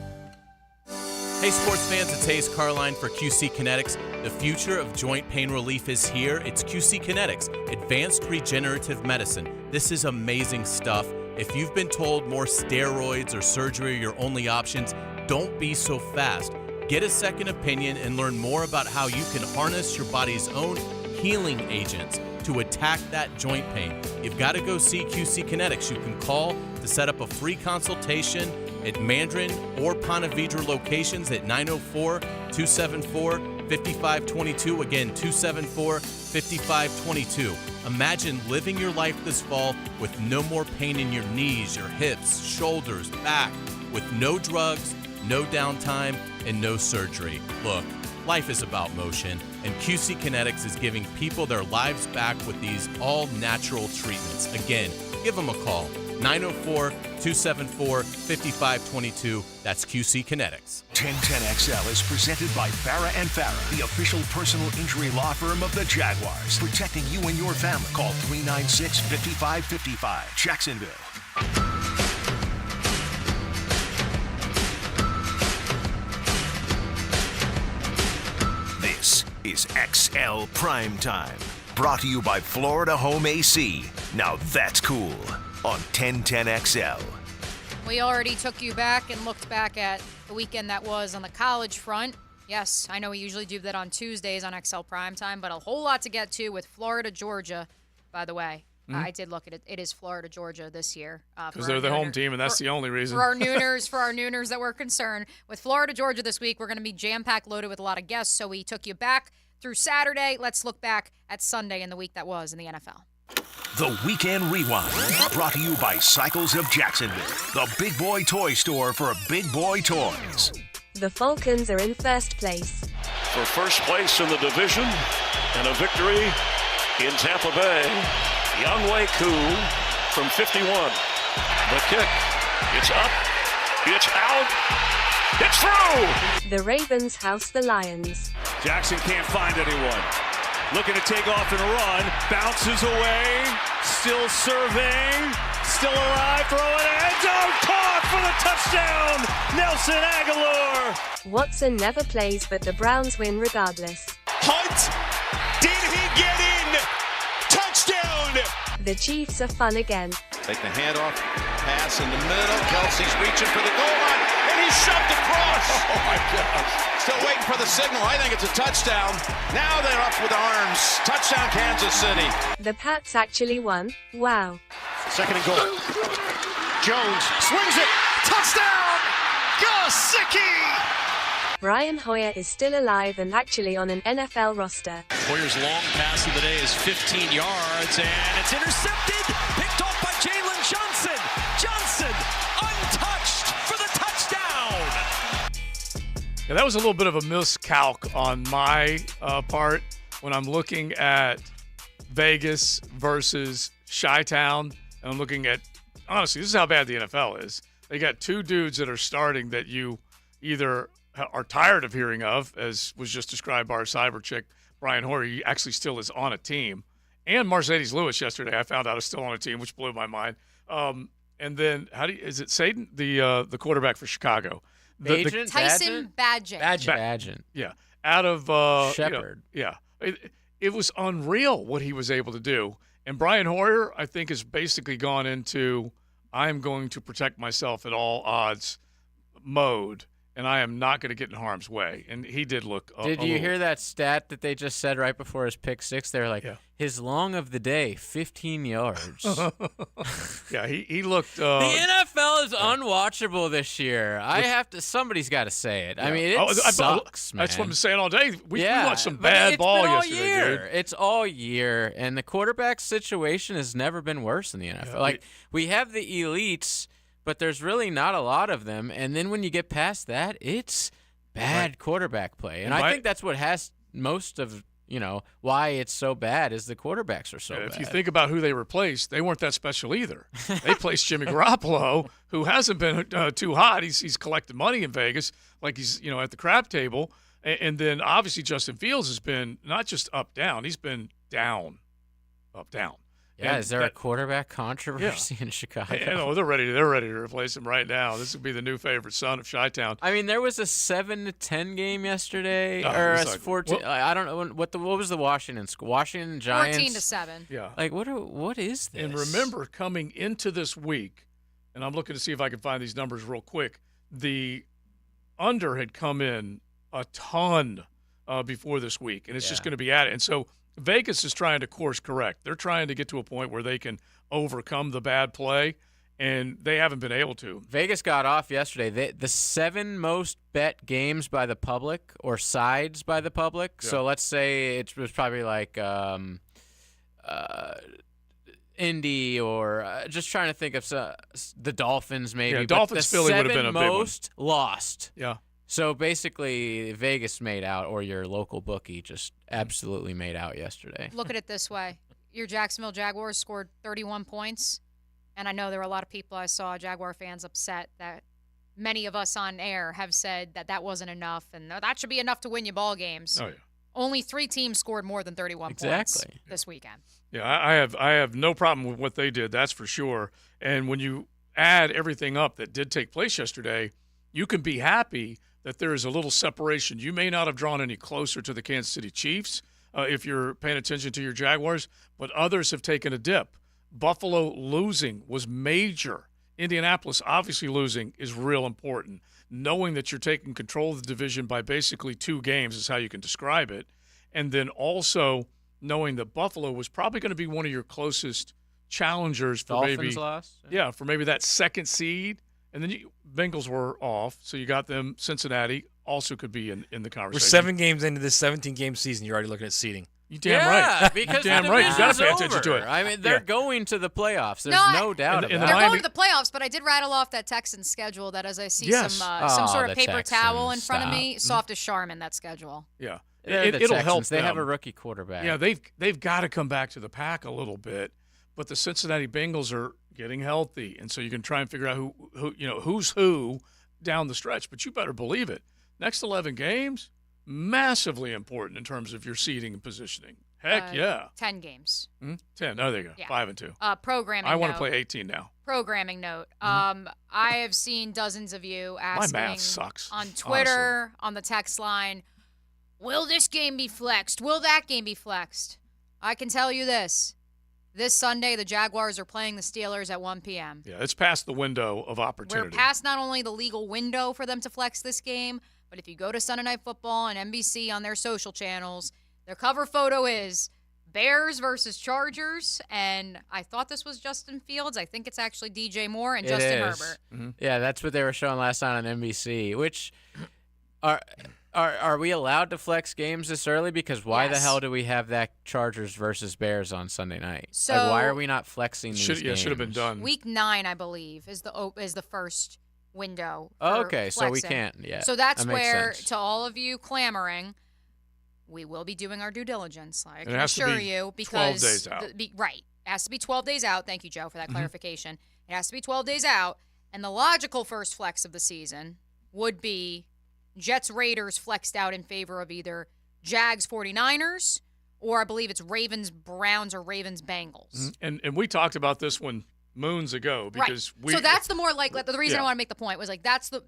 [SPEAKER 20] Hey sports fans, it's Hayes Carline for QC Kinetics. The future of joint pain relief is here. It's QC Kinetics, advanced regenerative medicine. This is amazing stuff. If you've been told more steroids or surgery are your only options, don't be so fast. Get a second opinion and learn more about how you can harness your body's own healing agents to attack that joint pain. You've got to go see QC Kinetics. You can call to set up a free consultation at Mandarin or Ponte Vedra locations at 904-274-5522. Again, 274-5522. Imagine living your life this fall with no more pain in your knees, your hips, shoulders, back, with no drugs, no downtime, and no surgery. Look, life is about motion, and QC Kinetics is giving people their lives back with these all-natural treatments. Again, give them a call. 904-274-5522. That's QC Kinetics.
[SPEAKER 2] 1010XL is presented by Farah & Farah, the official personal injury law firm of the Jaguars, protecting you and your family. Call 396-5555. Jacksonville. is XL Primetime. Brought to you by Florida Home AC. Now that's cool on 1010XL.
[SPEAKER 6] We already took you back and looked back at the weekend that was on the college front. Yes, I know we usually do that on Tuesdays on XL Primetime, but a whole lot to get to with Florida, Georgia, by the way. I did look at it. It is Florida, Georgia this year.
[SPEAKER 3] Because they're the home team, and that's the only reason.
[SPEAKER 6] For our Nooners that we're concerned. With Florida, Georgia this week, we're going to be jam-packed loaded with a lot of guests, so we took you back through Saturday. Let's look back at Sunday in the week that was in the NFL.
[SPEAKER 2] The Weekend Rewind, brought to you by Cycles of Jacksonville, the big boy toy store for big boy toys.
[SPEAKER 4] The Falcons are in first place.
[SPEAKER 13] For first place in the division and a victory in Tampa Bay, Younghoe Koo from 51. The kick, it's up, it's out, it's through!
[SPEAKER 4] The Ravens house the Lions.
[SPEAKER 13] Jackson can't find anyone. Looking to take off and run, bounces away, still serving, still alive, throwing end zone, caught for the touchdown, Nelson Aguilar.
[SPEAKER 4] Watson never plays, but the Browns win regardless.
[SPEAKER 13] Hunt, did he get in? Touchdown!
[SPEAKER 4] The Chiefs are fun again.
[SPEAKER 12] Take the handoff, pass in the middle. Kelsey's reaching for the goal line, and he's shoved across. Oh my gosh. Still waiting for the signal. I think it's a touchdown. Now they're up with arms. Touchdown, Kansas City.
[SPEAKER 4] The Pats actually won. Wow.
[SPEAKER 5] Second and goal. Jones swings it. Touchdown! Gesicki!
[SPEAKER 4] Brian Hoyer is still alive and actually on an NFL roster.
[SPEAKER 21] Hoyer's long pass of the day is 15 yards, and it's intercepted. Picked off by Jalen Johnson. Johnson untouched for the touchdown.
[SPEAKER 3] Yeah, that was a little bit of a miscalc on my part when I'm looking at Vegas versus Chi-Town. And I'm looking at, honestly, this is how bad the NFL is. They got two dudes that are starting that you either are tired of hearing of, as was just described by our cyber chick, Brian Hoyer. He actually still is on a team. And Mercedes Lewis yesterday, I found out, is still on a team, which blew my mind. And then, is it Saden, the quarterback for Chicago?
[SPEAKER 6] Tyson Badgett.
[SPEAKER 3] Yeah. Out of
[SPEAKER 14] Shepherd.
[SPEAKER 3] It was unreal what he was able to do. And Brian Hoyer, I think, has basically gone into I'm going to protect myself at all odds mode, and I am not going to get in harm's way. And he did look
[SPEAKER 14] Did you hear that stat that they just said right before his pick six? They were like, his long of the day, 15 yards.
[SPEAKER 3] Yeah, he looked.
[SPEAKER 14] The NFL is unwatchable this year. Somebody's got to say it. I mean, it sucks, man.
[SPEAKER 3] That's what I'm saying all day. We watched some bad ball yesterday, dude.
[SPEAKER 14] It's all year, and the quarterback situation has never been worse in the NFL. We have the elites, but there's really not a lot of them. And then when you get past that, it's bad quarterback play. And I think that's what has most of, why it's so bad is the quarterbacks are so bad.
[SPEAKER 3] If you think about who they replaced, they weren't that special either. They placed Jimmy Garoppolo, who hasn't been too hot. He's collected money in Vegas, like he's, at the crap table. And then obviously Justin Fields has been not just up, down. He's been down, up, down.
[SPEAKER 14] Yeah, is there a quarterback controversy in Chicago?
[SPEAKER 3] No, they're ready to replace him right now. This would be the new favorite son of Chi-Town.
[SPEAKER 14] I mean, there was a 7-10 game yesterday, or a 14. I don't know what was the Washington score? Washington Giants
[SPEAKER 6] 14-7.
[SPEAKER 3] Yeah.
[SPEAKER 14] Like what is this?
[SPEAKER 3] And remember, coming into this week, and I'm looking to see if I can find these numbers real quick. The under had come in a ton before this week, and it's just going to be at it. And so Vegas is trying to course correct. They're trying to get to a point where they can overcome the bad play, and they haven't been able to.
[SPEAKER 14] Vegas got off yesterday. The 7 most bet games by the public or sides by the public. Yeah. So let's say it was probably like Indy or just trying to think of the Dolphins maybe.
[SPEAKER 3] Yeah, Dolphins Philly would have been a big one.
[SPEAKER 14] 7 most lost.
[SPEAKER 3] Yeah.
[SPEAKER 14] So basically, Vegas made out, or your local bookie just absolutely made out yesterday.
[SPEAKER 6] Look at it this way. Your Jacksonville Jaguars scored 31 points, and I know there were a lot of people I saw, Jaguar fans, upset that many of us on air have said that wasn't enough, and that should be enough to win you ball games.
[SPEAKER 3] Oh, yeah.
[SPEAKER 6] Only 3 teams scored more than 31 points this weekend.
[SPEAKER 3] Yeah, I have no problem with what they did, that's for sure. And when you add everything up that did take place yesterday, you can be happy, that there is a little separation. You may not have drawn any closer to the Kansas City Chiefs if you're paying attention to your Jaguars, but others have taken a dip. Buffalo losing was major. Indianapolis obviously losing is real important. Knowing that you're taking control of the division by basically 2 games is how you can describe it. And then also knowing that Buffalo was probably going to be one of your closest challengers for
[SPEAKER 14] Dolphins lost?
[SPEAKER 3] for maybe that 2nd seed. And then Bengals were off, so you got them. Cincinnati also could be in the conversation.
[SPEAKER 9] We're 7 games into this 17-game season. You're already looking at seeding.
[SPEAKER 3] You damn right.
[SPEAKER 14] Because
[SPEAKER 3] damn right. You got to pay attention to it.
[SPEAKER 14] I mean, they're going to the playoffs. There's no doubt about it.
[SPEAKER 6] They're going to the playoffs, but I did rattle off that Texans schedule that as I see some sort of paper towel in front of me, soft as Charmin, that schedule.
[SPEAKER 3] Yeah.
[SPEAKER 14] It'll help them.
[SPEAKER 3] They
[SPEAKER 14] have a rookie quarterback.
[SPEAKER 3] Yeah, they've got to come back to the pack a little bit, but the Cincinnati Bengals are getting healthy, and so you can try and figure out who's who down the stretch. But you better believe it. Next 11 games, massively important in terms of your seeding and positioning. Heck yeah.
[SPEAKER 6] 10 games.
[SPEAKER 3] 10. Oh, there you go.
[SPEAKER 6] Yeah.
[SPEAKER 3] 5 and 2.
[SPEAKER 6] Programming
[SPEAKER 3] I want
[SPEAKER 6] note.
[SPEAKER 3] to play 18 now.
[SPEAKER 6] Programming note. I have seen dozens of you asking
[SPEAKER 3] My math sucks,
[SPEAKER 6] on Twitter, on the text line, will this game be flexed? Will that game be flexed? I can tell you this. This Sunday, the Jaguars are playing the Steelers at 1 p.m.
[SPEAKER 3] Yeah, it's past the window of opportunity.
[SPEAKER 6] We're past not only the legal window for them to flex this game, but if you go to Sunday Night Football and NBC on their social channels, their cover photo is Bears versus Chargers, and I thought this was Justin Fields. I think it's actually DJ Moore and Justin Herbert.
[SPEAKER 3] Mm-hmm.
[SPEAKER 14] Yeah, that's what they were showing last night on NBC. Which are we allowed to flex games this early? Because why the hell do we have that Chargers versus Bears on Sunday night?
[SPEAKER 6] So
[SPEAKER 14] why are we not flexing these games?
[SPEAKER 3] Yeah, should have been done.
[SPEAKER 6] Week 9, I believe, is the first window.
[SPEAKER 14] Oh, okay,
[SPEAKER 6] flexing.
[SPEAKER 14] so we can't. Yeah.
[SPEAKER 6] So that's
[SPEAKER 14] that makes
[SPEAKER 6] where,
[SPEAKER 14] sense.
[SPEAKER 6] to all of you clamoring, we will be doing our due diligence. I can
[SPEAKER 3] it has to
[SPEAKER 6] assure
[SPEAKER 3] be
[SPEAKER 6] you, because
[SPEAKER 3] 12 days out.
[SPEAKER 6] Right, it has to be 12 days out. Thank you, Joe, for that clarification. It has to be 12 days out, and the logical first flex of the season would be Jets Raiders flexed out in favor of either Jags 49ers, or I believe it's Ravens Browns or Ravens Bengals.
[SPEAKER 3] And we talked about this one moons ago because
[SPEAKER 6] so that's the more likely. The reason
[SPEAKER 3] Yeah.
[SPEAKER 6] I want to make the point was that's the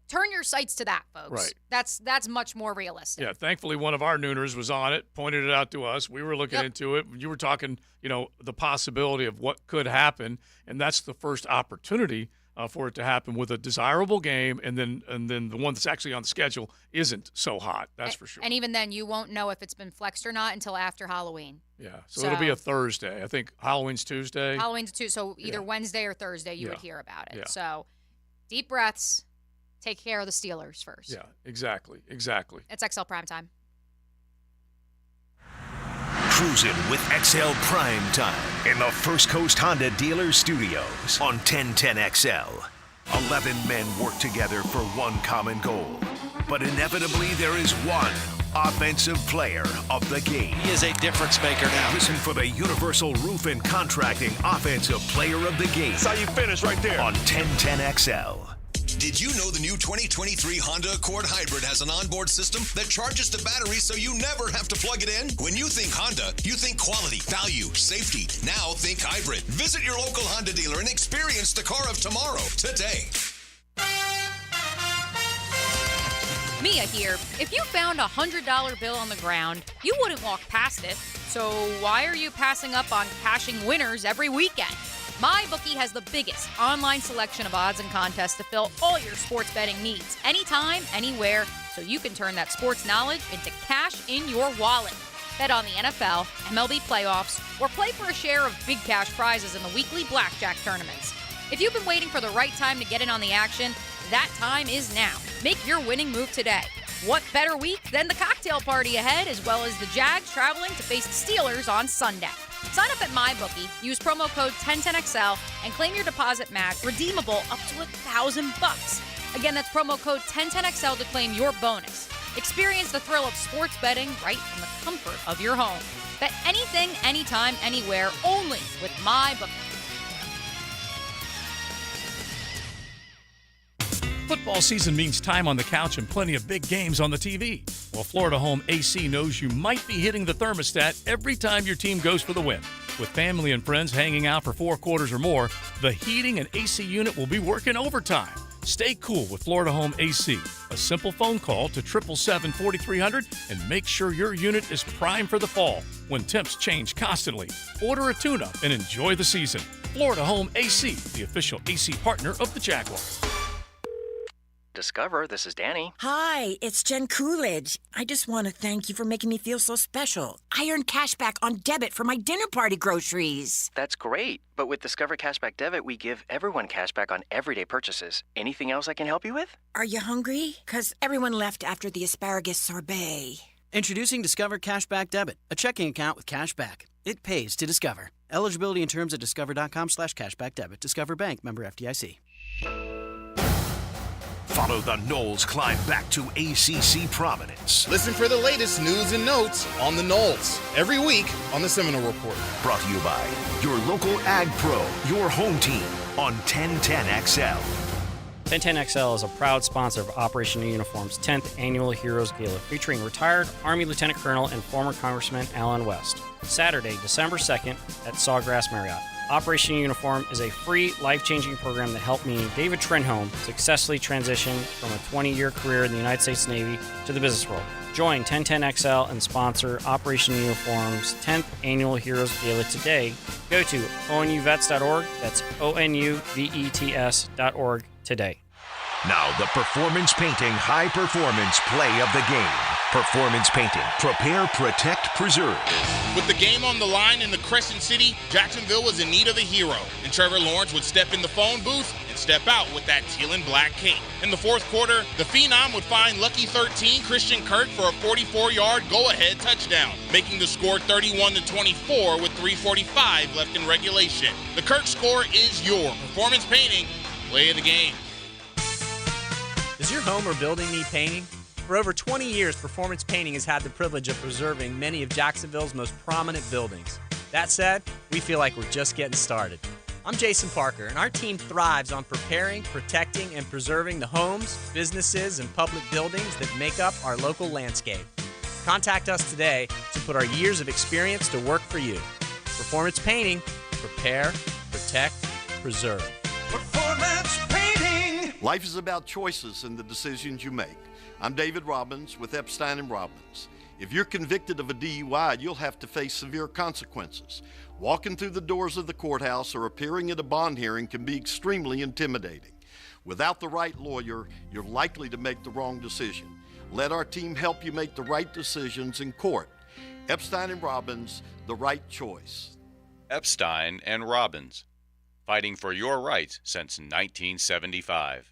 [SPEAKER 6] turn your sights to that, folks.
[SPEAKER 3] Right.
[SPEAKER 6] That's much more realistic.
[SPEAKER 3] Yeah, thankfully one of our nooners was on it, pointed it out to us. We were looking into it. You were talking, the possibility of what could happen, and that's the first opportunity for it to happen with a desirable game, and then the one that's actually on the schedule isn't so hot. That's for sure.
[SPEAKER 6] And even then, you won't know if it's been flexed or not until after Halloween.
[SPEAKER 3] Yeah, so it'll be a Thursday. I think Halloween's Tuesday.
[SPEAKER 6] Halloween's Tuesday, so either Wednesday or Thursday you would hear about it.
[SPEAKER 3] Yeah.
[SPEAKER 6] So deep breaths. Take care of the Steelers first.
[SPEAKER 3] Yeah, exactly.
[SPEAKER 6] It's XL Primetime.
[SPEAKER 2] Cruising with XL Primetime in the First Coast Honda Dealer Studios on 1010XL. 11 men work together for one common goal, but inevitably there is one offensive player of the game.
[SPEAKER 21] He is a difference maker now.
[SPEAKER 2] Listen for the Universal Roof and Contracting Offensive Player of the Game.
[SPEAKER 13] That's how you finish right there.
[SPEAKER 2] On 1010XL.
[SPEAKER 11] Did you know the new 2023 Honda Accord Hybrid has an onboard system that charges the battery so you never have to plug it in? When you think Honda, you think quality, value, safety. Now think hybrid. Visit your local Honda dealer and experience the car of tomorrow today.
[SPEAKER 6] Mia here. If you found a $100 bill on the ground, you wouldn't walk past it. So why are you passing up on cashing winners every weekend? MyBookie has the biggest online selection of odds and contests to fill all your sports betting needs, anytime, anywhere, so you can turn that sports knowledge into cash in your wallet. Bet on the NFL, MLB playoffs, or play for a share of big cash prizes in the weekly blackjack tournaments. If you've been waiting for the right time to get in on the action, that time is now. Make your winning move today. What better week than the cocktail party ahead, as well as the Jags traveling to face the Steelers on Sunday. Sign up at MyBookie, use promo code 1010XL, and claim your deposit match, redeemable up to $1,000. Again, that's promo code 1010XL to claim your bonus. Experience the thrill of sports betting right from the comfort of your home. Bet anything, anytime, anywhere, only with MyBookie.
[SPEAKER 3] Football season means time on the couch and plenty of big games on the TV. Well, Florida Home AC knows you might be hitting the thermostat every time your team goes for the win. With family and friends hanging out for 4 quarters or more, the heating and AC unit will be working overtime. Stay cool with Florida Home AC. A simple phone call to 777-4300 and make sure your unit is primed for the fall when temps change constantly. Order a tune-up and enjoy the season. Florida Home AC, the official AC partner of the Jaguars.
[SPEAKER 1] Discover, this is Danny.
[SPEAKER 22] Hi, it's Jen Coolidge. I just want to thank you for making me feel so special. I earned cash back on debit for my dinner party groceries.
[SPEAKER 1] That's great. But with Discover Cashback Debit, we give everyone cash back on everyday purchases. Anything else I can help you with?
[SPEAKER 22] Are you hungry? 'Cause everyone left after the asparagus sorbet.
[SPEAKER 23] Introducing Discover Cashback Debit, a checking account with cash back. It pays to Discover. Eligibility and terms at discover.com/cashbackdebit. Discover Bank, member FDIC.
[SPEAKER 2] Follow the Knowles climb back to ACC prominence.
[SPEAKER 17] Listen for the latest news and notes on the Knowles every week on the Seminole Report.
[SPEAKER 2] Brought to you by your local Ag Pro, your home team on 1010XL.
[SPEAKER 24] 1010XL is a proud sponsor of Operation New Uniform's 10th Annual Heroes Gala, featuring retired Army Lieutenant Colonel and former Congressman Alan West. Saturday, December 2nd at Sawgrass Marriott. Operation Uniform is a free, life-changing program that helped me, David Trenholm, successfully transition from a 20-year career in the United States Navy to the business world. Join 1010XL and sponsor Operation Uniform's 10th Annual Heroes Gala today. Go to onuvets.org. That's onuvets.org today.
[SPEAKER 2] Now the Performance Painting High Performance Play of the Game. Performance Painting. Prepare, protect, preserve.
[SPEAKER 17] With the game on the line in the Crescent City, Jacksonville was in need of a hero, and Trevor Lawrence would step in the phone booth and step out with that teal and black cape. In the fourth quarter, the Phenom would find lucky 13 Christian Kirk for a 44-yard go-ahead touchdown, making the score 31-24 with 3:45 left in regulation. The Kirk score is your Performance Painting Play of the Game.
[SPEAKER 25] Does your home or building need painting? For over 20 years, Performance Painting has had the privilege of preserving many of Jacksonville's most prominent buildings. That said, we feel like we're just getting started. I'm Jason Parker, and our team thrives on preparing, protecting, and preserving the homes, businesses, and public buildings that make up our local landscape. Contact us today to put our years of experience to work for you. Performance Painting. Prepare, protect, preserve.
[SPEAKER 26] Performance Painting.
[SPEAKER 27] Life is about choices and the decisions you make. I'm David Robbins with Epstein & Robbins. If you're convicted of a DUI, you'll have to face severe consequences. Walking through the doors of the courthouse or appearing at a bond hearing can be extremely intimidating. Without the right lawyer, you're likely to make the wrong decision. Let our team help you make the right decisions in court. Epstein & Robbins, the right choice.
[SPEAKER 28] Epstein & Robbins, fighting for your rights since 1975.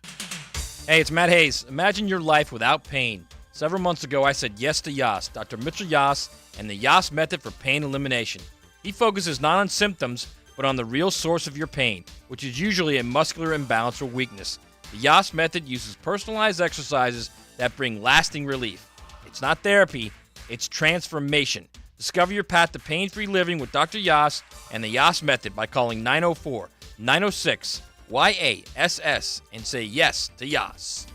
[SPEAKER 9] Hey, it's Matt Hayes. Imagine your life without pain. Several months ago, I said yes to Yas, Dr. Mitchell Yas, and the Yas method for pain elimination. He focuses not on symptoms, but on the real source of your pain, which is usually a muscular imbalance or weakness. The Yas method uses personalized exercises that bring lasting relief. It's not therapy, it's transformation. Discover your path to pain-free living with Dr. Yas and the Yas method by calling 904-906-YASS and say yes to Yas.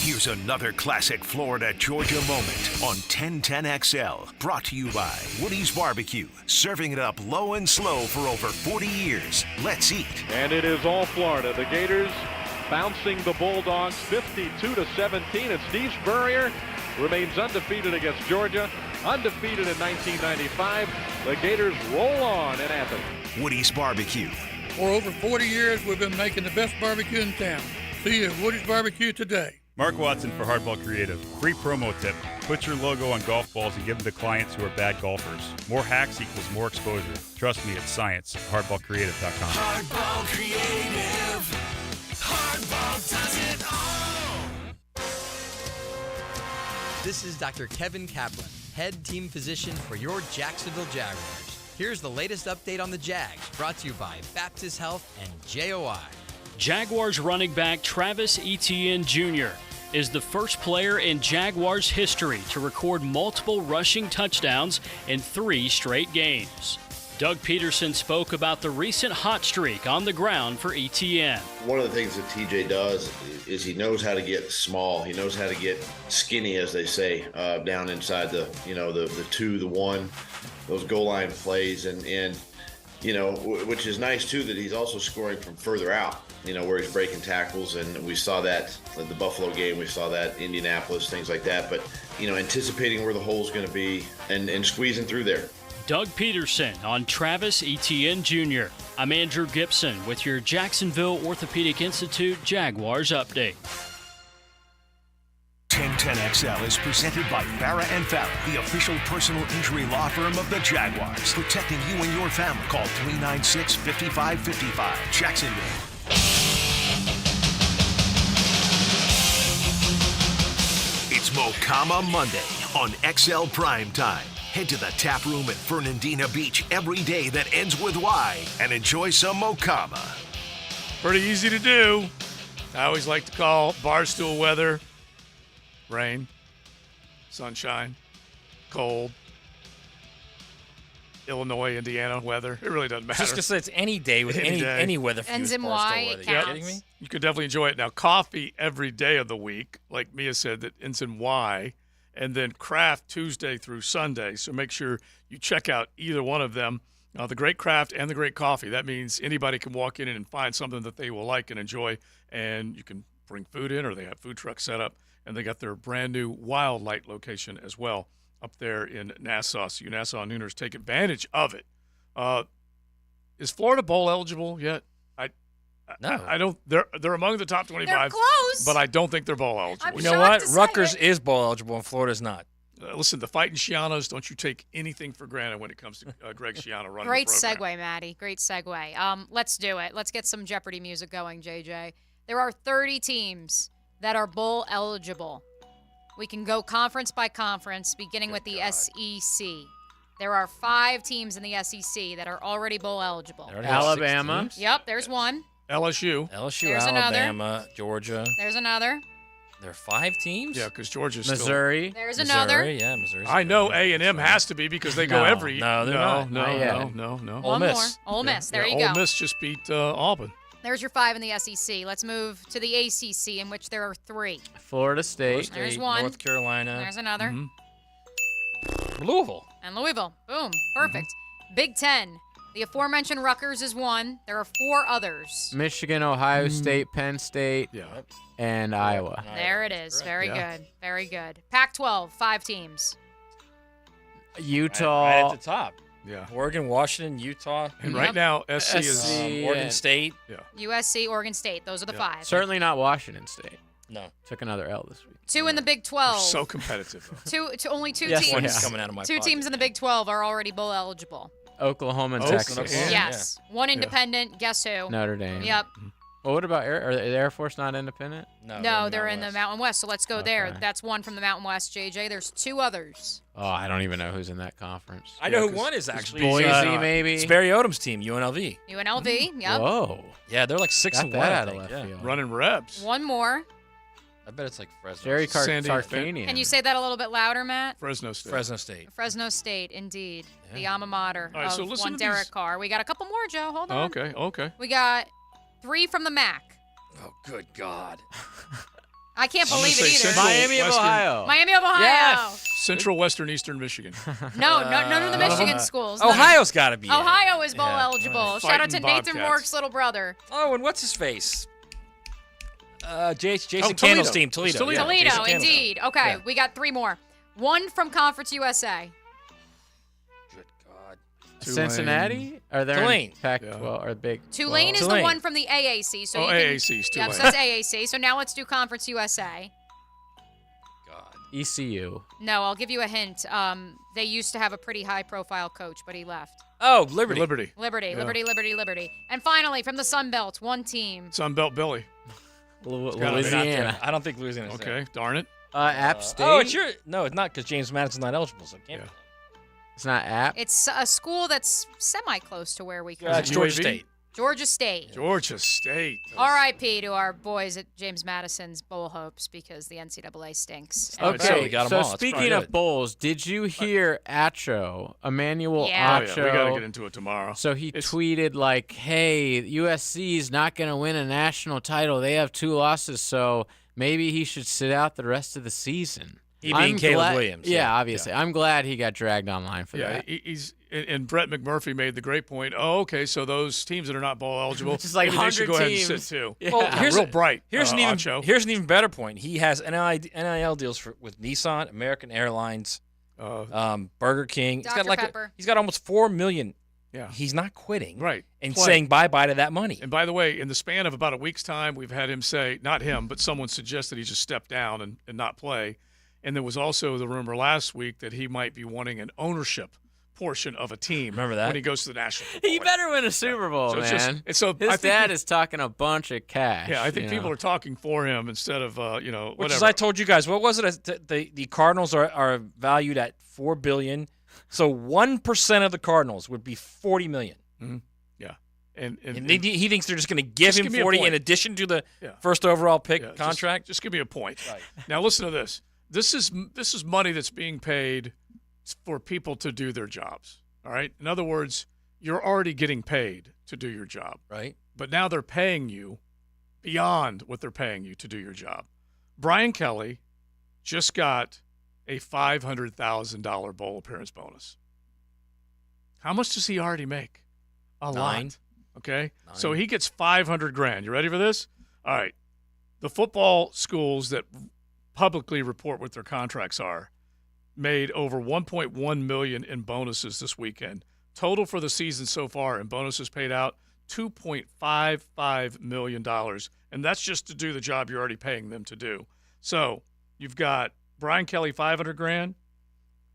[SPEAKER 2] Here's another classic Florida-Georgia moment on 1010XL. Brought to you by Woody's Barbecue. Serving it up low and slow for over 40 years. Let's eat.
[SPEAKER 29] And it is all Florida. The Gators bouncing the Bulldogs 52-17. And Steve Spurrier remains undefeated against Georgia. Undefeated in 1995. The Gators roll on in Athens.
[SPEAKER 2] Woody's Barbecue.
[SPEAKER 30] For over 40 years, we've been making the best barbecue in town. See you at Woody's Barbecue today.
[SPEAKER 31] Mark Watson for Hardball Creative. Free promo tip. Put your logo on golf balls and give them to clients who are bad golfers. More hacks equals more exposure. Trust me, it's science. HardballCreative.com.
[SPEAKER 26] Hardball Creative. Hardball does it all.
[SPEAKER 32] This is Dr. Kevin Kaplan, head team physician for your Jacksonville Jaguars. Here's the latest update on the Jags, brought to you by Baptist Health and JOI.
[SPEAKER 33] Jaguars running back Travis Etienne Jr. is the first player in Jaguars history to record multiple rushing touchdowns in 3 straight games. Doug Peterson spoke about the recent hot streak on the ground for Etienne.
[SPEAKER 34] One of the things that TJ does is he knows how to get small. He knows how to get skinny, as they say, down inside the 2, the 1, those goal line plays. And which is nice too that he's also scoring from further out, where he's breaking tackles. And we saw that at the Buffalo game. We saw that Indianapolis, things like that. But, anticipating where the hole's going to be and squeezing through there.
[SPEAKER 33] Doug Peterson on Travis Etienne Jr. I'm Andrew Gibson with your Jacksonville Orthopedic Institute Jaguars update.
[SPEAKER 2] 1010XL is presented by Farah & Farah, the official personal injury law firm of the Jaguars. Protecting you and your family. Call 396-5555. Jacksonville. It's Mocama Monday on XL Primetime. Head to the tap room at Fernandina Beach every day that ends with Y and enjoy some Mocama.
[SPEAKER 3] Pretty easy to do. I always like to call barstool weather rain, sunshine, cold, Illinois, Indiana weather. It really doesn't matter.
[SPEAKER 9] Just because it's any day with any weather.
[SPEAKER 6] Ends in Y, it
[SPEAKER 9] Are you
[SPEAKER 6] counts.
[SPEAKER 9] kidding me?
[SPEAKER 3] You could definitely enjoy it. Now, coffee every day of the week, like Mia said, that ends in Y, and then craft Tuesday through Sunday. So make sure you check out either one of them, the great craft and the great coffee. That means anybody can walk in and find something that they will like and enjoy, and you can bring food in, or they have food trucks set up, and they got their brand new Wildlight location as well up there in Nassau. So you Nassau Nooners take advantage of it. Is Florida bowl eligible yet?
[SPEAKER 9] No.
[SPEAKER 3] I don't. They're among the top 25.
[SPEAKER 6] They're close.
[SPEAKER 3] But I don't think they're bowl eligible.
[SPEAKER 6] I'm
[SPEAKER 9] You know
[SPEAKER 6] shocked
[SPEAKER 9] what?
[SPEAKER 6] to say
[SPEAKER 9] Rutgers
[SPEAKER 6] it.
[SPEAKER 9] is bowl eligible and Florida's not.
[SPEAKER 3] Listen, the Fighting Shianos, don't you take anything for granted when it comes to Greg Schiano running
[SPEAKER 6] Great
[SPEAKER 3] the program.
[SPEAKER 6] segue, Maddie. Great segue. Let's do it. Let's get some Jeopardy music going, JJ. There are 30 teams that are bowl eligible. We can go conference by conference, beginning with the SEC. There are 5 teams in the SEC that are already bowl eligible.
[SPEAKER 25] Alabama.
[SPEAKER 6] Yep, there's one.
[SPEAKER 3] LSU.
[SPEAKER 6] There's
[SPEAKER 9] Alabama, Georgia.
[SPEAKER 6] There's another.
[SPEAKER 9] There are 5 teams?
[SPEAKER 3] Yeah, because Georgia's
[SPEAKER 25] Missouri.
[SPEAKER 6] There's another.
[SPEAKER 9] Yeah, Missouri's
[SPEAKER 3] I know A&M has to be because they go every.
[SPEAKER 9] No, they're not.
[SPEAKER 3] No,
[SPEAKER 9] Not yet.
[SPEAKER 3] no.
[SPEAKER 6] One more.
[SPEAKER 9] Miss.
[SPEAKER 6] Ole Miss. There
[SPEAKER 3] Yeah,
[SPEAKER 6] you
[SPEAKER 3] Ole
[SPEAKER 6] go.
[SPEAKER 3] Miss just beat Auburn.
[SPEAKER 6] There's your 5 in the SEC. Let's move to the ACC, in which there are 3.
[SPEAKER 25] Florida State.
[SPEAKER 6] There's one.
[SPEAKER 9] North Carolina.
[SPEAKER 6] There's another.
[SPEAKER 9] Louisville.
[SPEAKER 6] And Louisville. Boom. Perfect. Big Ten. The aforementioned Rutgers is 1. There are 4 others.
[SPEAKER 25] Michigan, Ohio State, Penn State, and Iowa.
[SPEAKER 6] There it is. Very
[SPEAKER 25] Yeah.
[SPEAKER 6] good. Very good. Pac-12, 5 teams.
[SPEAKER 25] Utah.
[SPEAKER 9] Right at the top.
[SPEAKER 3] Yeah.
[SPEAKER 9] Oregon, Washington, Utah.
[SPEAKER 3] And right now, SC is
[SPEAKER 9] Oregon State.
[SPEAKER 3] Yeah.
[SPEAKER 6] USC, Oregon State. Those are the 5.
[SPEAKER 25] Certainly not Washington State.
[SPEAKER 9] No.
[SPEAKER 25] Took another L this week.
[SPEAKER 6] 2 in the Big 12.
[SPEAKER 3] so competitive.
[SPEAKER 6] Only 2
[SPEAKER 25] Yes,
[SPEAKER 6] teams.
[SPEAKER 25] one is coming out of my
[SPEAKER 6] 2
[SPEAKER 25] pocket.
[SPEAKER 6] teams in the Big 12 are already bowl eligible.
[SPEAKER 25] Oklahoma and
[SPEAKER 3] Oklahoma.
[SPEAKER 25] Texas.
[SPEAKER 6] Yes. One independent. Guess who?
[SPEAKER 25] Notre Dame.
[SPEAKER 6] Yep.
[SPEAKER 25] Well, what about Are the Air Force not independent?
[SPEAKER 6] No, they're in the Mountain West. So let's go there.
[SPEAKER 25] Okay.
[SPEAKER 6] That's one from the Mountain West, JJ. There's 2 others.
[SPEAKER 25] Oh, I don't even know who's in that conference.
[SPEAKER 9] I know who one is actually.
[SPEAKER 25] Boise, maybe.
[SPEAKER 9] It's Barry Odom's team, UNLV.
[SPEAKER 6] UNLV. Yep.
[SPEAKER 25] Whoa.
[SPEAKER 9] Yeah, they're like 6
[SPEAKER 25] Got
[SPEAKER 9] and
[SPEAKER 25] that
[SPEAKER 9] 1. I
[SPEAKER 25] out of
[SPEAKER 9] think.
[SPEAKER 25] left
[SPEAKER 9] Yeah.
[SPEAKER 25] field.
[SPEAKER 3] Running reps.
[SPEAKER 6] One more.
[SPEAKER 9] I bet it's like Fresno.
[SPEAKER 25] Jerry
[SPEAKER 3] Sandy
[SPEAKER 25] Tarkanian.
[SPEAKER 6] Can you say that a little bit louder, Matt?
[SPEAKER 3] Fresno State.
[SPEAKER 9] Fresno State.
[SPEAKER 6] Fresno State, indeed. The alma mater
[SPEAKER 3] All right, so
[SPEAKER 6] of
[SPEAKER 3] listen
[SPEAKER 6] one
[SPEAKER 3] to
[SPEAKER 6] Derek
[SPEAKER 3] these-
[SPEAKER 6] Carr. We got a couple more, Joe. Hold on.
[SPEAKER 3] Okay.
[SPEAKER 6] We got 3 from the MAC.
[SPEAKER 9] Oh, good God.
[SPEAKER 6] I can't
[SPEAKER 3] I'm gonna
[SPEAKER 6] believe it
[SPEAKER 3] say
[SPEAKER 6] either.
[SPEAKER 3] Central
[SPEAKER 25] Miami of
[SPEAKER 3] Western-
[SPEAKER 25] Ohio.
[SPEAKER 6] Miami of Ohio.
[SPEAKER 25] Yes.
[SPEAKER 3] Central, Western, Eastern Michigan.
[SPEAKER 6] No, none of the Michigan schools. None of-
[SPEAKER 9] Ohio's got to be.
[SPEAKER 6] Ohio is bowl
[SPEAKER 9] Yeah.
[SPEAKER 6] eligible. Shout out to
[SPEAKER 3] Fighting
[SPEAKER 6] Nathan
[SPEAKER 3] Bobcats.
[SPEAKER 6] Rourke's little brother.
[SPEAKER 9] Oh, and what's his face? Jason
[SPEAKER 3] Toledo.
[SPEAKER 9] Candle's team, Toledo.
[SPEAKER 3] Toledo.
[SPEAKER 9] Yeah,
[SPEAKER 6] Toledo,
[SPEAKER 9] Jason Candle's team.
[SPEAKER 6] indeed. Okay,
[SPEAKER 9] Yeah.
[SPEAKER 6] we got 3 more. 1 from Conference USA.
[SPEAKER 9] Good God.
[SPEAKER 25] Cincinnati? Are they
[SPEAKER 9] Tulane.
[SPEAKER 25] Pac-12 or big?
[SPEAKER 6] Tulane is the
[SPEAKER 9] Tulane.
[SPEAKER 6] one from the AAC. So
[SPEAKER 3] Oh,
[SPEAKER 6] you can,
[SPEAKER 3] AAC's
[SPEAKER 6] Yep,
[SPEAKER 3] Tulane.
[SPEAKER 6] so that's AAC. So now let's do Conference USA.
[SPEAKER 9] God.
[SPEAKER 25] ECU.
[SPEAKER 6] No, I'll give you a hint. They used to have a pretty high-profile coach, but he left.
[SPEAKER 9] Oh, Liberty.
[SPEAKER 3] Liberty.
[SPEAKER 6] Liberty,
[SPEAKER 3] Yeah.
[SPEAKER 6] Liberty. And finally, from the Sun Belt, 1 team.
[SPEAKER 3] Sunbelt Billy.
[SPEAKER 25] Lu-
[SPEAKER 3] gotta be.
[SPEAKER 25] Louisiana.
[SPEAKER 9] I don't think Louisiana's
[SPEAKER 3] Okay, darn it.
[SPEAKER 25] App State.
[SPEAKER 9] Oh, it's your. No, it's not because James Madison's not eligible, so it can't be.
[SPEAKER 25] It's not App.
[SPEAKER 6] It's a school that's semi-close to where we come.
[SPEAKER 9] It's Georgia State.
[SPEAKER 6] Georgia State.
[SPEAKER 3] Georgia State.
[SPEAKER 6] R.I.P. to our boys at James Madison's bowl hopes because the NCAA stinks.
[SPEAKER 9] Oh, it's
[SPEAKER 25] Okay,
[SPEAKER 9] we got 'em
[SPEAKER 25] so
[SPEAKER 9] all. It's
[SPEAKER 25] speaking
[SPEAKER 9] probably
[SPEAKER 25] of
[SPEAKER 9] good.
[SPEAKER 25] bowls, did you hear Acho, Emmanuel
[SPEAKER 6] Yeah.
[SPEAKER 3] Oh, yeah,
[SPEAKER 25] Acho?
[SPEAKER 3] we got to get into it tomorrow.
[SPEAKER 25] So he tweeted like, "Hey, USC is not going to win a national title. They have 2 losses, so maybe he should sit out the rest of the season."
[SPEAKER 9] He being Caleb
[SPEAKER 25] glad-
[SPEAKER 9] Williams.
[SPEAKER 25] Yeah, obviously. I'm glad he got dragged online for
[SPEAKER 3] Yeah,
[SPEAKER 25] that.
[SPEAKER 3] he's and Brett McMurphy made the great point. Oh, okay, so those teams that are not bowl eligible,
[SPEAKER 4] Just like
[SPEAKER 3] maybe they should go
[SPEAKER 4] 100
[SPEAKER 3] ahead and
[SPEAKER 4] teams.
[SPEAKER 3] sit too.
[SPEAKER 4] Yeah.
[SPEAKER 9] Well, here's
[SPEAKER 3] real bright.
[SPEAKER 9] Here's an
[SPEAKER 3] Acho.
[SPEAKER 9] even better point. He has NIL deals with Nissan, American Airlines, Burger King.
[SPEAKER 6] Dr. Pepper.
[SPEAKER 9] He's got almost $4 million.
[SPEAKER 3] Yeah.
[SPEAKER 9] He's not quitting.
[SPEAKER 3] Right.
[SPEAKER 9] And
[SPEAKER 3] Play.
[SPEAKER 9] saying bye-bye to that money.
[SPEAKER 3] And by the way, in the span of about a week's time, we've had him say, not him, but someone suggested he just step down and not play. And there was also the rumor last week that he might be wanting an ownership portion of a team.
[SPEAKER 9] Remember that?
[SPEAKER 3] When he goes to the National Football
[SPEAKER 4] He
[SPEAKER 3] League.
[SPEAKER 4] better win a Super Bowl,
[SPEAKER 3] So it's just-
[SPEAKER 4] man.
[SPEAKER 3] and so I
[SPEAKER 4] His
[SPEAKER 3] think
[SPEAKER 4] dad is talking a bunch of cash.
[SPEAKER 3] Yeah, I think
[SPEAKER 4] you
[SPEAKER 3] people
[SPEAKER 4] know.
[SPEAKER 3] are talking for him instead of, whatever.
[SPEAKER 9] Which, as I told you guys, what was it? The Cardinals are valued at $4 billion. So 1% of the Cardinals would be $40 million.
[SPEAKER 3] Mm-hmm. Yeah. And
[SPEAKER 9] he thinks they're just going to give
[SPEAKER 3] Just
[SPEAKER 9] him
[SPEAKER 3] give me a
[SPEAKER 9] 40 in
[SPEAKER 3] point.
[SPEAKER 9] addition to the
[SPEAKER 3] Yeah.
[SPEAKER 9] first overall pick
[SPEAKER 3] Yeah,
[SPEAKER 9] contract.
[SPEAKER 3] Just give me a point. Right. Now listen to this. This is money that's being paid for people to do their jobs. All right. In other words, you're already getting paid to do your job.
[SPEAKER 9] Right.
[SPEAKER 3] But now they're paying you beyond what they're paying you to do your job. Brian Kelly just got a $500,000 bowl appearance bonus. How much does he already make? A
[SPEAKER 9] Nine.
[SPEAKER 3] lot. Okay.
[SPEAKER 9] Nine.
[SPEAKER 3] So he gets $500,000. You ready for this? All right. The football schools that publicly report what their contracts are made over $1.1 million in bonuses this weekend. Total for the season so far in bonuses paid out $2.55 million. And that's just to do the job you're already paying them to do. So you've got Brian Kelly, $500,000.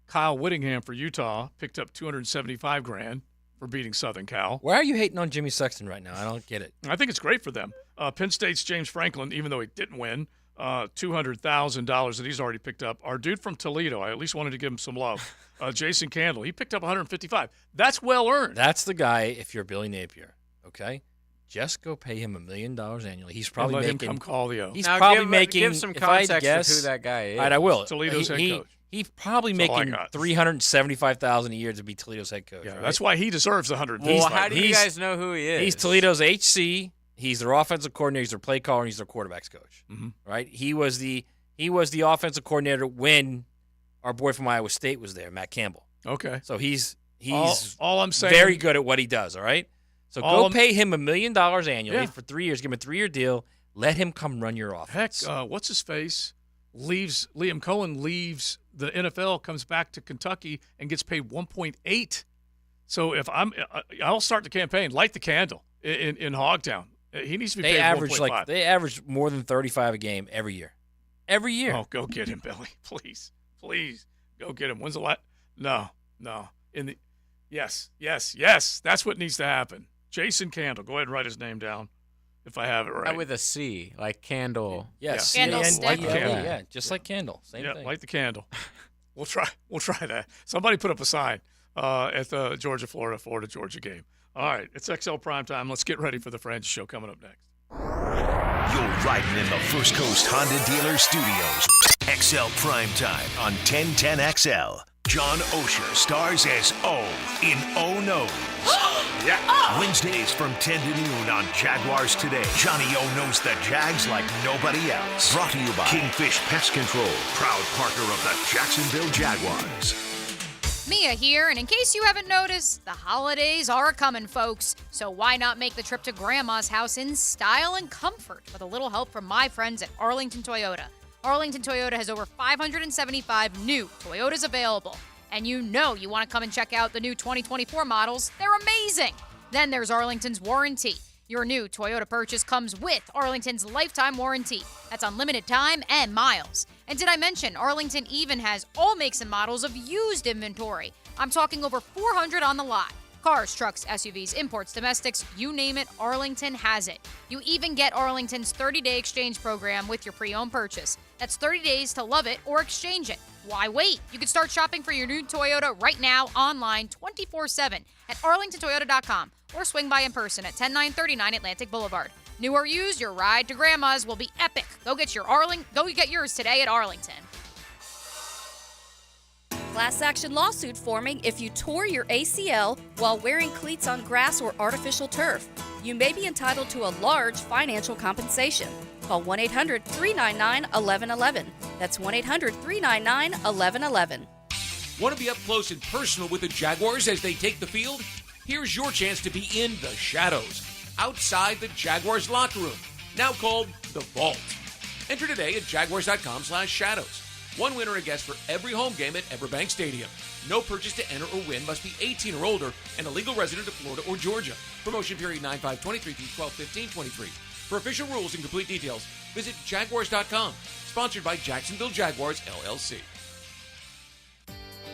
[SPEAKER 3] Kyle Whittingham for Utah picked up $275,000 for beating Southern Cal.
[SPEAKER 9] Why are you hating on Jimmy Sexton right now? I don't get it.
[SPEAKER 3] I think it's great for them. Penn State's James Franklin, even though he didn't win, $200,000 that he's already picked up. Our dude from Toledo, I at least wanted to give him some love. Jason Candle, he picked up $155,000. That's well earned.
[SPEAKER 9] That's the guy. If you're Billy Napier, okay, just go pay him $1 million annually. He's probably
[SPEAKER 3] let him
[SPEAKER 9] making.
[SPEAKER 3] come call the O.
[SPEAKER 9] He's
[SPEAKER 4] Now
[SPEAKER 9] probably
[SPEAKER 4] give-
[SPEAKER 9] making.
[SPEAKER 4] give some
[SPEAKER 9] if I had to
[SPEAKER 4] context of
[SPEAKER 9] guess,
[SPEAKER 4] who that guy is.
[SPEAKER 9] All right, I will.
[SPEAKER 3] Toledo's head coach.
[SPEAKER 9] He's probably
[SPEAKER 3] That's all I
[SPEAKER 9] making
[SPEAKER 3] got.
[SPEAKER 9] $375,000 a year to be Toledo's head coach.
[SPEAKER 3] Yeah,
[SPEAKER 9] right?
[SPEAKER 3] that's why he deserves $155,000.
[SPEAKER 4] Well, how do you guys know who he is?
[SPEAKER 9] He's Toledo's HC. He's their offensive coordinator. He's their play caller. And he's their quarterbacks coach.
[SPEAKER 3] Mm-hmm.
[SPEAKER 9] Right? He was the offensive coordinator when our boy from Iowa State was there, Matt Campbell.
[SPEAKER 3] Okay.
[SPEAKER 9] So he's
[SPEAKER 3] all I'm saying,
[SPEAKER 9] very good at what he does. All right. So
[SPEAKER 3] all
[SPEAKER 9] go
[SPEAKER 3] I'm-
[SPEAKER 9] pay him $1 million annually
[SPEAKER 3] Yeah.
[SPEAKER 9] for 3 years. Give him a 3-year deal. Let him come run your offense.
[SPEAKER 3] Heck, what's his face? Liam Cohen leaves the NFL, comes back to Kentucky, and gets paid 1.8. So if I'll start the campaign. Light the candle in Hogtown. He needs to be paid 1.5.
[SPEAKER 9] They average more than 35 a game every year. Every year.
[SPEAKER 3] Oh, go get him, Billy. Please, go get him. When's the last? No. Yes. That's what needs to happen. Jason Candle. Go ahead and write his name down, if I have it right.
[SPEAKER 4] With a C, like candle.
[SPEAKER 9] Yes.
[SPEAKER 6] Yeah.
[SPEAKER 3] Light the candle.
[SPEAKER 9] Yeah, just like candle. Same thing.
[SPEAKER 3] Light the candle. We'll try that. Somebody put up a sign at the Florida Georgia game. All right, it's XL Primetime. Let's get ready for the Francis Show coming up next.
[SPEAKER 2] You're riding in the First Coast Honda Dealer Studios. XL Primetime on 1010XL. John Osher stars as O in Oh No. Yeah. Wednesdays from 10 to noon on Jaguars Today. Johnny O knows the Jags like nobody else. Brought to you by Kingfish Pest Control, proud partner of the Jacksonville Jaguars.
[SPEAKER 6] Mia here, and in case you haven't noticed, the holidays are coming, folks. So why not make the trip to Grandma's house in style and comfort with a little help from my friends at Arlington Toyota. Arlington Toyota has over 575 new Toyotas available. And you know you want to come and check out the new 2024 models. They're amazing. Then there's Arlington's warranty. Your new Toyota purchase comes with Arlington's lifetime warranty. That's unlimited time and miles. And did I mention Arlington even has all makes and models of used inventory? I'm talking over 400 on the lot. Cars, trucks, SUVs, imports, domestics, you name it, Arlington has it. You even get Arlington's 30-day exchange program with your pre-owned purchase. That's 30 days to love it or exchange it. Why wait? You can start shopping for your new Toyota right now online 24/7 at arlingtontoyota.com or swing by in person at 10939 Atlantic Boulevard. New or used, your ride to Grandma's will be epic. Go get yours today at Arlington.
[SPEAKER 5] Class action lawsuit forming if you tore your ACL while wearing cleats on grass or artificial turf. You may be entitled to a large financial compensation. Call 1-800-399-1111. That's 1-800-399-1111.
[SPEAKER 1] Want to be up close and personal with the Jaguars as they take the field? Here's your chance to be in the shadows, outside the Jaguars locker room, now called the Vault. Enter today at jaguars.com/shadows. One winner a guest for every home game at Everbank Stadium. No purchase to enter or win, must be 18 or older and a legal resident of Florida or Georgia. Promotion period 9/5/23 through 12/15/23. For official rules and complete details, visit jaguars.com. Sponsored by Jacksonville Jaguars, LLC.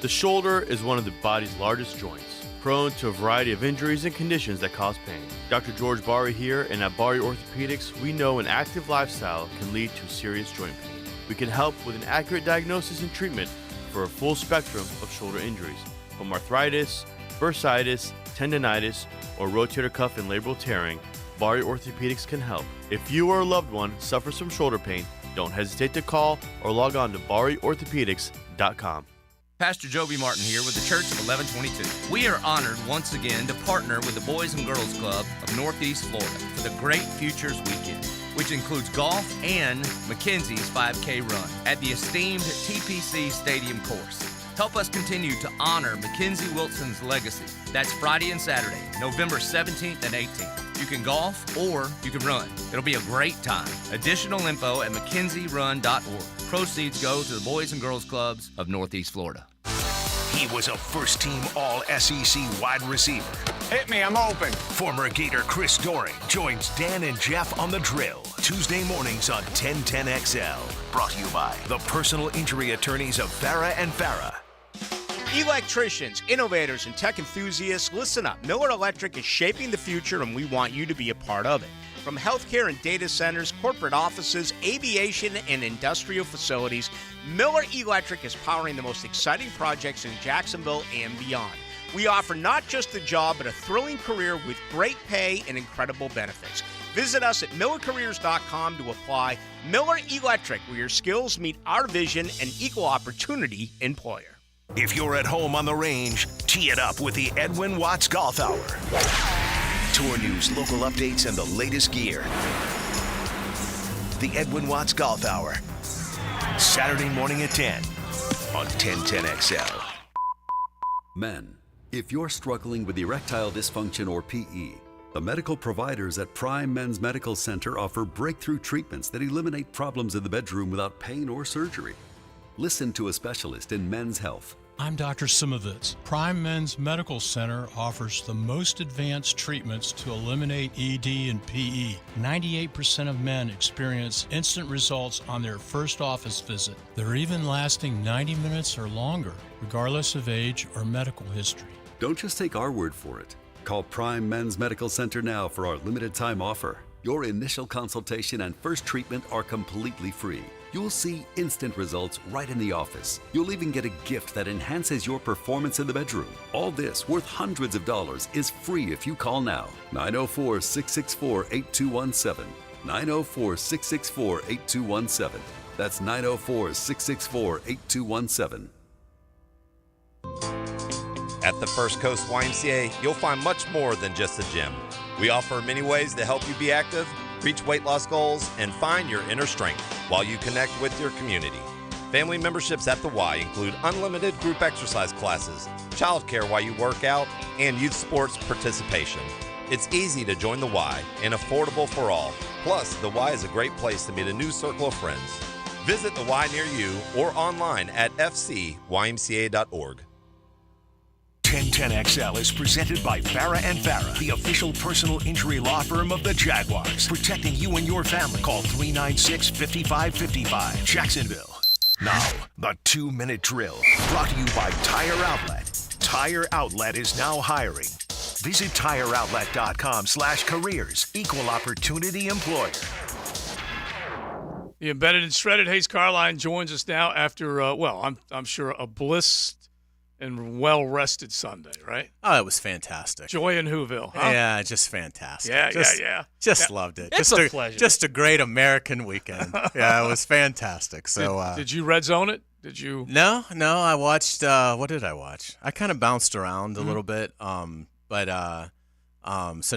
[SPEAKER 7] The shoulder is one of the body's largest joints, prone to a variety of injuries and conditions that cause pain. Dr. George Bari here, and at Bari Orthopedics, we know an active lifestyle can lead to serious joint pain. We can help with an accurate diagnosis and treatment for a full spectrum of shoulder injuries, from arthritis, bursitis, tendonitis, or rotator cuff and labral tearing. Bari Orthopedics can help. If you or a loved one suffers from shoulder pain, don't hesitate to call or log on to bariorthopedics.com.
[SPEAKER 8] Pastor Joby Martin here with the Church of 1122. We are honored once again to partner with the Boys and Girls Club of Northeast Florida for the Great Futures Weekend, which includes golf and Mackenzie's 5K run at the esteemed TPC Stadium course. Help us continue to honor Mackenzie Wilson's legacy. That's Friday and Saturday, November 17th and 18th. You can golf or you can run. It'll be a great time. Additional info at MackenzieRun.org. Proceeds go to the Boys and Girls Clubs of Northeast Florida.
[SPEAKER 2] He was a first-team All-SEC wide receiver.
[SPEAKER 10] Hit me, I'm open.
[SPEAKER 2] Former Gator Chris Doring joins Dan and Jeff on The Drill. Tuesday mornings on 1010XL. Brought to you by the personal injury attorneys of Farah and Farah.
[SPEAKER 11] Electricians, innovators, and tech enthusiasts, listen up. Miller Electric is shaping the future, and we want you to be a part of it. From healthcare and data centers, corporate offices, aviation, and industrial facilities, Miller Electric is powering the most exciting projects in Jacksonville and beyond. We offer not just a job, but a thrilling career with great pay and incredible benefits. Visit us at millercareers.com to apply. Miller Electric, where your skills meet our vision, and equal opportunity employer.
[SPEAKER 2] If you're at home on the range, tee it up with the Edwin Watts Golf Hour. Tour news, local updates, and the latest gear. The Edwin Watts Golf Hour. Saturday morning at 10 on 1010XL.
[SPEAKER 12] Men, if you're struggling with erectile dysfunction or PE, the medical providers at Prime Men's Medical Center offer breakthrough treatments that eliminate problems in the bedroom without pain or surgery. Listen to a specialist in men's health.
[SPEAKER 13] I'm Dr. Simovitz. Prime Men's Medical Center offers the most advanced treatments to eliminate ED and PE. 98% of men experience instant results on their first office visit. They're even lasting 90 minutes or longer, regardless of age or medical history.
[SPEAKER 12] Don't just take our word for it. Call Prime Men's Medical Center now for our limited time offer. Your initial consultation and first treatment are completely free. You'll see instant results right in the office. You'll even get a gift that enhances your performance in the bedroom. All this, worth hundreds of dollars, is free if you call now. 904-664-8217. 904-664-8217. That's 904-664-8217.
[SPEAKER 14] At the First Coast YMCA, you'll find much more than just a gym. We offer many ways to help you be active, reach weight loss goals, and find your inner strength while you connect with your community. Family memberships at the Y include unlimited group exercise classes, childcare while you work out, and youth sports participation. It's easy to join the Y and affordable for all. Plus, the Y is a great place to meet a new circle of friends. Visit the Y near you or online at fcymca.org.
[SPEAKER 2] 1010XL is presented by Farah and Farah, the official personal injury law firm of the Jaguars. Protecting you and your family. Call 396-5555. Jacksonville. Now, the 2-minute drill. Brought to you by Tire Outlet. Tire Outlet is now hiring. Visit tireoutlet.com/careers. Equal opportunity employer.
[SPEAKER 3] The embedded and shredded Hayes Carline joins us now after, I'm sure a bliss and well-rested Sunday, right?
[SPEAKER 25] Oh, it was fantastic.
[SPEAKER 3] Joy in Whoville, huh?
[SPEAKER 25] Yeah, just fantastic.
[SPEAKER 3] Yeah.
[SPEAKER 25] Just loved it.
[SPEAKER 3] It's a pleasure.
[SPEAKER 25] Just a great American weekend. Yeah, it was fantastic. So,
[SPEAKER 3] did you red zone it? Did you?
[SPEAKER 25] No. I watched. What did I watch? I kind of bounced around a little bit. So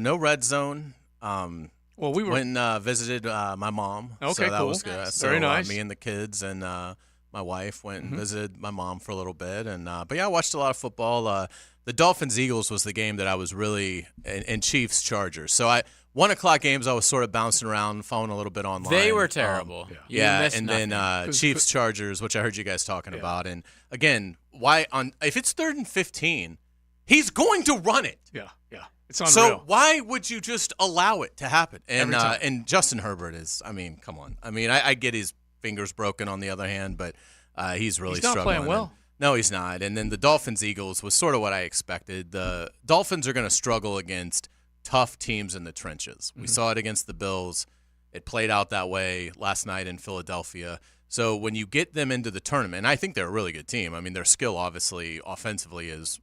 [SPEAKER 25] no red zone.
[SPEAKER 3] Well, we
[SPEAKER 25] went and visited my mom.
[SPEAKER 3] Okay,
[SPEAKER 25] so that
[SPEAKER 3] cool.
[SPEAKER 25] was good.
[SPEAKER 3] Nice.
[SPEAKER 25] So,
[SPEAKER 3] Very nice.
[SPEAKER 25] Me and the kids, and
[SPEAKER 10] my wife, went and visited my mom for a little bit, and but yeah, I watched a lot of football. The Dolphins-Eagles was the game that I was really and Chiefs-Chargers. So 1 o'clock games I was sort of bouncing around, following a little bit online.
[SPEAKER 4] They were terrible.
[SPEAKER 10] Yeah, and then Chiefs-Chargers, which I heard you guys talking about. And again, if it's 3rd and 15, he's going to run it.
[SPEAKER 3] Yeah. It's unreal.
[SPEAKER 10] So why would you just allow it to happen? And
[SPEAKER 3] Every time.
[SPEAKER 10] And Justin Herbert is, I mean, come on. I mean, I get his fingers broken on the other hand, but he's really
[SPEAKER 3] He's not
[SPEAKER 10] struggling.
[SPEAKER 3] playing well.
[SPEAKER 10] No, he's not. And then the Dolphins-Eagles was sort of what I expected. The Dolphins are going to struggle against tough teams in the trenches. We saw it against the Bills. It played out that way last night in Philadelphia. So when you get them into the tournament, and I think they're a really good team. I mean, their skill, obviously, offensively is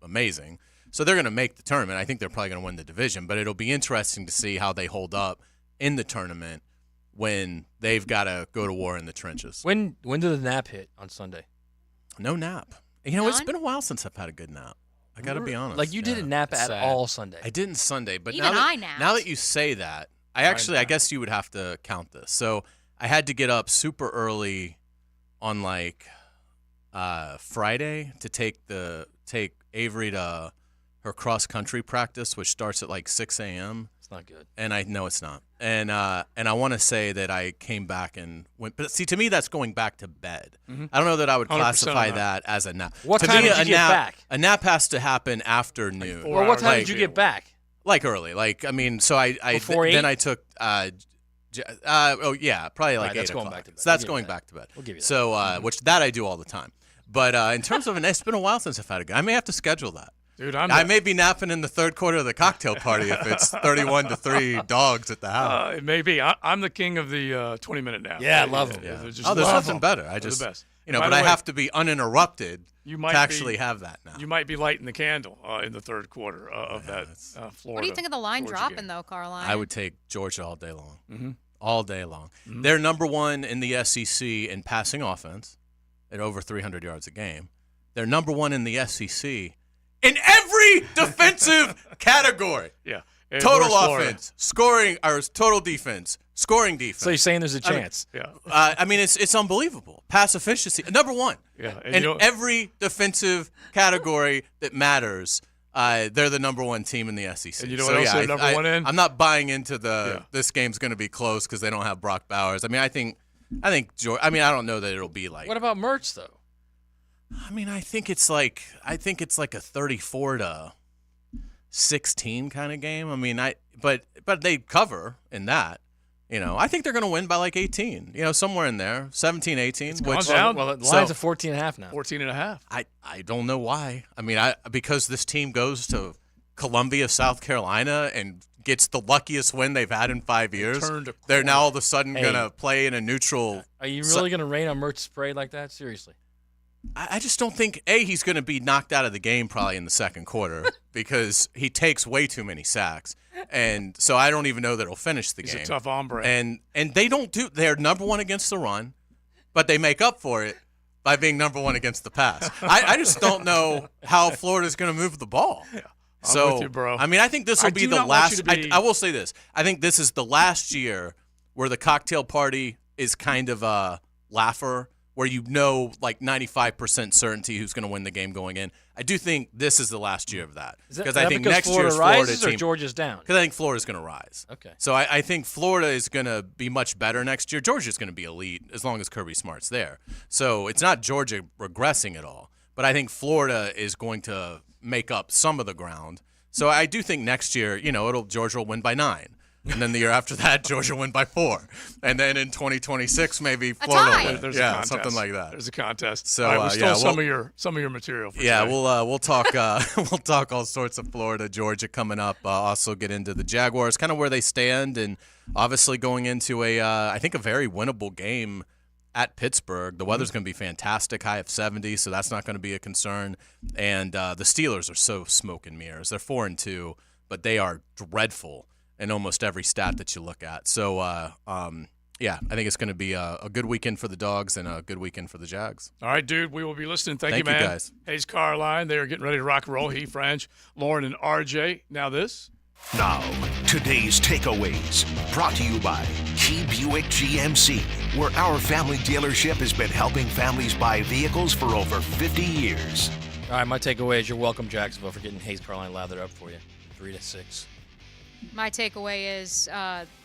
[SPEAKER 10] amazing. So they're going to make the tournament. I think they're probably going to win the division. But it'll be interesting to see how they hold up in the tournament when they've got to go to war in the trenches.
[SPEAKER 9] When did the nap hit on Sunday?
[SPEAKER 10] No nap. You know, it's been a while since I've had a good nap. I got to be honest.
[SPEAKER 9] Like, you didn't nap at all Sunday.
[SPEAKER 10] I didn't Sunday, but
[SPEAKER 6] Even I napped.
[SPEAKER 10] now that you say that, I guess you would have to count this. So I had to get up super early on like Friday to take Avery to her cross country practice, which starts at like 6 a.m.
[SPEAKER 9] It's not good.
[SPEAKER 10] And I know it's not. And I want to say that I came back and went. But see, to me, that's going back to bed. I don't know that I would classify that as a nap.
[SPEAKER 9] What
[SPEAKER 10] to
[SPEAKER 9] time
[SPEAKER 10] me,
[SPEAKER 9] did you get back?
[SPEAKER 10] A nap has to happen after noon.
[SPEAKER 9] Well, what time did you get back?
[SPEAKER 10] Like early. Like, I mean, so I
[SPEAKER 9] Before 8?
[SPEAKER 10] then I took. Probably like 8
[SPEAKER 9] that's
[SPEAKER 10] o'clock.
[SPEAKER 9] going back to bed.
[SPEAKER 10] So that's
[SPEAKER 9] We'll give
[SPEAKER 10] going
[SPEAKER 9] you that.
[SPEAKER 10] back to bed.
[SPEAKER 9] We'll give you that.
[SPEAKER 10] So which that I do all the time. But in terms of it's been a while since I've had a good. I may have to schedule that.
[SPEAKER 3] Dude,
[SPEAKER 10] I may be napping in the third quarter of the cocktail party if it's 31-3 dogs at the house.
[SPEAKER 3] It may be. I'm the king of the 20-minute nap.
[SPEAKER 9] Yeah, I love them.
[SPEAKER 10] Yeah.
[SPEAKER 3] They're just
[SPEAKER 10] There's
[SPEAKER 3] love
[SPEAKER 10] nothing
[SPEAKER 3] them.
[SPEAKER 10] better.
[SPEAKER 3] They're the best.
[SPEAKER 10] But
[SPEAKER 3] By the
[SPEAKER 10] I
[SPEAKER 3] way,
[SPEAKER 10] have to be uninterrupted
[SPEAKER 3] you
[SPEAKER 10] to actually have that now.
[SPEAKER 3] You might be lighting the candle in the third quarter of that Florida.
[SPEAKER 6] What do you think of the line
[SPEAKER 3] Georgia
[SPEAKER 6] dropping,
[SPEAKER 3] game.
[SPEAKER 6] though, Carline?
[SPEAKER 10] I would take Georgia all day long.
[SPEAKER 3] Mhm.
[SPEAKER 10] All day long.
[SPEAKER 3] Mhm.
[SPEAKER 10] They're number one in the SEC in passing offense at over 300 yards a game. They're number one in the SEC in every defensive category.
[SPEAKER 3] Yeah. And
[SPEAKER 10] Total
[SPEAKER 3] where's Florida?
[SPEAKER 10] offense, scoring, or total defense, scoring defense.
[SPEAKER 9] So you're saying there's a chance?
[SPEAKER 10] I mean, it's unbelievable. Pass efficiency, number one.
[SPEAKER 3] Yeah.
[SPEAKER 10] In every defensive category that matters, they're the number one team in the SEC.
[SPEAKER 3] And you know what else they're number one in?
[SPEAKER 10] I'm not buying into this game's going to be close because they don't have Brock Bowers. I mean, I think Georgia. I mean, I don't know that it'll be like.
[SPEAKER 9] What about Mertz though?
[SPEAKER 10] I mean, I think it's like a 34-16 kind of game. I mean, but they cover in that. You know, I think they're going to win by like 18. You know, somewhere in there, 17, 18.
[SPEAKER 3] It's gone down.
[SPEAKER 9] Well, the line's at 14.5 now.
[SPEAKER 3] 14.5.
[SPEAKER 10] I don't know why. I mean, because this team goes to Columbia, South Carolina, and gets the luckiest win they've had in 5 years. They're now all of a sudden going to play in a neutral.
[SPEAKER 9] Are you really going to rain on Mertz's parade like that? Seriously?
[SPEAKER 10] I just don't think he's going to be knocked out of the game probably in the second quarter because he takes way too many sacks, and so I don't even know that he'll finish the game.
[SPEAKER 3] He's a tough hombre.
[SPEAKER 10] And they don't do. They're number one against the run, but they make up for it by being number one against the pass. I just don't know how Florida's going to move the ball.
[SPEAKER 3] Yeah.
[SPEAKER 10] So,
[SPEAKER 3] I'm with you, bro.
[SPEAKER 10] I mean, I think this will be the last. I will say this. I think this is the last year where the cocktail party is kind of a laugher, where you know like 95% certainty who's going to win the game going in. I do think this is the last year of that.
[SPEAKER 9] Because
[SPEAKER 10] I think next
[SPEAKER 9] Florida
[SPEAKER 10] year's Florida
[SPEAKER 9] rises
[SPEAKER 10] team,
[SPEAKER 9] or Georgia's down?
[SPEAKER 10] Because I think Florida's going to rise.
[SPEAKER 9] Okay.
[SPEAKER 10] So I think Florida is going to be much better next year. Georgia's going to be elite as long as Kirby Smart's there. So it's not Georgia regressing at all. But I think Florida is going to make up some of the ground. So I do think next year, Georgia will win by 9. And then the year after that, Georgia win by 4. And then in 2026, maybe Florida will win.
[SPEAKER 3] There's a contest.
[SPEAKER 10] Something like that.
[SPEAKER 3] There's a contest.
[SPEAKER 10] So
[SPEAKER 3] all right, we stole some of your material. For today.
[SPEAKER 10] We'll talk we'll talk all sorts of Florida, Georgia coming up. Also get into the Jaguars, kind of where they stand, and obviously going into I think a very winnable game at Pittsburgh. The weather's going to be fantastic, high of 70, so that's not going to be a concern. And the Steelers are so smoke and mirrors. They're 4-2, but they are dreadful in almost every stat that you look at. So, I think it's going to be a good weekend for the Dogs and a good weekend for the Jags.
[SPEAKER 3] All right, dude, we will be listening. Thank you,
[SPEAKER 10] you,
[SPEAKER 3] man.
[SPEAKER 10] guys.
[SPEAKER 3] Hayes Carline, they are getting ready to rock and roll. He, French, Lauren, and RJ. Now this.
[SPEAKER 2] Now, today's takeaways, brought to you by Key Buick GMC, where our family dealership has been helping families buy vehicles for over 50 years.
[SPEAKER 9] All right, my takeaway is you're welcome, Jacksonville, for getting Hayes Carline lathered up for you, 3-6.
[SPEAKER 6] My takeaway is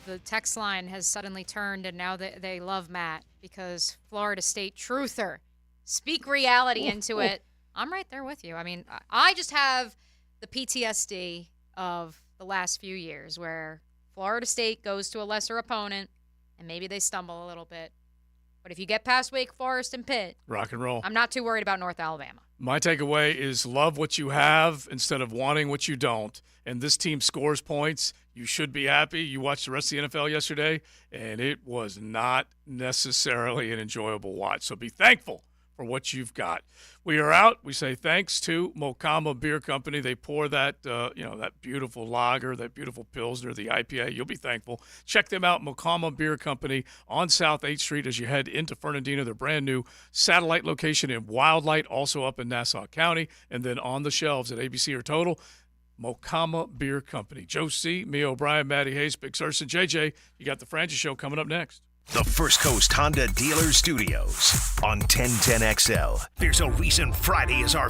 [SPEAKER 6] the text line has suddenly turned, and now they love Matt because Florida State truther. Speak reality into it. I'm right there with you. I mean, I just have the PTSD of the last few years where Florida State goes to a lesser opponent and maybe they stumble a little bit. But if you get past Wake Forest and Pitt,
[SPEAKER 3] rock and roll.
[SPEAKER 6] I'm not too worried about North Alabama.
[SPEAKER 3] My takeaway is love what you have instead of wanting what you don't. And this team scores points. You should be happy. You watched the rest of the NFL yesterday, and it was not necessarily an enjoyable watch. So be thankful for what you've got. We are out. We say thanks to Mokama Beer Company. They pour that, that beautiful lager, that beautiful Pilsner, the IPA. You'll be thankful. Check them out, Mokama Beer Company on South 8th Street as you head into Fernandina. Their brand new satellite location in Wildlight, also up in Nassau County, and then on the shelves at ABC or Total. Mokama Beer Company. Joe C., me, O'Brien, Matty Hayes, Big Surson, JJ. You got the Francis Show coming up next.
[SPEAKER 2] The First Coast Honda Dealer Studios on 1010XL. There's a reason Friday is our